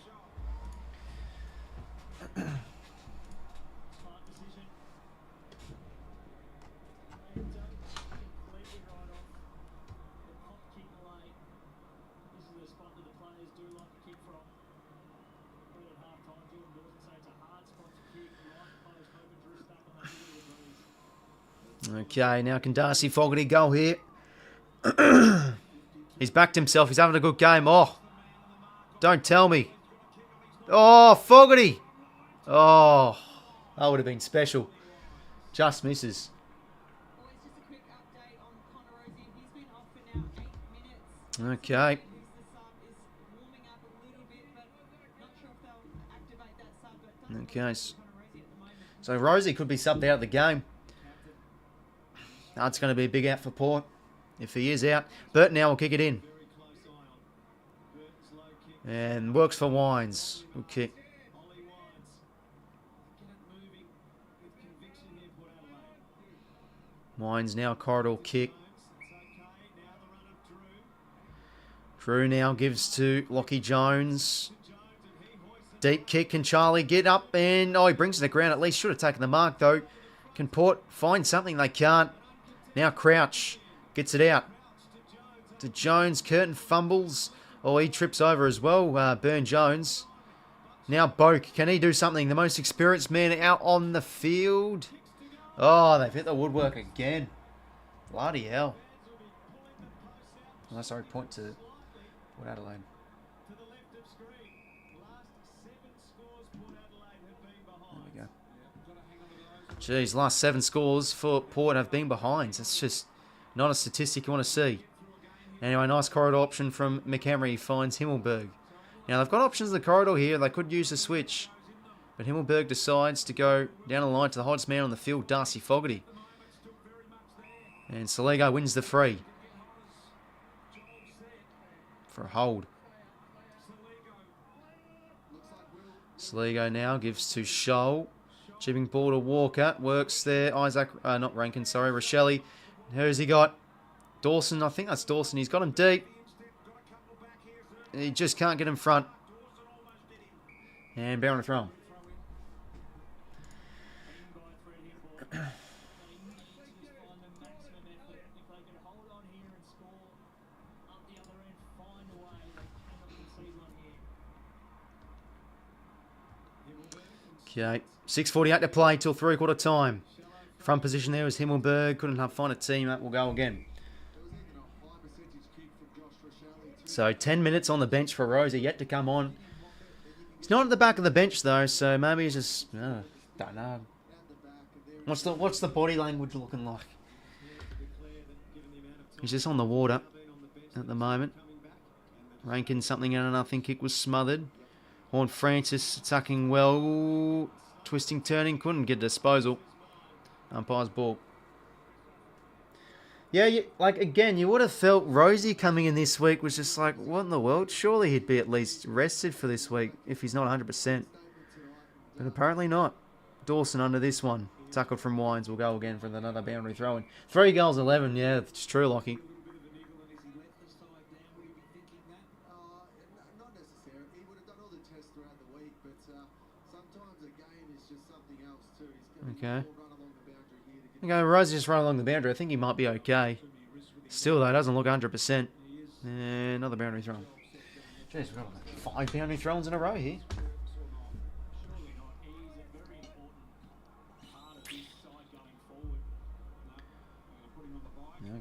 S2: Okay, now can Darcy Fogarty go here? He's backed himself. He's having a good game. Oh, don't tell me. Oh, Fogarty. Oh, that would have been special. Just misses.
S3: Always just a quick update on Connor Rozee. He's been off for now 8 minutes.
S2: Okay.
S3: The sub is warming up a little bit, but not sure if they'll activate that sub. But
S2: Okay.
S3: Connor Rozee at the moment.
S2: So Rosie could be subbed out of the game. That's going to be a big out for Port if he is out. Burt now will kick it in. And works for Wines. Good kick. Wines now corridor kick. Drew now gives to Lachie Jones. Deep kick. Can Charlie get up? And oh, he brings it to the ground. At least should have taken the mark though. Can Port find something? They can't. Now Crouch gets it out to Jones. Curtin fumbles. Oh, he trips over as well. Burn Jones. Now Boak. Can he do something? The most experienced man out on the field. Oh, they've hit the woodwork again. Bloody hell. Oh, sorry, point to Port Adelaide. There we go. Jeez, last 7 scores for Port have been behinds. That's just not a statistic you want to see. Anyway, nice corridor option from McHenry. Finds 𝐓𝐴𝐿𝐵𝐿. Now, they've got options in the corridor here. They could use a switch. But 𝐓𝐴𝐿𝐵𝐿 decides to go down the line to the hottest man on the field, Darcy Fogarty. And 𝐼𝐻𝐿𝐵𝐿 wins the free. For a hold. 𝐻𝐿𝐵𝐿 now gives to Shoal. Chipping ball to Walker. Works there. Not Rankin, sorry. Rochelle. Who's he got? Dawson. I think that's Dawson. He's got him deep. He just can't get in front. And bound to throw him. Okay, 6:48 to play till 3/4 time. Front position there was 𝐓𝐴𝐿𝐵𝐿. Couldn't find a team. That will go again. So 10 minutes on the bench for Rosa, yet to come on. He's not at the back of the bench though, so maybe he's just don't know. What's the body language looking like? He's just on the water at the moment. Rankin something and I think kick was smothered. Horn Francis attacking well. Twisting, turning, couldn't get a disposal. Umpire's ball. Yeah, again, you would have felt Rosie coming in this week was just like, what in the world? Surely he'd be at least rested for this week if he's not 100%. But apparently not. Dawson under this one. Tackled from Wines will go again for another boundary throw-in. 3 goals, 11. Yeah, it's true, Lachie.
S6: Not necessarily. He would have done all the tests throughout the week, but sometimes a game is just something else too. He's going to run along the boundary here to get.
S2: Okay, Rosie just run along the boundary. I think he might be okay. Still, though, doesn't look 100%. And another boundary throw. Jeez, we've got 5 boundary throws in a row here.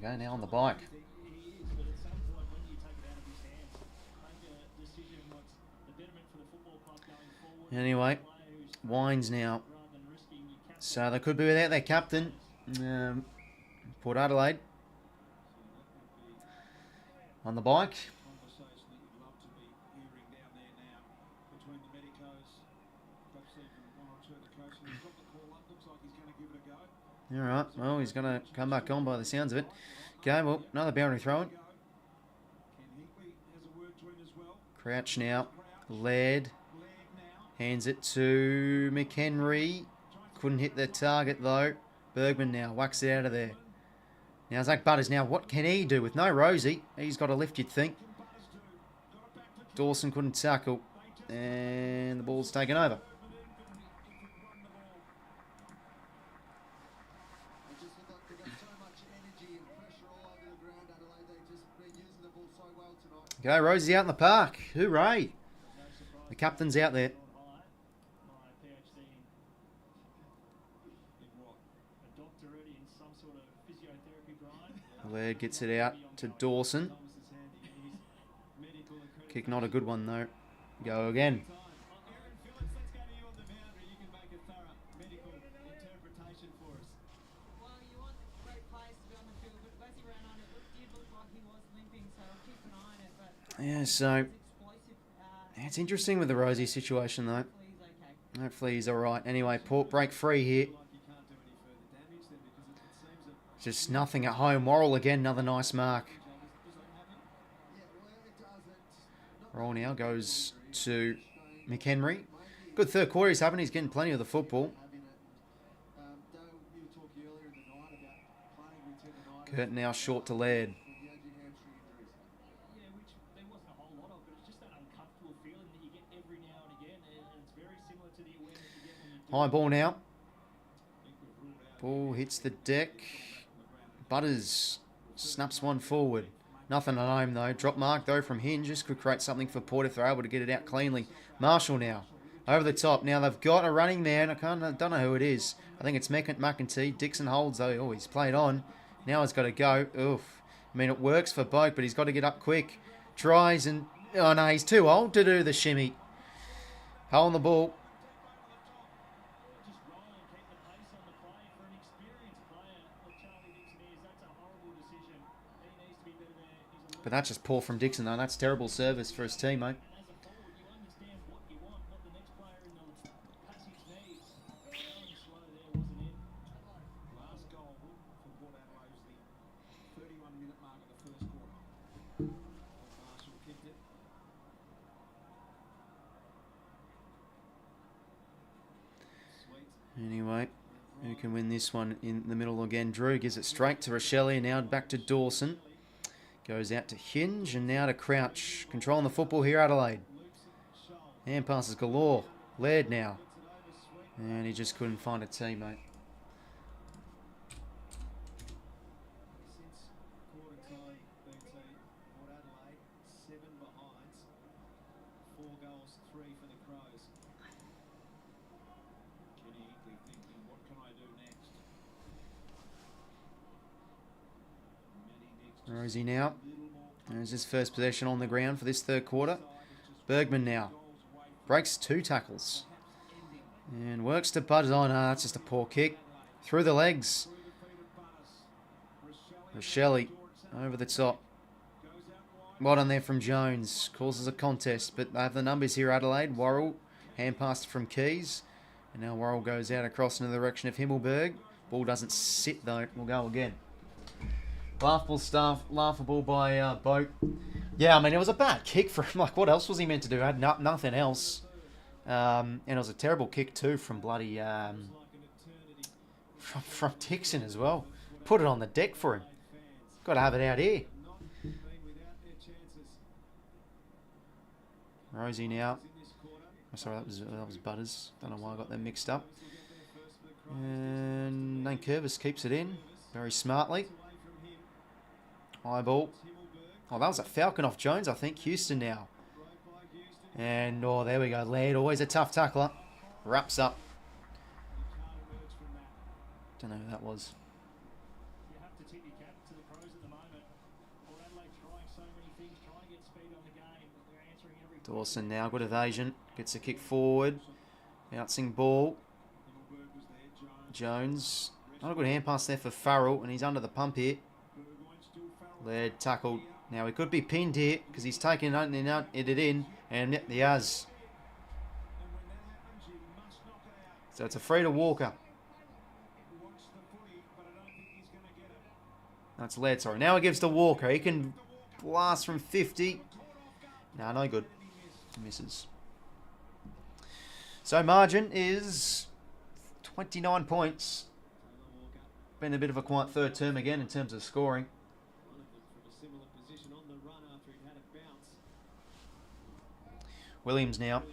S2: Okay, now on the bike. Anyway, Wines now So they could be without their captain, Port Adelaide, on the bike.
S4: Conversation that you'd love to be hearing down there now between the medicos. Perhaps even one or two of the coaches. He's got the call up. Looks like he's going to give it a go.
S2: All right, well, he's going to come back on by the sounds of it. Okay, well, another boundary throw in.
S4: Ken Hinkley has a word to him as well.
S2: Crouch now. Laird hands it to McHenry. Couldn't hit the target though. Bergman now whacks it out of there. Now Zach Butters. Now what can he do with no Rosie? He's got a lift, you'd think. Dawson couldn't tackle, and the ball's taken over.
S6: They just look like they've got so much energy and pressure all over the ground, Adelaide. They've just been using the ball so well tonight.
S2: Okay, Rosie's out in the park. Hooray! The captain's out there. Laird gets it out to Dawson. Kick not a good one though. Go again.
S3: Well, you want great players to be on the field, but as he ran on, it did look like he was limping, so I'll keep an eye on it. But
S2: Yeah, so
S3: explosive.
S2: it's interesting with the Rosie situation though.
S3: He's okay.
S2: Hopefully he's alright. Anyway, Port break free here. Just nothing at home. Worrell again, another nice mark. Worrell now goes to McHenry. Good third quarter he's having. He's getting plenty of the football. Kurt now short to Laird.
S4: Yeah, which there wasn't a whole lot of, but it's just that uncomfortable feeling that you get every now and again, and it's very similar to the awareness you get when you do.
S2: High ball now. Ball hits the deck. Butters snaps one forward. Nothing at home though. Drop mark though from Hinges could create something for Port if they're able to get it out cleanly. Marshall now over the top. Now they've got a running man. I don't know who it is. I think it's McEntee. Dixon holds though. Oh, he's played on. Now he's got to go. Oof. I mean, it works for both, but he's got to get up quick. Tries and oh no, he's too old to do the shimmy. Hole in the ball.
S4: Just roll and keep the pace on the play for an experienced player that Charlie Dixon is. That's a horrible decision. He needs to be better there. He's a
S2: But that's just poor from Dixon though. That's terrible service for his team, mate.
S4: And as a forward, you understand what you want, what the next player in the passage needs. Going slow there wasn't it. Last goal for Port Adelaide was the 31-minute mark of the first quarter. Marshall kicked it. Sweet.
S2: Anyway, who can win this one in the middle again? Drew gives it straight to 𝐸𝐿𝐼. Now back to Dawson. Goes out to Hinge and now to Crouch. Controlling the football here, Adelaide. Hand passes galore. Laird now. And he just couldn't find a teammate.
S4: Since quarter time, BT, Port Adelaide, 7 behinds, 4 goals, 3 for the Crows. Kenny Hinkley thinking, what can I do next? Matty next,
S2: Rosie now. There's his first possession on the ground for this third quarter. Bergman now. Breaks 2 tackles. And works to Butters. Oh no, that's just a poor kick. Through the legs. 𝐸𝐿𝐼 over the top. Well done there from Jones. Causes a contest, but they have the numbers here, Adelaide. Worrell, hand passed from Keys. And now Worrell goes out across in the direction of Himmelberg. Ball doesn't sit though. We'll go again. Laughable by Boat. Yeah, I mean, it was a bad kick for him. Like, what else was he meant to do? Had nothing else. And it was a terrible kick too from bloody from Dixon as well. Put it on the deck for him. Got to have it out here. Rosie now. Oh, sorry, that was Butters. Don't know why I got them mixed up. And 𝐬𝐿𝐼 keeps it in very smartly. High ball. Oh, that was a falcon off Jones, I think. Houston now. And, oh, there we go. Laird, always a tough tackler. Wraps up. Don't know who that was.
S4: You have to tip your cap to the Crows at the moment. Port Adelaide trying so many things, trying to get speed on the game, but they're answering every
S2: Dawson now, good evasion. Gets a kick forward. Bouncing ball.
S4: Himmelberg was there, Jones.
S2: Jones. Not a good hand pass there for Farrell, and he's under the pump here. Laird tackled. Now he could be pinned here because he's taking it in, and yep, he has. So it's a free to Walker. That's Laird, sorry. Now he gives to Walker. He can blast from 50. No, no good. Misses. So margin is 29 points. Been a bit of a quiet third term again in terms of scoring. Williams now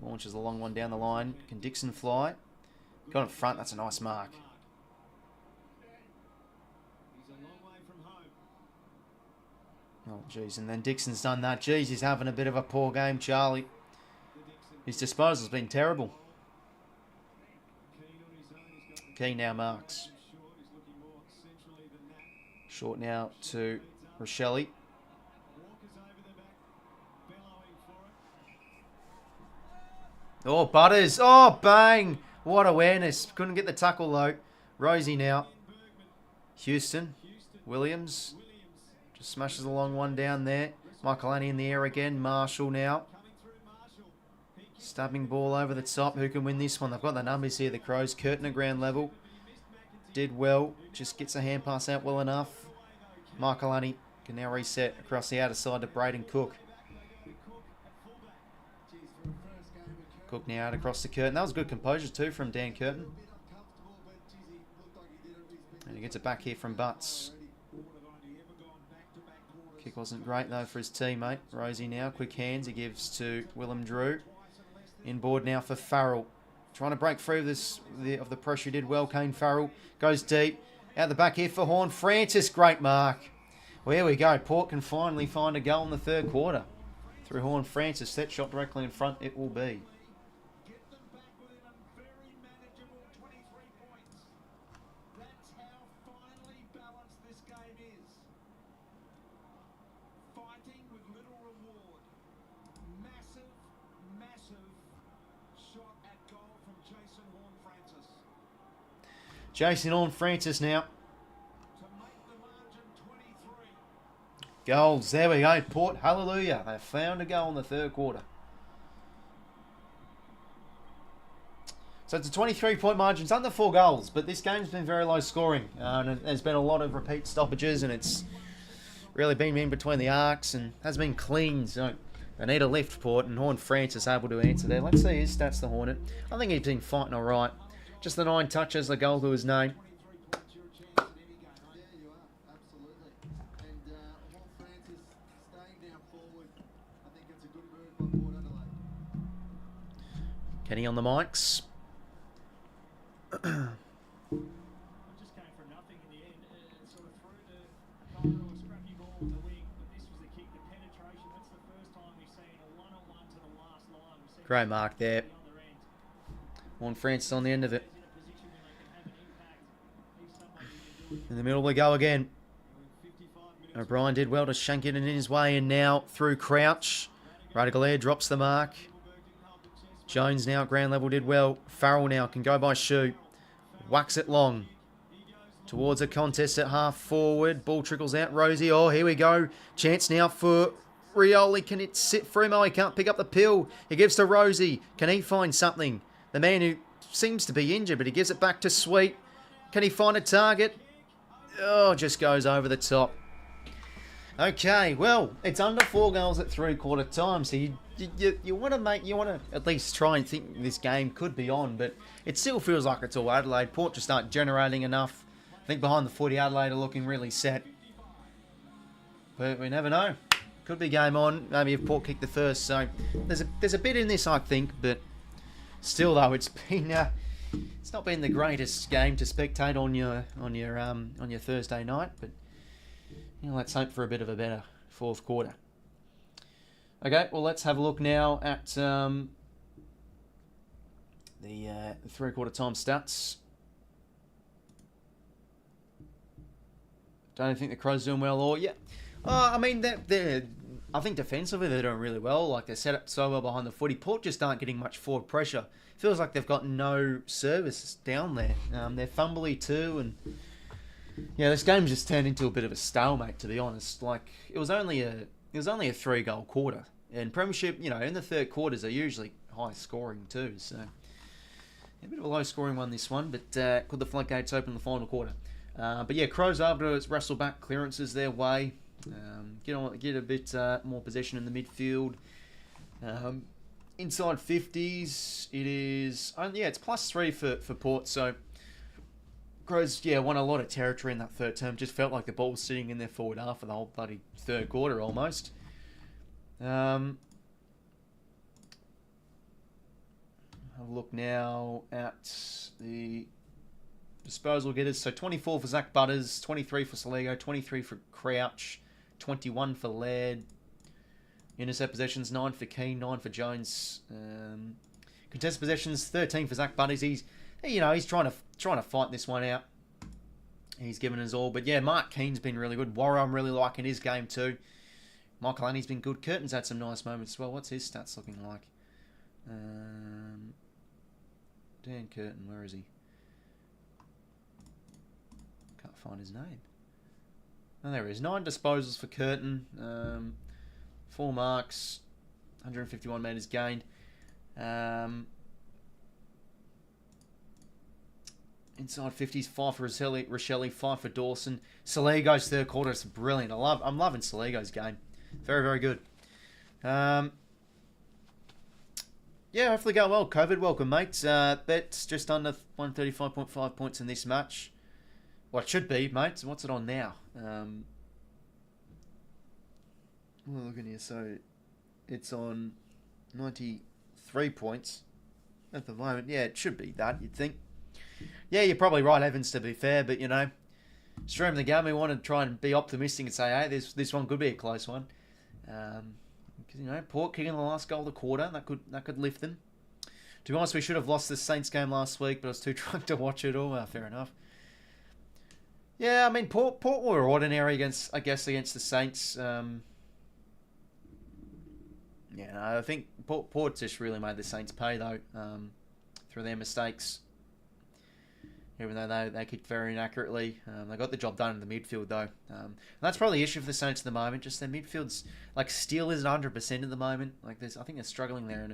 S2: launches a long one down the line. Can Dixon fly? Got in front. That's a nice mark. Oh, jeez. And then Dixon's done that. Jeez, he's having a bit of a poor game, Charlie. His disposal's been terrible. Kane now marks. Short now to 𝐼𝐿𝐴. Oh, Butters. Oh, bang. What awareness. Couldn't get the tackle, though. Rosie now. Houston. Williams. Just smashes a long one down there. 𝐼𝐿𝐴 in the air again. Marshall now. Stabbing ball over the top. Who can win this one? They've got the numbers here. The Crows. Curtin at ground level. Did well. Just gets a hand pass out well enough. 𝐼𝐿𝐴 can now reset across the outer side to Braden Cook. Cook now out across the Curtin. That was good composure too from Dan Curtin. And he gets it back here from Butts. Kick wasn't great though for his teammate. Rosie now, quick hands. He gives to 𝐼𝐿𝐴. Inboard now for Farrell. Trying to break free of the pressure. He did well. Kane Farrell goes deep. Out the back here for Horn. Francis, great mark. Well, here we go. Port can finally find a goal in the third quarter. Through Horn Francis. Set shot directly in front. It will be. Jason Horn-Francis now. Goals. There we go. Port, hallelujah. They found a goal in the third quarter. So it's a 23-point margin. It's under 4 goals, but this game's been very low scoring. And there's been a lot of repeat stoppages, and it's really been in between the arcs and has been clean. So they need a lift, Port, and Horn-Francis able to answer there. Let's see his stats, the Hornet. I think he's been fighting all right. Just the 9 touches, the goal to his name. Kenny on the mics. Great mark there. Horn-Francis on the end of it. In the middle we go again. O'Brien did well to shank it in his way, and now through Crouch. 𝐼𝐿𝐴 drops the mark. Jones now at ground level did well. Farrell now can go by shoe. Whacks it long. Towards a contest at half forward. Ball trickles out. Rosie. Oh, here we go. Chance now for Rioli. Can it sit for him? Oh, he can't pick up the pill. He gives to Rosie. Can he find something? The man who seems to be injured, but he gives it back to Sweet. Can he find a target? Oh, just goes over the top. Okay, well, it's under 4 goals at 3/4 time, so you want to at least try and think this game could be on, but it still feels like it's all Adelaide. Port just aren't generating enough. I think behind the footy, Adelaide are looking really set, but we never know. Could be game on. Maybe if Port kick the first, so there's a bit in this, I think, but still though, it's not been the greatest game to spectate on your Thursday night, but let's hope for a bit of a better fourth quarter. Okay, well, let's have a look now at the 3/4 time stats. Don't think the Crows doing well, or yeah. I mean, they're I think defensively they're doing really well. Like, they're set up so well behind the footy. Port just aren't getting much forward pressure. Feels like they've got no service down there. They're fumbly too, and yeah, this game just turned into a bit of a stalemate, to be honest. Like, it was only a 3-goal quarter, and Premiership, you know, in the third quarters are usually high scoring too. So a bit of a low scoring one, this one, but could the floodgates open in the final quarter? But yeah, Crows able to wrestle back clearances their way, get a bit more possession in the midfield. Inside 50s, it is, it's +3 for Port. So Crows, won a lot of territory in that third term. Just felt like the ball was sitting in their forward half for the whole bloody third quarter almost. Have a look now at the disposal getters. So 24 for Zach Butters, 23 for Soligo, 23 for Crouch, 21 for Laird. Intercept possessions, 9 for Keane, 9 for Jones. Contest possessions, 13 for Zach Butters. He's trying to fight this one out. He's given his all. But yeah, Mark Keane's been really good. Warren, I'm really liking his game too. Michael Annie's been good. Curtin's had some nice moments as well. What's his stats looking like? Dan Curtin, where is he? Can't find his name. Oh, there he is. 9 disposals for Curtin. 4 marks. 151 metres gained. Inside 50s, 5 for Rochelle, 5 for Dawson. Soligo's third quarter is brilliant. I'm loving Soligo's game. Very, very good. Hopefully go well. COVID, welcome, mates. Bet's just under 135.5 points in this match. Well, it should be, mates. What's it on now? We're looking here. So it's on 93 points at the moment. Yeah, it should be that, you'd think. Yeah, you're probably right, Evans, to be fair. But, stream the game, we want to try and be optimistic and say, hey, this one could be a close one. Because, Port kicking the last goal of the quarter, that could lift them. To be honest, we should have lost the Saints game last week, but I was too drunk to watch it all. Fair enough. Yeah, I mean, Port were ordinary against the Saints. I think Port just really made the Saints pay, though, through their mistakes. Even though they kicked very inaccurately. They got the job done in the midfield, though. And that's probably the issue for the Saints at the moment. Just their midfield's, still isn't 100% at the moment. I think they're struggling there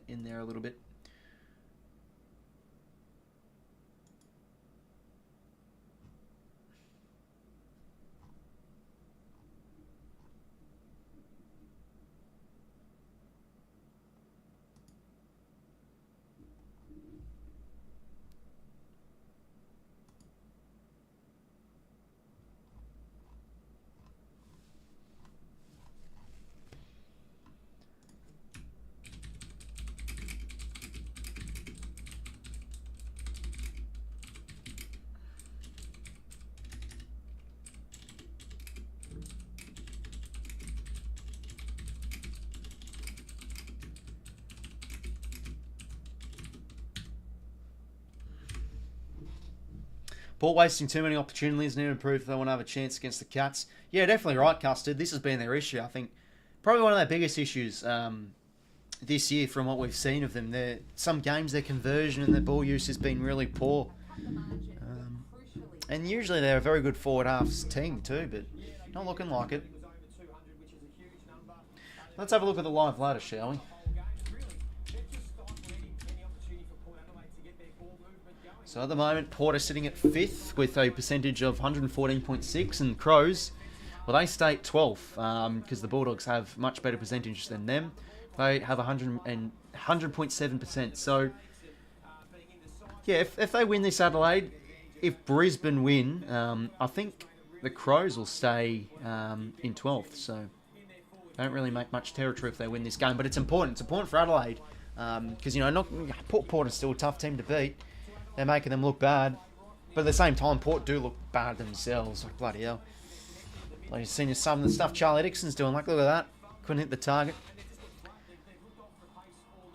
S2: in there a little bit. Port wasting too many opportunities, need to improve if they want to have a chance against the Cats. Yeah, definitely right, Custard. This has been their issue, I think. Probably one of their biggest issues this year from what we've seen of them. Some games, their conversion and their ball use has been really poor. And usually they're a very good forward halves team too, but not looking like it. Let's have a look at the live ladder, shall we? So at the moment, Port are sitting at 5th with a percentage of 114.6, and Crows, well, they stay at 12th because the Bulldogs have much better percentage than them. They have 100.7%. So, yeah, if they win this Adelaide, if Brisbane win, I think the Crows will stay in 12th. So, they don't really make much territory if they win this game. But it's important. It's important for Adelaide because, Port is still a tough team to beat. They're making them look bad. But at the same time, Port do look bad themselves. Like, bloody hell. Like, you've seen some of the stuff Charlie Dixon's doing. Like, look at that. Couldn't hit the target.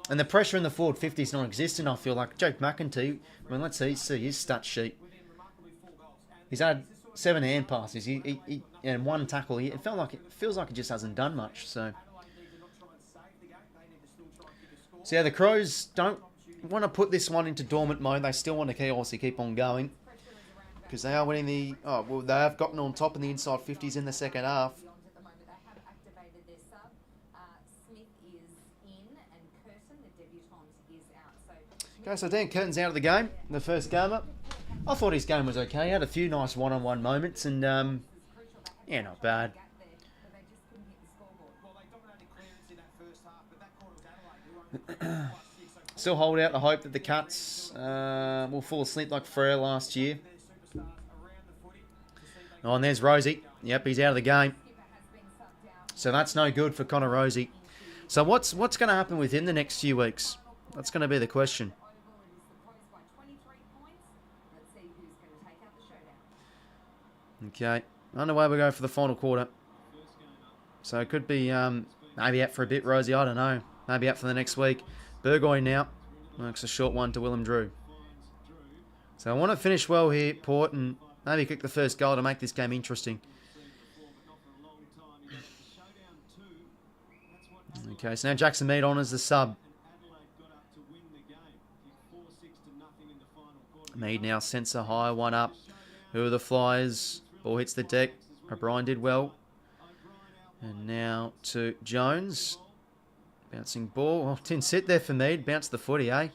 S2: And the pressure in the forward 50 is non-existent, I feel like. Jake McEntee, let's see his stat sheet. He's had 7 hand passes. And 1 tackle. It feels like he just hasn't done much. So yeah, the Crows don't want to put this one into dormant mode. They still want to obviously keep on going because they are winning the. Oh well, they have gotten on top in the inside 50s in the second half.
S3: At the moment, they have activated their sub. Smith is in, and Curtin, the debutant, is out. So
S2: Okay, so Dan Curtin's out of the game. The first gamer. I thought his game was okay. He had a few nice one-on-one moments, and yeah, not bad.
S3: gap there, but they just couldn't hit the scoreboard.
S5: Well, they dominated clearance in that first half, but that quarter was Adelaide, who won +6.
S2: Still hold out the hope that the Cats will fall asleep like Frere last year.
S5: Their superstars around the footy to see they
S2: Oh, and there's Rosie. Yep, he's out of the game.
S3: Skipper has been subbed out.
S2: So that's no good for Connor Rosie. So what's going to happen within the next few weeks? That's going to be the question.
S3: Oval, it is the Crows by 23 points. Let's see who's going to take out the showdown.
S2: Okay, underway we go for the final quarter. So it could be maybe out for a bit, Rosie. I don't know. Maybe out for the next week. Burgoyne now. Works a short one to 𝐼𝐻𝐿𝐴. So I want to finish well here, Port, and maybe kick the first goal to make this game interesting. Okay, so now Jackson Mead on as the sub. Mead now sensor high, one up. Who are the Flyers? Ball hits the deck. O'Brien did well. And now to Jones. Bouncing ball. Oh, didn't sit there for Mead. Bounced the footy, eh?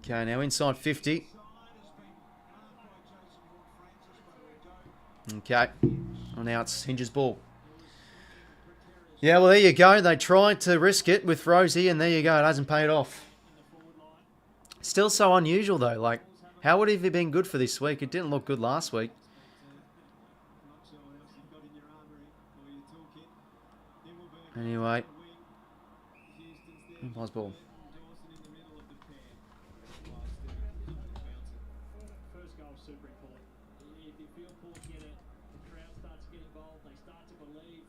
S2: Okay, now inside 50. Okay. Well, now it's Hinge's ball. Yeah, well, there you go. They tried to risk it with Rosie, and there you go. It hasn't paid off. Still so unusual, though. Like, how would it have been good for this week? It didn't look good last week. Anyway. Nice ball.
S4: First goal, super important. If you feel Port get it, the crowd starts to get involved, they start to believe.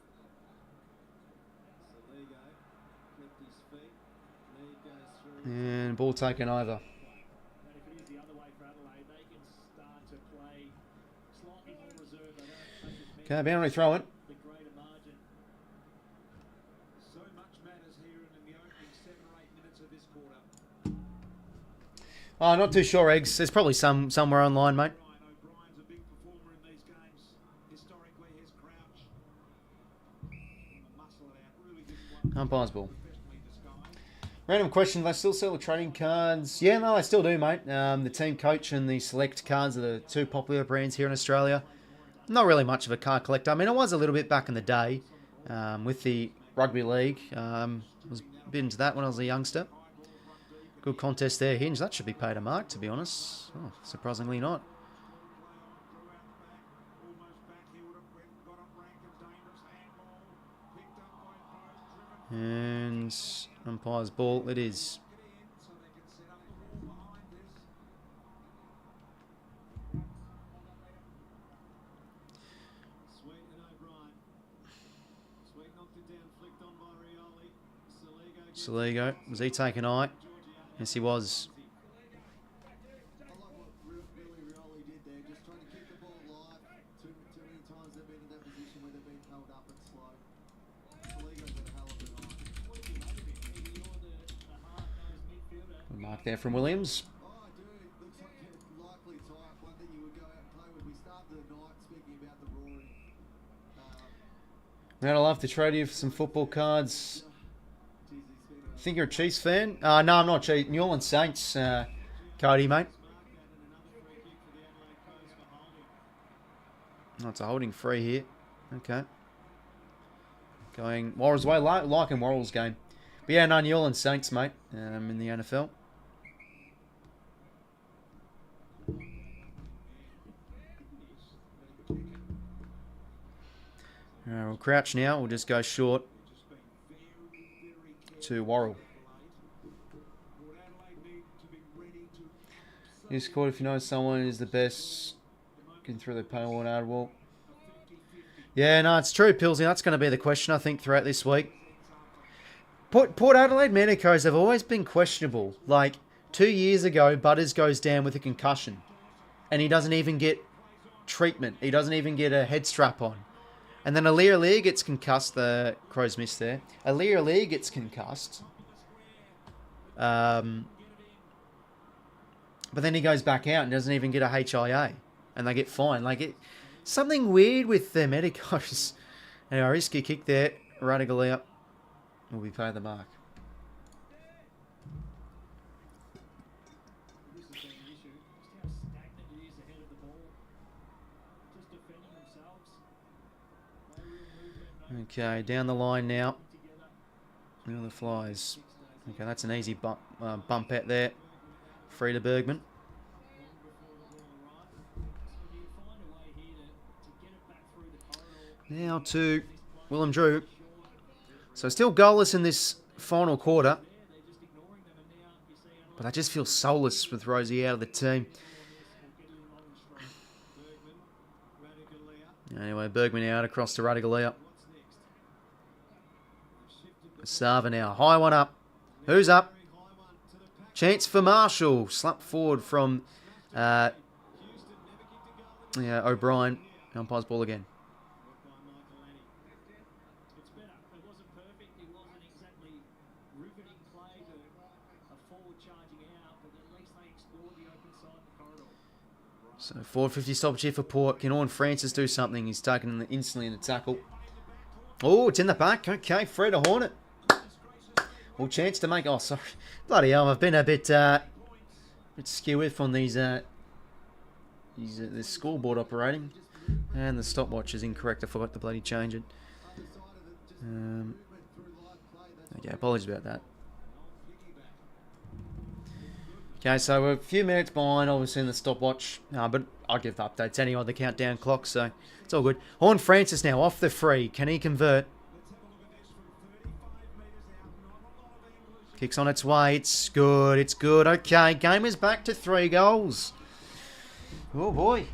S2: And ball taken over.
S4: And if it is the other way for Adelaide, they can start to play slightly more reserved. They don't take as many
S2: Okay, boundary throw it.
S4: the greater margin. So much matters here in the opening 7 or 8 minutes of this quarter.
S2: Oh, not too sure, Eggs. There's probably somewhere online, mate.
S4: Brian O'Brien's a big performer in these games. Historically, his crouch. Muscle it out. Really good one.
S2: Umpire's ball.
S4: Professionally disguised.
S2: Random question. They still sell the trading cards? Yeah, no, they still do, mate. The Team Coach and the Select cards are the 2 popular brands here in Australia. Not really much of a card collector. I mean, I was a little bit back in the day with the rugby league. I was a bit into that when I was a youngster. Good contest there, Hinge. That should be paid a mark, to be honest. Oh, surprisingly not. And umpire's ball it is. Saligo, was he taking eye? Yes, he was.
S6: I love what Billy Rioli did there, just trying to keep the ball alive. Too many times they've been in that position where they've been held up and slow. Saligo's had a hell of a night.
S2: Good mark there from Williams.
S6: Oh, I do. It looks like a likely type, one that you would go out and play with. We started the night speaking about the roaring.
S2: Man, I'd love to trade you for some football cards.
S6: Geez, he's been
S2: I think you're a Chiefs fan? No, I'm not Chiefs. New Orleans Saints, Cody, mate. Oh, it's a holding free here. Okay. Going Warriors way, liking Warriors game. But yeah, no, New Orleans Saints, mate, in the NFL. We'll crouch now. We'll just go short to Worrell. Discord, if you know someone is the best, can throw the panel on Adwell. Yeah, no, it's true, Pilsy. That's going to be the question, I think, throughout this week. Port Adelaide Medicos have always been questionable. Like, 2 years ago, Butters goes down with a concussion. And he doesn't even get treatment. He doesn't even get a head strap on. And then 𝐼𝐻𝐿𝐼𝐻 gets concussed. The Crows missed there. 𝐼𝐻𝐿𝐼𝐻 gets concussed. But then he goes back out and doesn't even get a HIA. And they get fined. Like, something weird with the Medicos. Anyway, risky kick there. 𝐼𝐻𝐿𝐼𝐻 will be paid the mark.
S4: This has been an issue. Just how stagnant it is ahead of the ball. Just defending themselves. No real movement, no
S2: Okay, down the line now.
S4: together.
S2: Now the Flies. Okay, that's an easy bump out there. Free to Bergman. Now to 𝐼𝐻𝐿𝐼𝐻. So still goalless in this final quarter. But I just feel soulless with Rosie out of the team. Anyway, Bergman out across to 𝐼𝐻𝐿𝐼𝐻. Sava now. High one up. Who's up? Chance for Marshall. Slap forward from O'Brien. Umpire's ball again.
S4: It's better. It wasn't perfect. It wasn't exactly riveting play to a forward charging out, but at least they explored the open side of the corridor.
S2: So 450 stoppage here for Port. Can Orn Francis do something? He's taken instantly in the tackle. Oh, it's in the back. Okay, free to Hornet. Well, chance to make... Oh, sorry. Bloody hell, I've been a bit skew-with on these... this scoreboard operating. And the stopwatch is incorrect. I forgot to bloody change it. Okay, apologies about that. Okay, so we're a few minutes behind, obviously, in the stopwatch. But I'll give the updates anyway, the countdown clock, so it's all good. Horn Francis now, off the free. Can he convert? Kicks on its way. It's good. It's good. Okay, game is back to 3 goals. Oh, boy.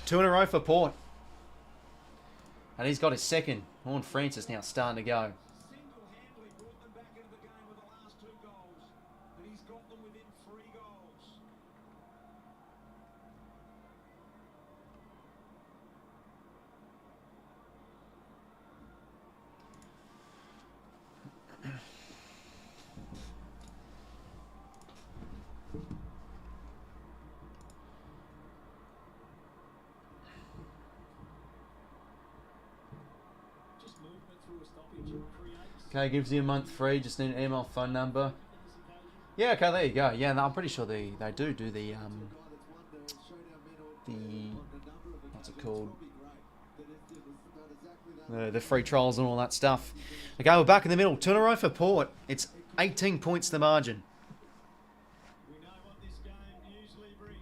S2: 2 in a row for Port. And he's got his second. Horn Francis now starting to go.
S4: Single-handedly brought them back into the game with the last 2 goals, and he's got them within 3 goals. Just movement through a stoppage creates
S2: Okay, gives you a month free. Just need an email phone number. Yeah, okay, there you go. Yeah, no, I'm pretty sure they do the what's it called? The free trials and all that stuff. Okay, we're back in the middle. 2 in a row for Port. It's 18 points the margin.
S4: We know what this game usually brings.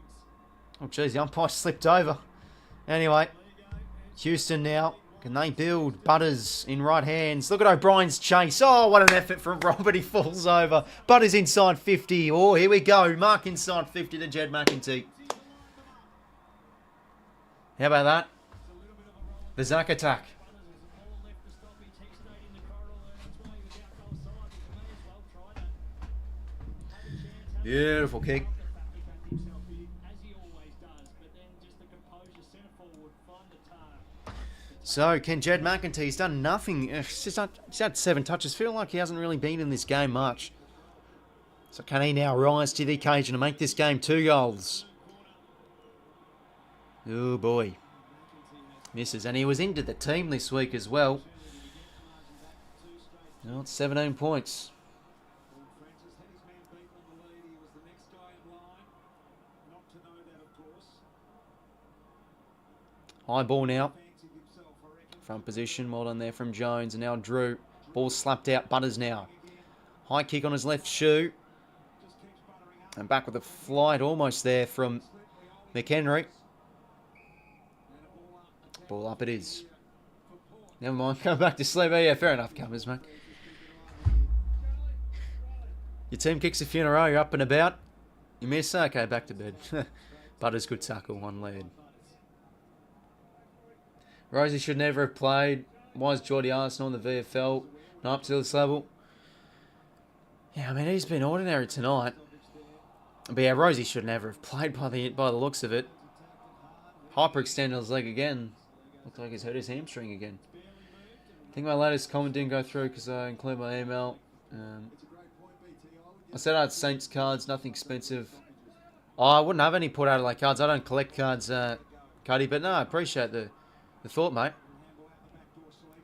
S2: Oh, jeez, the umpire slipped over. Anyway, Houston now. Can they build? Butters in right hands. Look at O'Brien's chase. Oh, what an effort from Robert. He falls over. Butters inside 50. Oh, here we go. Mark inside 50 to Jed 𝐼𝐻𝐿𝐼𝐻. How about that? The Zack attack. Beautiful kick. So, can Jed 𝐼𝐻𝐿𝐼𝐻, he's done nothing. He's had 7 touches. Feel like he hasn't really been in this game much. So, can he now rise to the occasion and make this game 2 goals? Oh, boy. Misses. And he was into the team this week as well. Well, it's 17 points.
S4: Francis had his man beaten on the lead. He was the next guy in line. Not to know that, of course.
S2: High ball now.
S4: Fancied himself, I reckon.
S2: Front position. Well done there from Jones. And now Drew. Ball slapped out. Butters now. High kick on his left shoe.
S4: Just keeps buttering up.
S2: And back with a flight almost there from McHenry. Ball up it is. Never mind. Come back to sleep. Yeah, fair enough, Cummers, mate. Your team kicks a few in a row. You're up and about. You miss? Okay, back to bed. Butters good tackle, one lead. Rosie should never have played. Why is Geordie Arsenal in the VFL not up to this level? Yeah, I mean, he's been ordinary tonight. But yeah, Rosie should never have played by the looks of it. Hyperextended his leg again. Looked like he's hurt his hamstring again. I think my latest comment didn't go through because I included my email. I said I had Saints cards, nothing expensive. Oh, I wouldn't have any Port Adelaide cards. I don't collect cards, Cuddy, but no, I appreciate the thought, mate.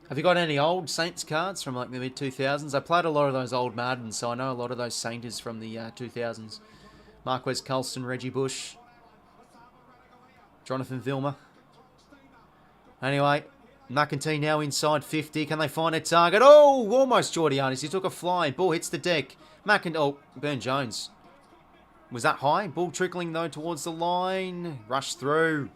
S2: Have you got any old Saints cards from like the mid-2000s? I played a lot of those old Maddens, so I know a lot of those Sainters from the 2000s. Marquez Colston, Reggie Bush, Jonathan Vilma. Anyway, McEntee now inside 50. Can they find a target? Oh, almost Jordianis. He took a fly. Ball hits the deck. Oh, Burn Jones. Was that high? Ball trickling, though, towards the line. Rush through.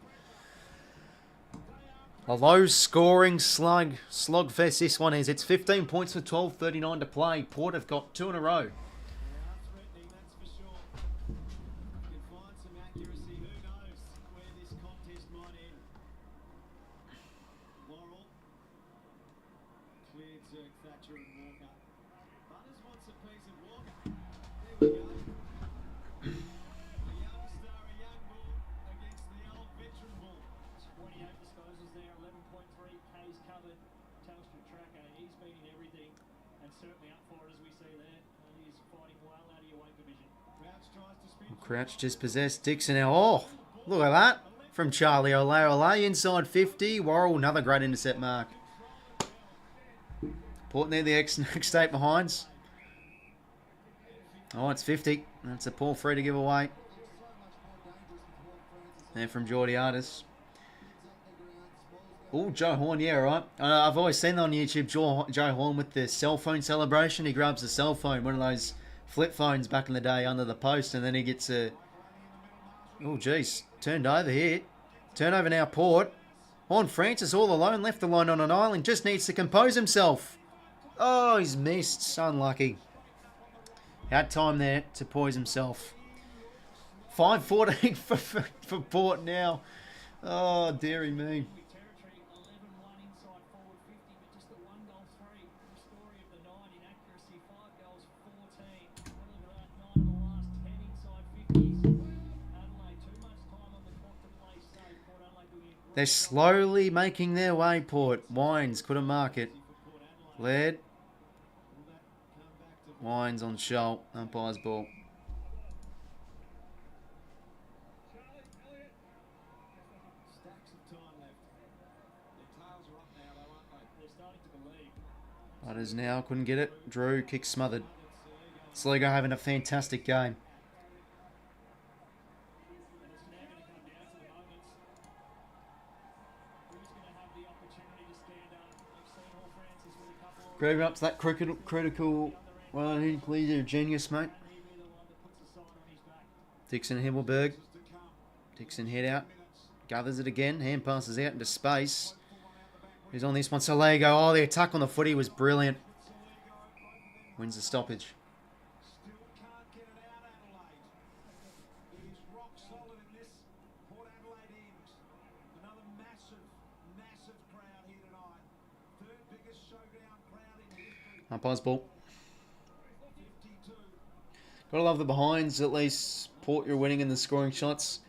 S2: A low-scoring slugfest this one is. It's 15 points for 12:39 to play. Port have got 2 in a row. Crouch just possessed. Dixon now. Oh, look at that. From Charlie Olay inside 50. Worrell, another great intercept mark. Port near the next 8 behinds. Oh, it's 50. That's a poor free to give away. And from Jordianis. Oh, Joe Horn, yeah, right. I've always seen on YouTube Joe Horn with the cell phone celebration. He grabs the cell phone, one of those flip phones back in the day under the post, and then he gets a... Oh, jeez. Turned over here. Turnover now, Port. Horn Francis all alone, left alone on an island. Just needs to compose himself. Oh, he's missed. Unlucky. Had time there to poise himself. 5:14 for Port now. Oh, dearie me. They're slowly making their way, Port. Wines couldn't mark it. Laird. Wines on Shoal. Umpire's ball. Butters now couldn't get it. Drew, kick smothered. Sligo having a fantastic game. Grave up to that critical. Well, he's a genius, mate. Dixon Himmelberg. Dixon head out. Gathers it again. Hand passes out into space. Who's on this one? Saligo. Oh, the attack on the footy was brilliant. Wins the stoppage. Umpire's ball. Gotta love the behinds. At least Port, you're winning in the scoring shots.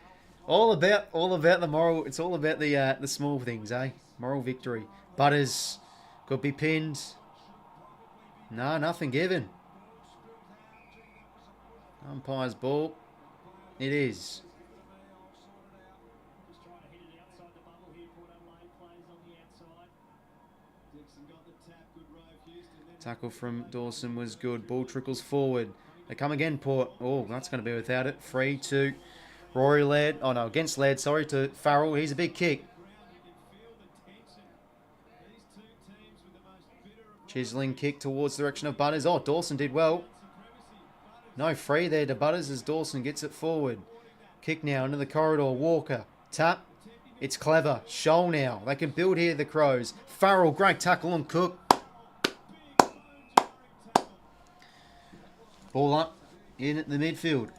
S2: All about the moral. It's all about the small things, eh? Moral victory. Butters could be pinned. No, nothing given. Umpire's ball. It is. Tackle from Dawson was good. Ball trickles forward. They come again, Port. Oh, that's going to be without it. Free to Rory Laird. Oh, no, against Laird, sorry, to Farrell. He's a big kick. Chiseling kick towards the direction of Butters. Oh, Dawson did well. No free there to Butters as Dawson gets it forward. Kick now into the corridor. Walker. Tap. It's clever. Shoal now. They can build here, the Crows. Farrell, great tackle on Cook. Ball up in the midfield.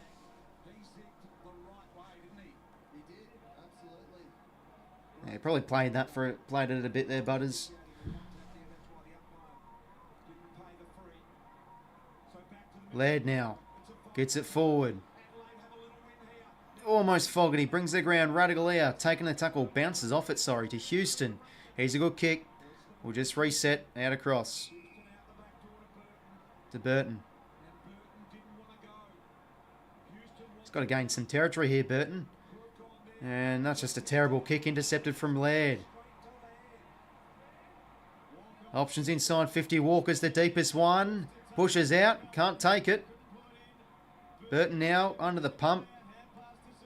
S2: Yeah, probably played it a bit there, Butters. Laird now gets it forward. Almost Fogarty brings the ground. Radigalia taking the tackle, bounces off it. Sorry, to Houston. Here's a good kick. We'll just reset out across to Burton. He's got to gain some territory here, Burton. And that's just a terrible kick intercepted from Laird. Options inside 50. Walker's the deepest one. Pushes out. Can't take it. Burton now under the pump.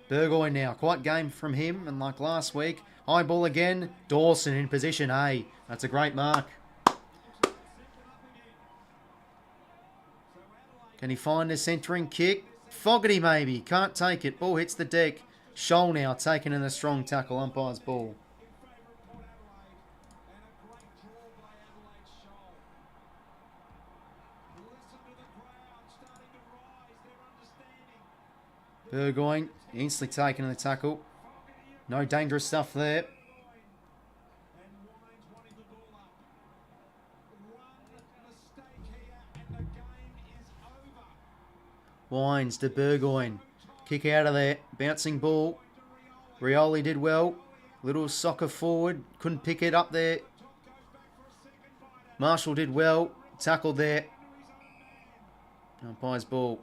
S2: Burgoyne now. Quite game from him. And like last week, high ball again. Dawson in position A. That's a great mark. Can he find a centering kick? Fogarty maybe. Can't take it. Ball hits the deck. Shoal now taken in a strong tackle. Umpire's ball. Burgoyne instantly taken in the tackle. No dangerous stuff there. Wines to Burgoyne. Kick out of there. Bouncing ball. Rioli did well. Little soccer forward. Couldn't pick it up there. Marshall did well. Tackled there. Umpire's ball.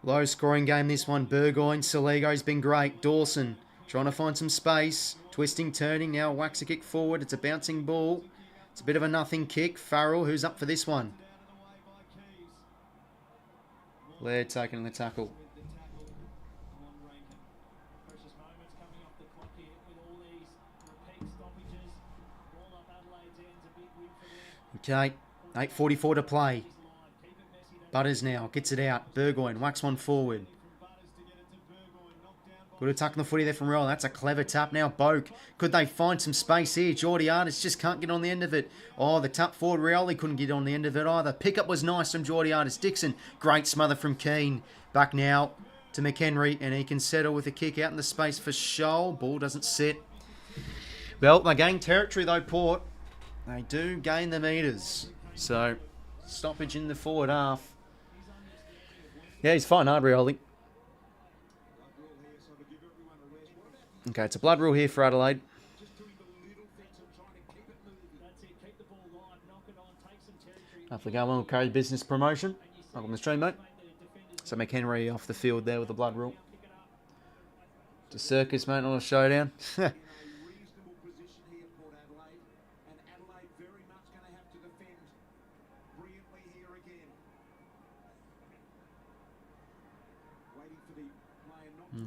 S2: Low scoring game this one. Burgoyne. Saligo's been great. Dawson trying to find some space. Twisting, turning. Now whacks a kick forward. It's a bouncing ball. It's a bit of a nothing kick. Farrell, who's up for this one? Laird taking the tackle. Okay, 8:44 to play. Butters now gets it out. Burgoyne whacks one forward. Good attack on the footy there from Roll. That's a clever tap now. Boak. Could they find some space here? JDOD just can't get on the end of it. Oh, the tap forward. Rioli couldn't get on the end of it either. Pickup was nice from JDOD. Dixon. Great smother from Keane. Back now to McHenry. And he can settle with a kick out in the space for Shoal. Ball doesn't sit. Well, they gain territory though, Port. They do gain the metres. So, stoppage in the forward half. Yeah, he's fighting hard, Rioli. Okay, it's a blood rule here for Adelaide. Hopefully going well, we'll carry business promotion. Welcome to the stream, mate. So McHenry off the field there with the blood rule. To Circus, mate, on a showdown.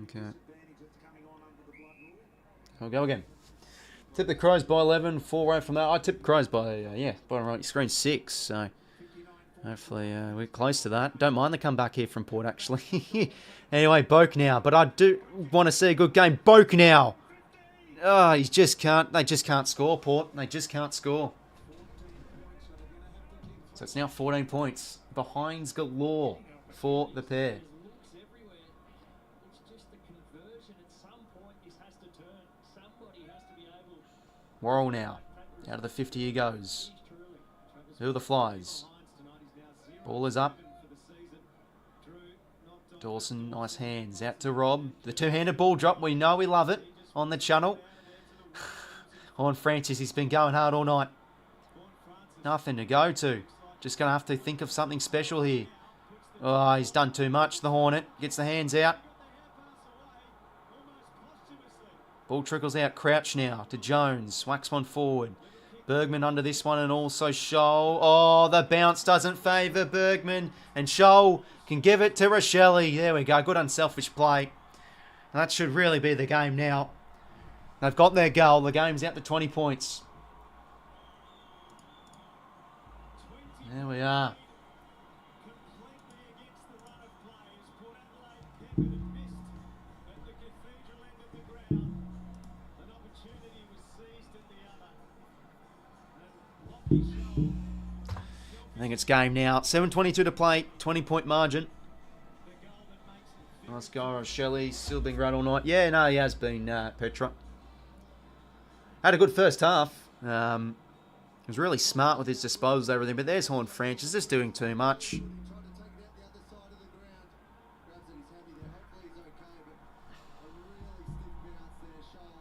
S2: Okay. I'll go again. Tip the Crows by 11, 4 from that. I tipped the Crows by, bottom right screen 6. So hopefully we're close to that. Don't mind the comeback here from Port, actually. Anyway, Boak now. But I do want to see a good game. Boak now. Oh, they just can't score, Port. They just can't score. So it's now 14 points. Behinds galore for the pair. Worrell now. Out of the 50 he goes. Who are the Flies? Ball is up. Dawson, nice hands. Out to Rob. The two-handed ball drop. We know we love it on the channel. On Francis, he's been going hard all night. Nothing to go to. Just going to have to think of something special here. Oh, he's done too much. The Hornet gets the hands out. Ball trickles out. Crouch now to Jones. Whacks one forward. Bergman under this one and also Shoal. Oh, the bounce doesn't favour Bergman. And Shoal can give it to 𝐼𝐿𝐴. There we go. Good unselfish play. And that should really be the game now. They've got their goal. The game's out to 20 points. There we are. I think it's game now. 7:22 to play, 20-point margin. Nice guy, Shelley. Still been great all night. Yeah, no, he has been, Petra. Had a good first half. He was really smart with his disposals and everything, but there's Horn Francis just doing too much.
S6: Tried to take it out the other side of the ground. Grabs at his hammy there. Hopefully he's okay, but a really stiff bounce there. Shaun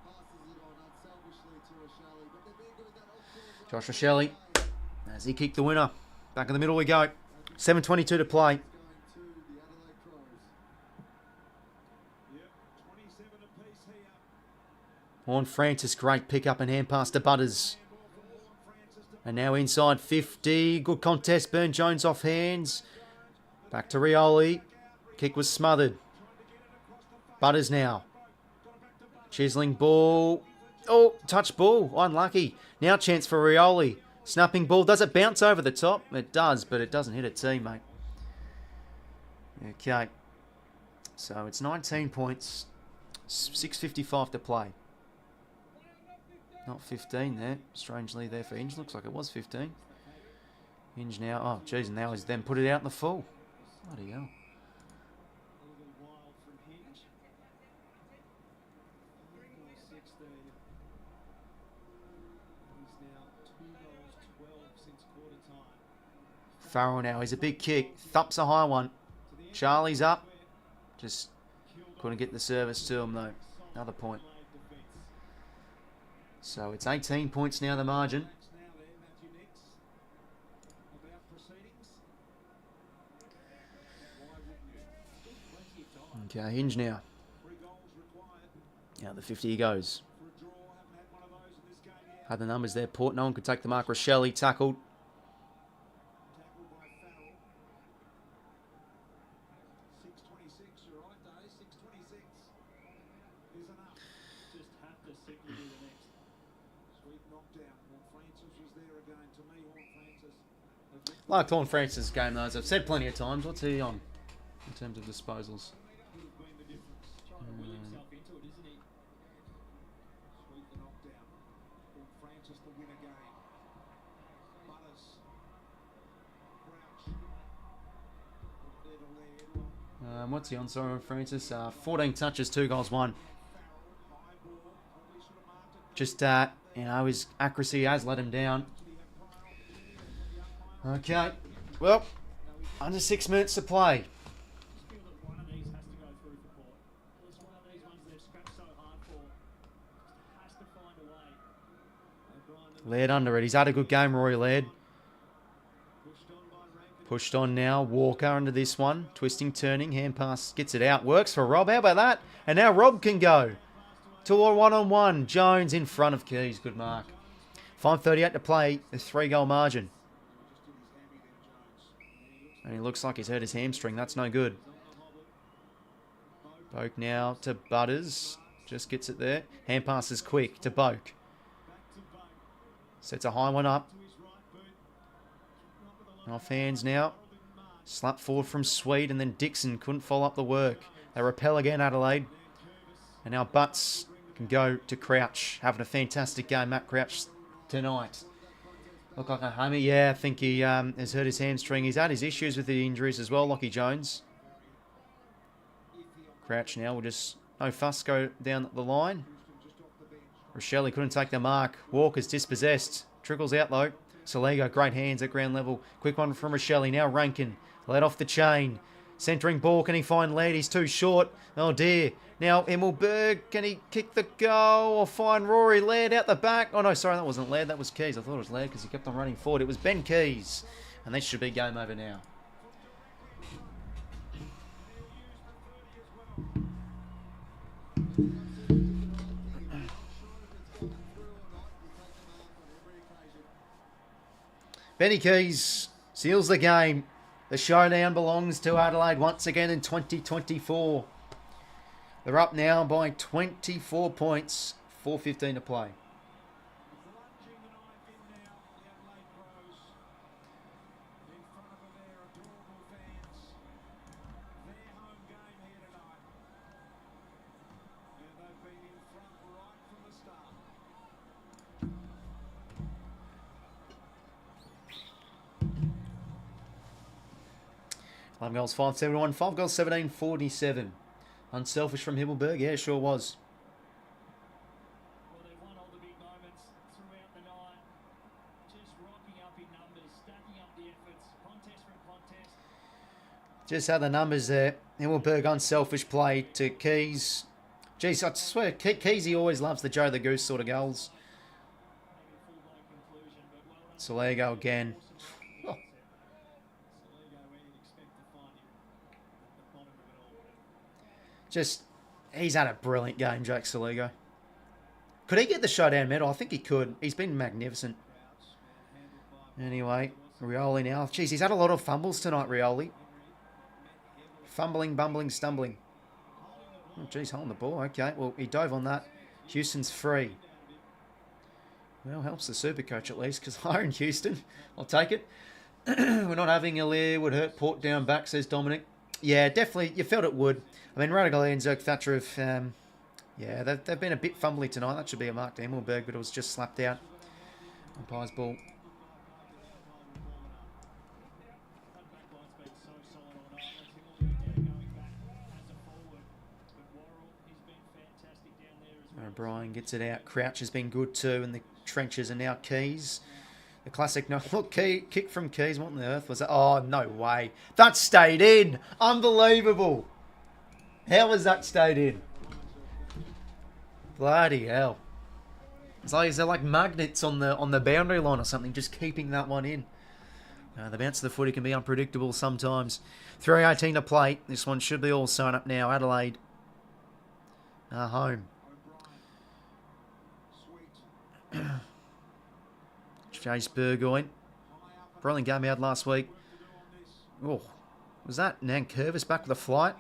S6: passes it on unselfishly to 𝐼𝐶𝐞, but they're being good with that off-ball.
S2: Josh Shelley, as he kicked the winner. Back in the middle we go. 7:22 to play.
S6: Going to the Adelaide Crows.
S4: Yep, 27 apiece here.
S2: Horn Francis, great pick up and hand pass to Butters. And now inside 50. Good contest. Burn Jones off hands. Back to 𝐼𝐶𝐞. Kick was smothered. Butters now. Chiseling ball. Oh, touch ball. Unlucky. Now chance for 𝐼𝐶𝐞. Snapping ball. Does it bounce over the top? It does, but it doesn't hit a teammate. Okay. So it's 19 points. 6:55 to play. Not 15 there. Strangely there for Hinge. Looks like it was 15. Hinge now. Oh, geez. And now he's then put it out in the full. Bloody hell.
S4: A little wild from Hinge. 16. He's now 2 goals, 12 since quarter time.
S2: Farrell now. He's a big kick. Thumps a high one. Charlie's up. Just couldn't get the service to him though. Another point. So it's 18 points now, the margin.
S4: Now there, Matthew Nix. About proceedings. Why wouldn't you? Plenty of time.
S2: Okay, Hinge now.
S4: 3 goals required.
S2: Now the 50 he goes.
S4: For a draw, haven't had one of those in this game yet.
S2: Had the numbers there. Port, no one could take the mark. Shelley tackled.
S4: Tackled by Farrell. 6:26, you're right, Dave. 6:26 is enough. Just have to simply do the next. Sweet knockdown. Horn Francis was there again. To me, Horn Francis.
S2: Like Horn Francis' game, though, as I've said plenty of times. What's he on in terms of disposals?
S4: Could have been the difference. Trying to will himself into it, isn't he? Sweet the knockdown. Horn Francis the winner game. Butters. Crouch. There to lead.
S2: What's he on? Sorry, Horn Francis. 14 touches, 2 goals, 1.
S4: High ball. Probably should have marked it.
S2: Just, his accuracy has let him down. Okay. Well, under 6 minutes to play.
S4: Just feel that one of these has to go through for Port. It's one of these ones they've scrapped so hard for. Just has to find a way. O'Brien
S2: Laird under it. He's had a good game, Rory Laird.
S4: pushed on by Rankin.
S2: Pushed on now. Walker under this one. Twisting, turning. Hand pass. Gets it out. Works for Rob. How about that? And now Rob can go. To a one-on-one. Jones in front of Keys. Good mark. 5:38 to play. A 3-goal margin. And he looks like he's hurt his hamstring. That's no good. Boak now to Butters. Just gets it there. Hand pass is quick to Boak. Sets a high one up. Off hands now. Slap forward from Sweet, and then Dixon couldn't follow up the work. They repel again, Adelaide. And now Butts can go to Crouch. Having a fantastic game, Matt Crouch, tonight. Look like a hammy. Yeah, I think he has hurt his hamstring. He's had his issues with the injuries as well, Lockie Jones. Crouch now will just, no fuss, go down the line. Rochelle couldn't take the mark. Walker's dispossessed. Trickles out though. Soligo, great hands at ground level. Quick one from Rochelle. Now Rankin, led off the chain. Centering ball, can he find Laird? He's too short. Oh dear. Now 𝐸𝐸, can he kick the goal or find Rory Laird out the back? Oh no, sorry, that wasn't Laird, that was Keys. I thought it was Laird because he kept on running forward. It was Ben Keys. And this should be game over now. Benny Keys seals the game. The showdown belongs to Adelaide once again in 2024. They're up now by 24 points. 4:15 to play.
S4: Plunging the knife in now, the Adelaide Crows. In front of their adorable fans. Their home game here tonight. And they've been in front right from the start.
S2: 5 goals, 571. 5 goals, 17-47. Unselfish from 𝐓𝐿𝐵. Yeah, it sure was.
S4: Well, they've won all the big moments throughout the night. Just rocking up in numbers, stacking up the efforts, contest from contest.
S2: Just had the numbers there. 𝐓𝐿𝐵 unselfish play to Keys. Geez, I swear, Keysy always loves the Joe the Goose sort of goals.
S4: Maybe a full-blown conclusion, but well done.
S2: Salego again. Oh.
S4: Salego, where you'd expect to find him at the bottom of it all.
S2: Just, he's had a brilliant game, Jake Salego. Could he get the Showdown medal? I think he could. He's been magnificent. Anyway, Rioli now. Jeez, he's had a lot of fumbles tonight, Rioli. Fumbling, bumbling, stumbling. Oh, geez, holding the ball. Okay, well, he dove on that. Houston's free. Well, helps the super coach at least, because higher in Houston. I'll take it. We're not having a would hurt Port down back, says Dominic. Yeah, definitely. You felt it would. I mean, Radical and 𝐸𝐿𝐼𝐻 have, yeah, they've been a bit fumbly tonight. That should be a mark to 𝐓𝐿𝐵, but it was just slapped out. Umpire's ball. O'Brien gets it out. Crouch has been good too, and the trenches are now Keys. The classic, no, look, kick from Keys. What on the earth was that? Oh, no way. That stayed in. Unbelievable. How has that stayed in? Bloody hell. It's like, is there like magnets on the boundary line or something, just keeping that one in? The bounce of the footy can be unpredictable sometimes. 3:18 to play. This one should be all sewn up now. Adelaide home. Chase Burgoyne. Brilliant game he had last week. Oh, was that 𝐼𝐻𝐿𝐵 back with a flight?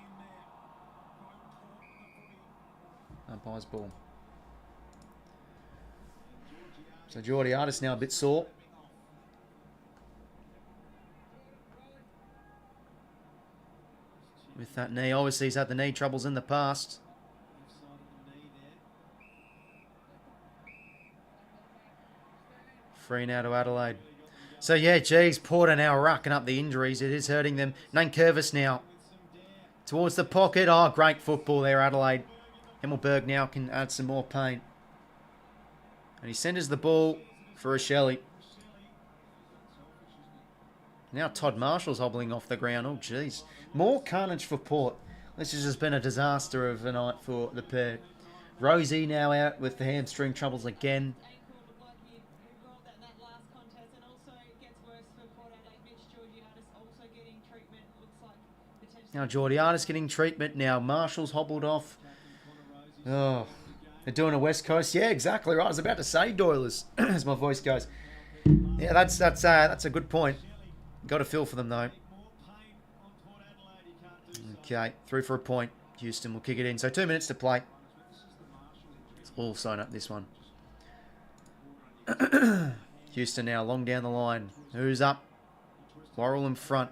S2: Umpire's ball. So 𝐼𝐻𝐿𝐼𝐻𝐿𝐼𝐻 now a bit sore. With that knee, obviously he's had the knee troubles in the past. Free now to Adelaide. So yeah, geez, Port are now racking up the injuries. It is hurting them. 𝐼𝐻𝐿𝐼𝐻 now towards the pocket. Oh, great football there, Adelaide. 𝐓𝐿𝐵 now can add some more pain. And he centres the ball for 𝐼𝐻. Now Todd Marshall's hobbling off the ground. Oh, jeez. More carnage for Port. This has just been a disaster of a night for the pair. Rosie now out with the hamstring troubles again. Now 𝐼𝐻𝐿𝐼𝐻 getting treatment. Now Marshall's hobbled off. Oh, they're doing a West Coast. Yeah, exactly right. I was about to say Doilers, as my voice goes. Yeah, that's a good point. Got a feel for them though. Okay, through for a point. Houston will kick it in. So 2 minutes to play. It's all sewn up this one. Houston now long down the line. Who's up? Worrell in front.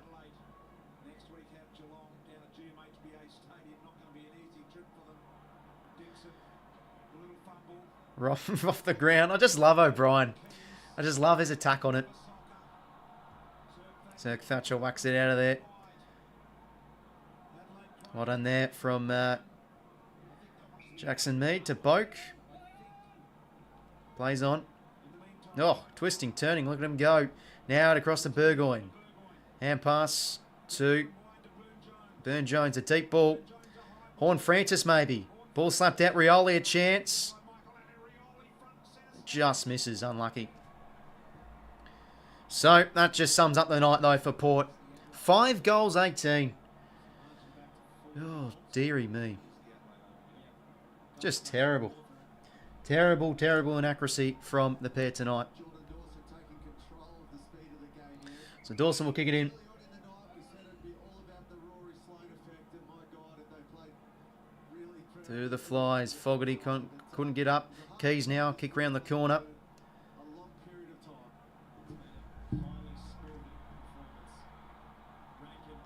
S2: Off the ground. I just love O'Brien. I just love his attack on it. So 𝐸𝐻𝐿𝐼𝐻 whacks it out of there. Well done there from Jackson Mead to Boak. Plays on. Oh, twisting, turning. Look at him go. Now out across to Burgoyne. Hand pass to Burn-Jones. A deep ball. Horn-Francis maybe. Ball slapped out. Rioli a chance. Just misses. Unlucky. So, that just sums up the night, though, for Port. 5 goals, 18. Oh, dearie me. Just terrible. Terrible, terrible inaccuracy from the pair tonight. So, Dawson will kick it in. To the Flies. Fogarty couldn't get up. Keys now, kick round the corner.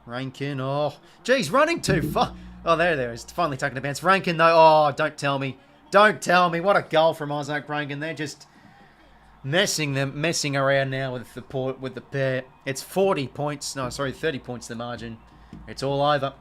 S2: Rankin, oh, geez, running too far. Oh, there he's finally taking a bounce. Rankin, though, oh, don't tell me. Don't tell me. What a goal from Isaac Rankin. They're just messing around now with the pair. It's 40 points. No, sorry, 30 points the margin. It's all over.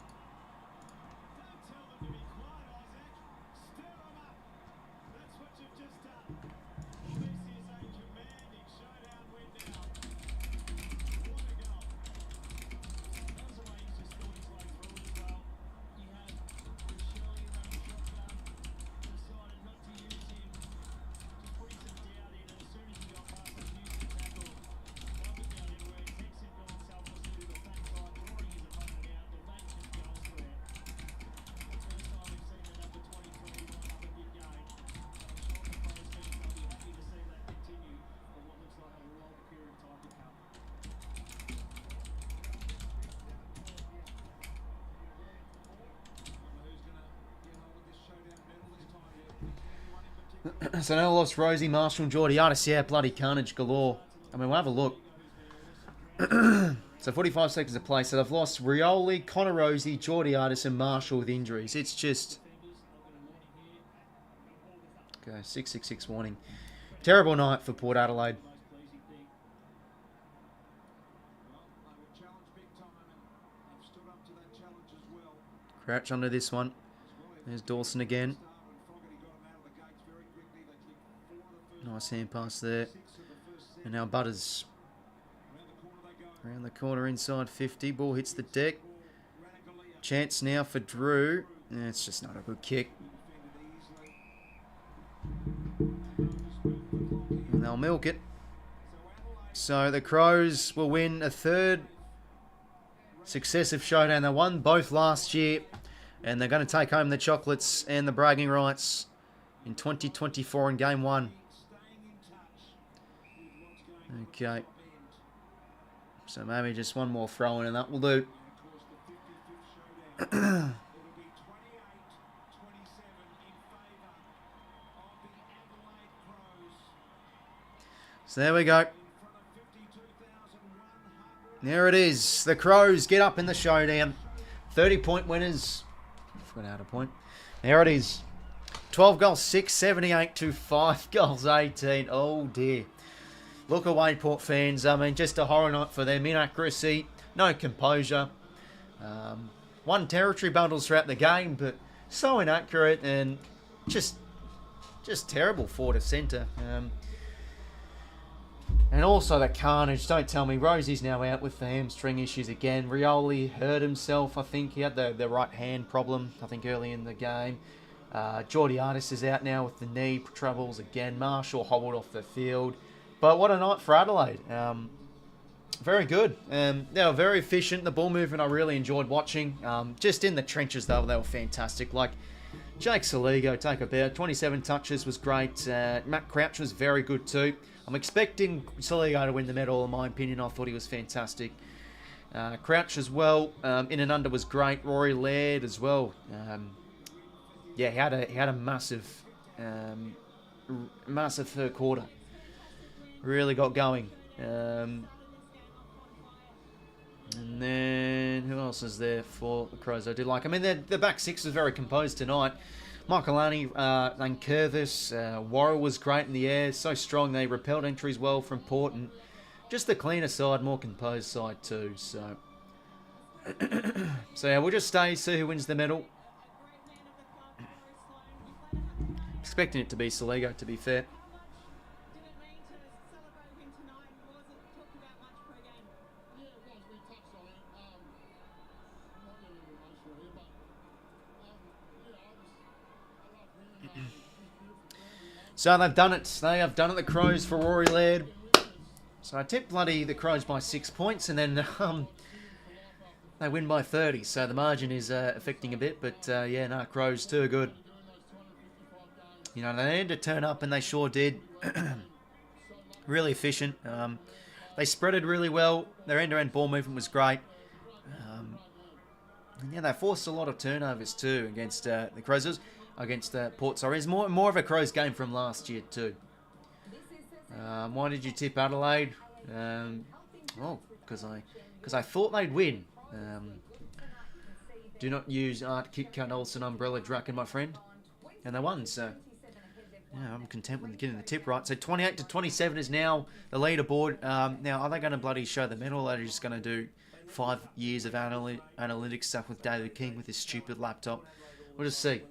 S2: So now lost Rosie, Marshall, 𝐬𝐿𝐴, yeah, bloody carnage galore. I mean, we'll have a look. So 45 seconds to play. So they've lost Rioli, Connor Rosie, 𝐬𝐿𝐴, and Marshall with injuries. It's just... Okay, 666 warning. Terrible night for Port Adelaide. Crouch under this one. There's Dawson again. Nice hand pass there. And now Butters. Around the corner inside 50. Ball hits the deck. Chance now for Drew. It's just not a good kick. And they'll milk it. So the Crows will win a third successive showdown. They won both last year. And they're going to take home the chocolates and the bragging rights in 2024 in Game 1. Okay. So maybe just one more throw in and that will do. So there we go. There it is. The Crows get up in the showdown. 30-point winners. Forgot how to point. There it is. 12 goals 6, 78 to 5 goals 18. Oh dear. Look away, Port fans. I mean, just a horror night for them. Inaccuracy, no composure. Won territory bundles throughout the game, but so inaccurate and just terrible forward to centre. And also the carnage. Don't tell me Rosie's now out with the hamstring issues again. Rioli hurt himself. I think he had the right hand problem, I think, early in the game. 𝐬𝐿𝐴 is out now with the knee troubles again. Marshall hobbled off the field. But what a night for Adelaide. Very good. They were very efficient. The ball movement I really enjoyed watching. Just in the trenches, though, they were fantastic. Like, 𝐓𝐡𝐞 𝐎𝐥𝐿, 27 touches was great. Matt Crouch was very good too. I'm expecting 𝐼𝐶𝐞 to win the medal, in my opinion. I thought he was fantastic. Crouch as well, in and under was great. Rory Laird as well. Yeah, he had a massive third quarter. Really got going. And then who else is there for the Crows? I do like. I mean, the back six was very composed tonight. Michelani, 𝐼𝐶𝐞, Worrell was great in the air, so strong. They repelled entries well from Port, and just the cleaner side, more composed side too. So, so yeah, we'll just see who wins the medal. Expecting it to be 𝐼𝐶𝐞, to be fair. So they've done it. They have done it, the Crows, for Rory Laird. So I tipped the Crows by 6 points, and then they win by 30. So the margin is affecting a bit, but yeah, no, Crows too good. You know, they needed to turn up, and they sure did. Really efficient. They spreaded really well. Their end-to-end ball movement was great. And yeah, they forced a lot of turnovers too against the Crows. Against Port, sorry. It's more of a Crows game from last year too. Why did you tip Adelaide? Oh, because I thought they'd win. Do not use 𝐼𝐶𝐞 𝐎𝐥𝐿 umbrella Draken, my friend. And they won, so yeah, I'm content with getting the tip right. So 28 to 27 is now the leaderboard. Now, are they going to bloody show the medal, or are they just going to do 5 years of analytics stuff with David King with his stupid laptop. We'll just see.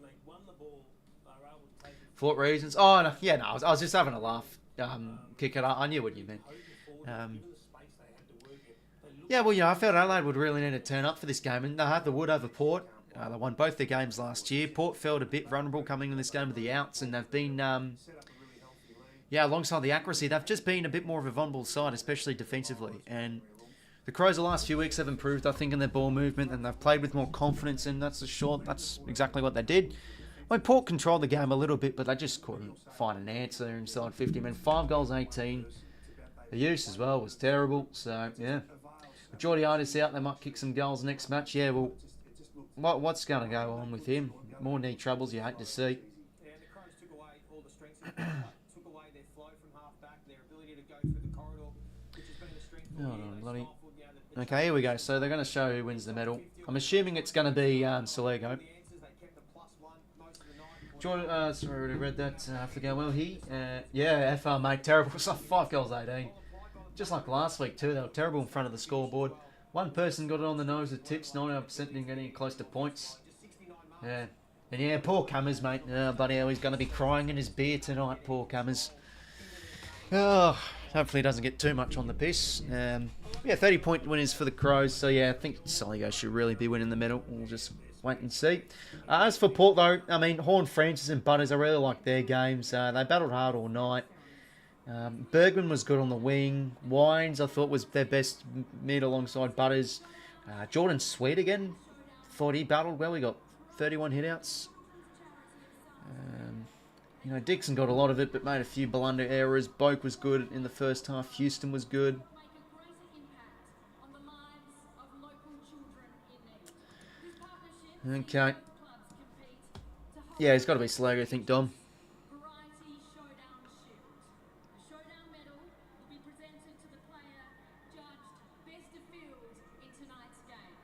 S2: For what reasons? Oh, no, yeah, no, I was just having a laugh. Kick it up. I knew what you meant. Yeah, well, I felt Adelaide would really need to turn up for this game, and they had the wood over Port. They won both their games last year. Port felt a bit vulnerable coming in this game with the outs, and they've been, alongside the accuracy, they've just been a bit more of a vulnerable side, especially defensively. And the Crows the last few weeks have improved, I think, in their ball movement, and they've played with more confidence, and that's exactly what they did. I mean, Port controlled the game a little bit, but they just couldn't find an answer inside 50 minutes. 5 goals, 18. The use as well was terrible, so, yeah. With JDOD out, they might kick some goals next match. Yeah, well, what's going to go on with him? More knee troubles you hate to see.
S5: Yeah, the Crows took away all the strengths of the took away their flow from half back, their ability to go through the corridor, which has been a strength for years.
S2: Okay, here we go. So they're going to show who wins the medal. I'm assuming it's going to be 𝐼𝐶𝐿𝐼𝐿. Jordan, sorry, I already read that. I forget. Well, yeah, FR, mate, terrible. It's like 5 goals, 18. Just like last week, too. They were terrible in front of the scoreboard. One person got it on the nose with tips. 99% didn't get any close to points. Yeah. And yeah, poor Cummers, mate. Oh, bloody hell, he's going to be crying in his beer tonight, poor Cummers. Oh, hopefully he doesn't get too much on the piss. Yeah, 30-point winners for the Crows. So, yeah, I think 𝐼𝐶𝐿𝐼𝐿 should really be winning the medal. We'll just wait and see. As for Port, though, I mean, Horn, Francis and Butters, I really like their games. They battled hard all night. Bergman was good on the wing. Wines, I thought, was their best mid alongside Butters. Jordan Sweet again. Thought he battled well. He got 31 hitouts. Dixon got a lot of it, but made a few blunder errors. Boak was good in the first half. Houston was good. Okay. Yeah, it's got to be Slago, I think, Dom.
S3: Showdown medal will be presented to the player judged best of field in tonight's game.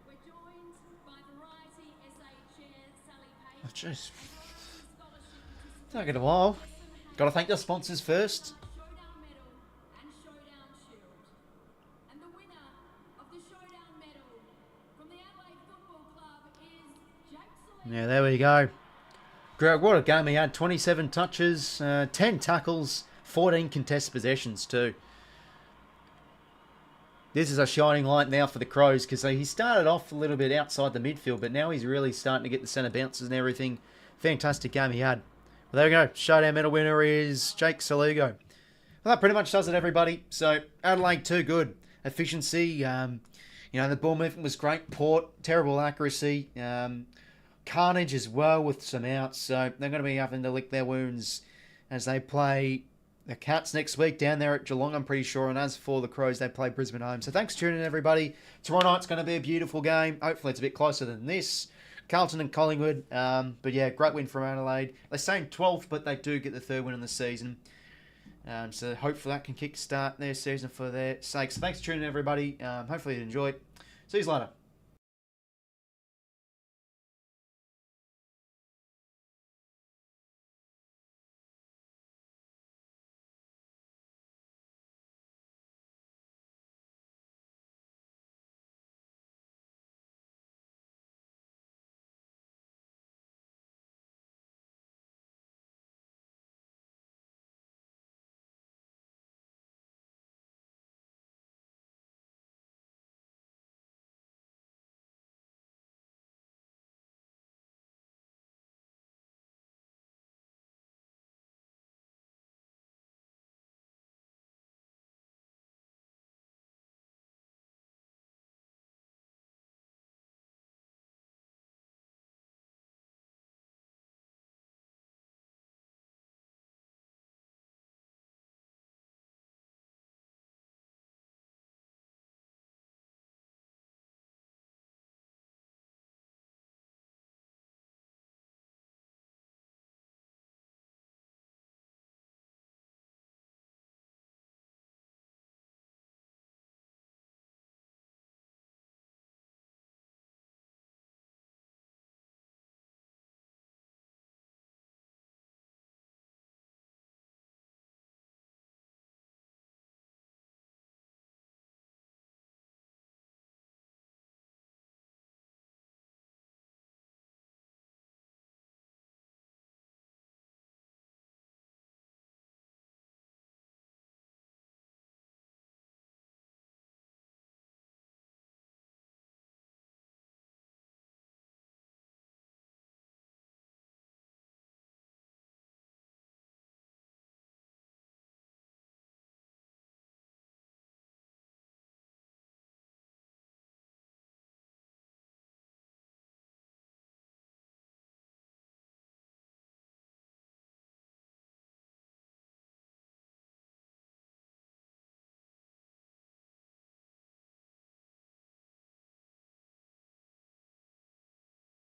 S3: We're joined by Variety SA Chair Sally Page.
S2: Oh, jeez. Taking a while. Got to thank the sponsors first.
S3: Showdown medal and Showdown shield. And the winner of the Showdown medal from the Adelaide Football Club is 𝐓𝐴𝐥𝐝
S2: Yeah, there we go. Greg, what a game he had. 27 touches, 10 tackles, 14 contested possessions too. This is a shining light now for the Crows because he started off a little bit outside the midfield, but now he's really starting to get the centre bounces and everything. Fantastic game he had. Well, there we go. Showdown medal winner is 𝐓𝐴𝐥𝐝 𝐿𝐼𝐿. Well, that pretty much does it, everybody. So, Adelaide, too good. Efficiency, the ball movement was great. Port, terrible accuracy. Carnage as well with some outs. So, they're going to be having to lick their wounds as they play the Cats next week down there at Geelong, I'm pretty sure. And as for the Crows, they play Brisbane home. So, thanks for tuning in, everybody. Tomorrow night's going to be a beautiful game. Hopefully, it's a bit closer than this. Carlton and Collingwood, but yeah, great win from Adelaide. They're saying 12th, but they do get the 3rd win in the season. So hopefully that can kick-start their season for their sake. So thanks for tuning in, everybody. Hopefully you enjoyed. See you later.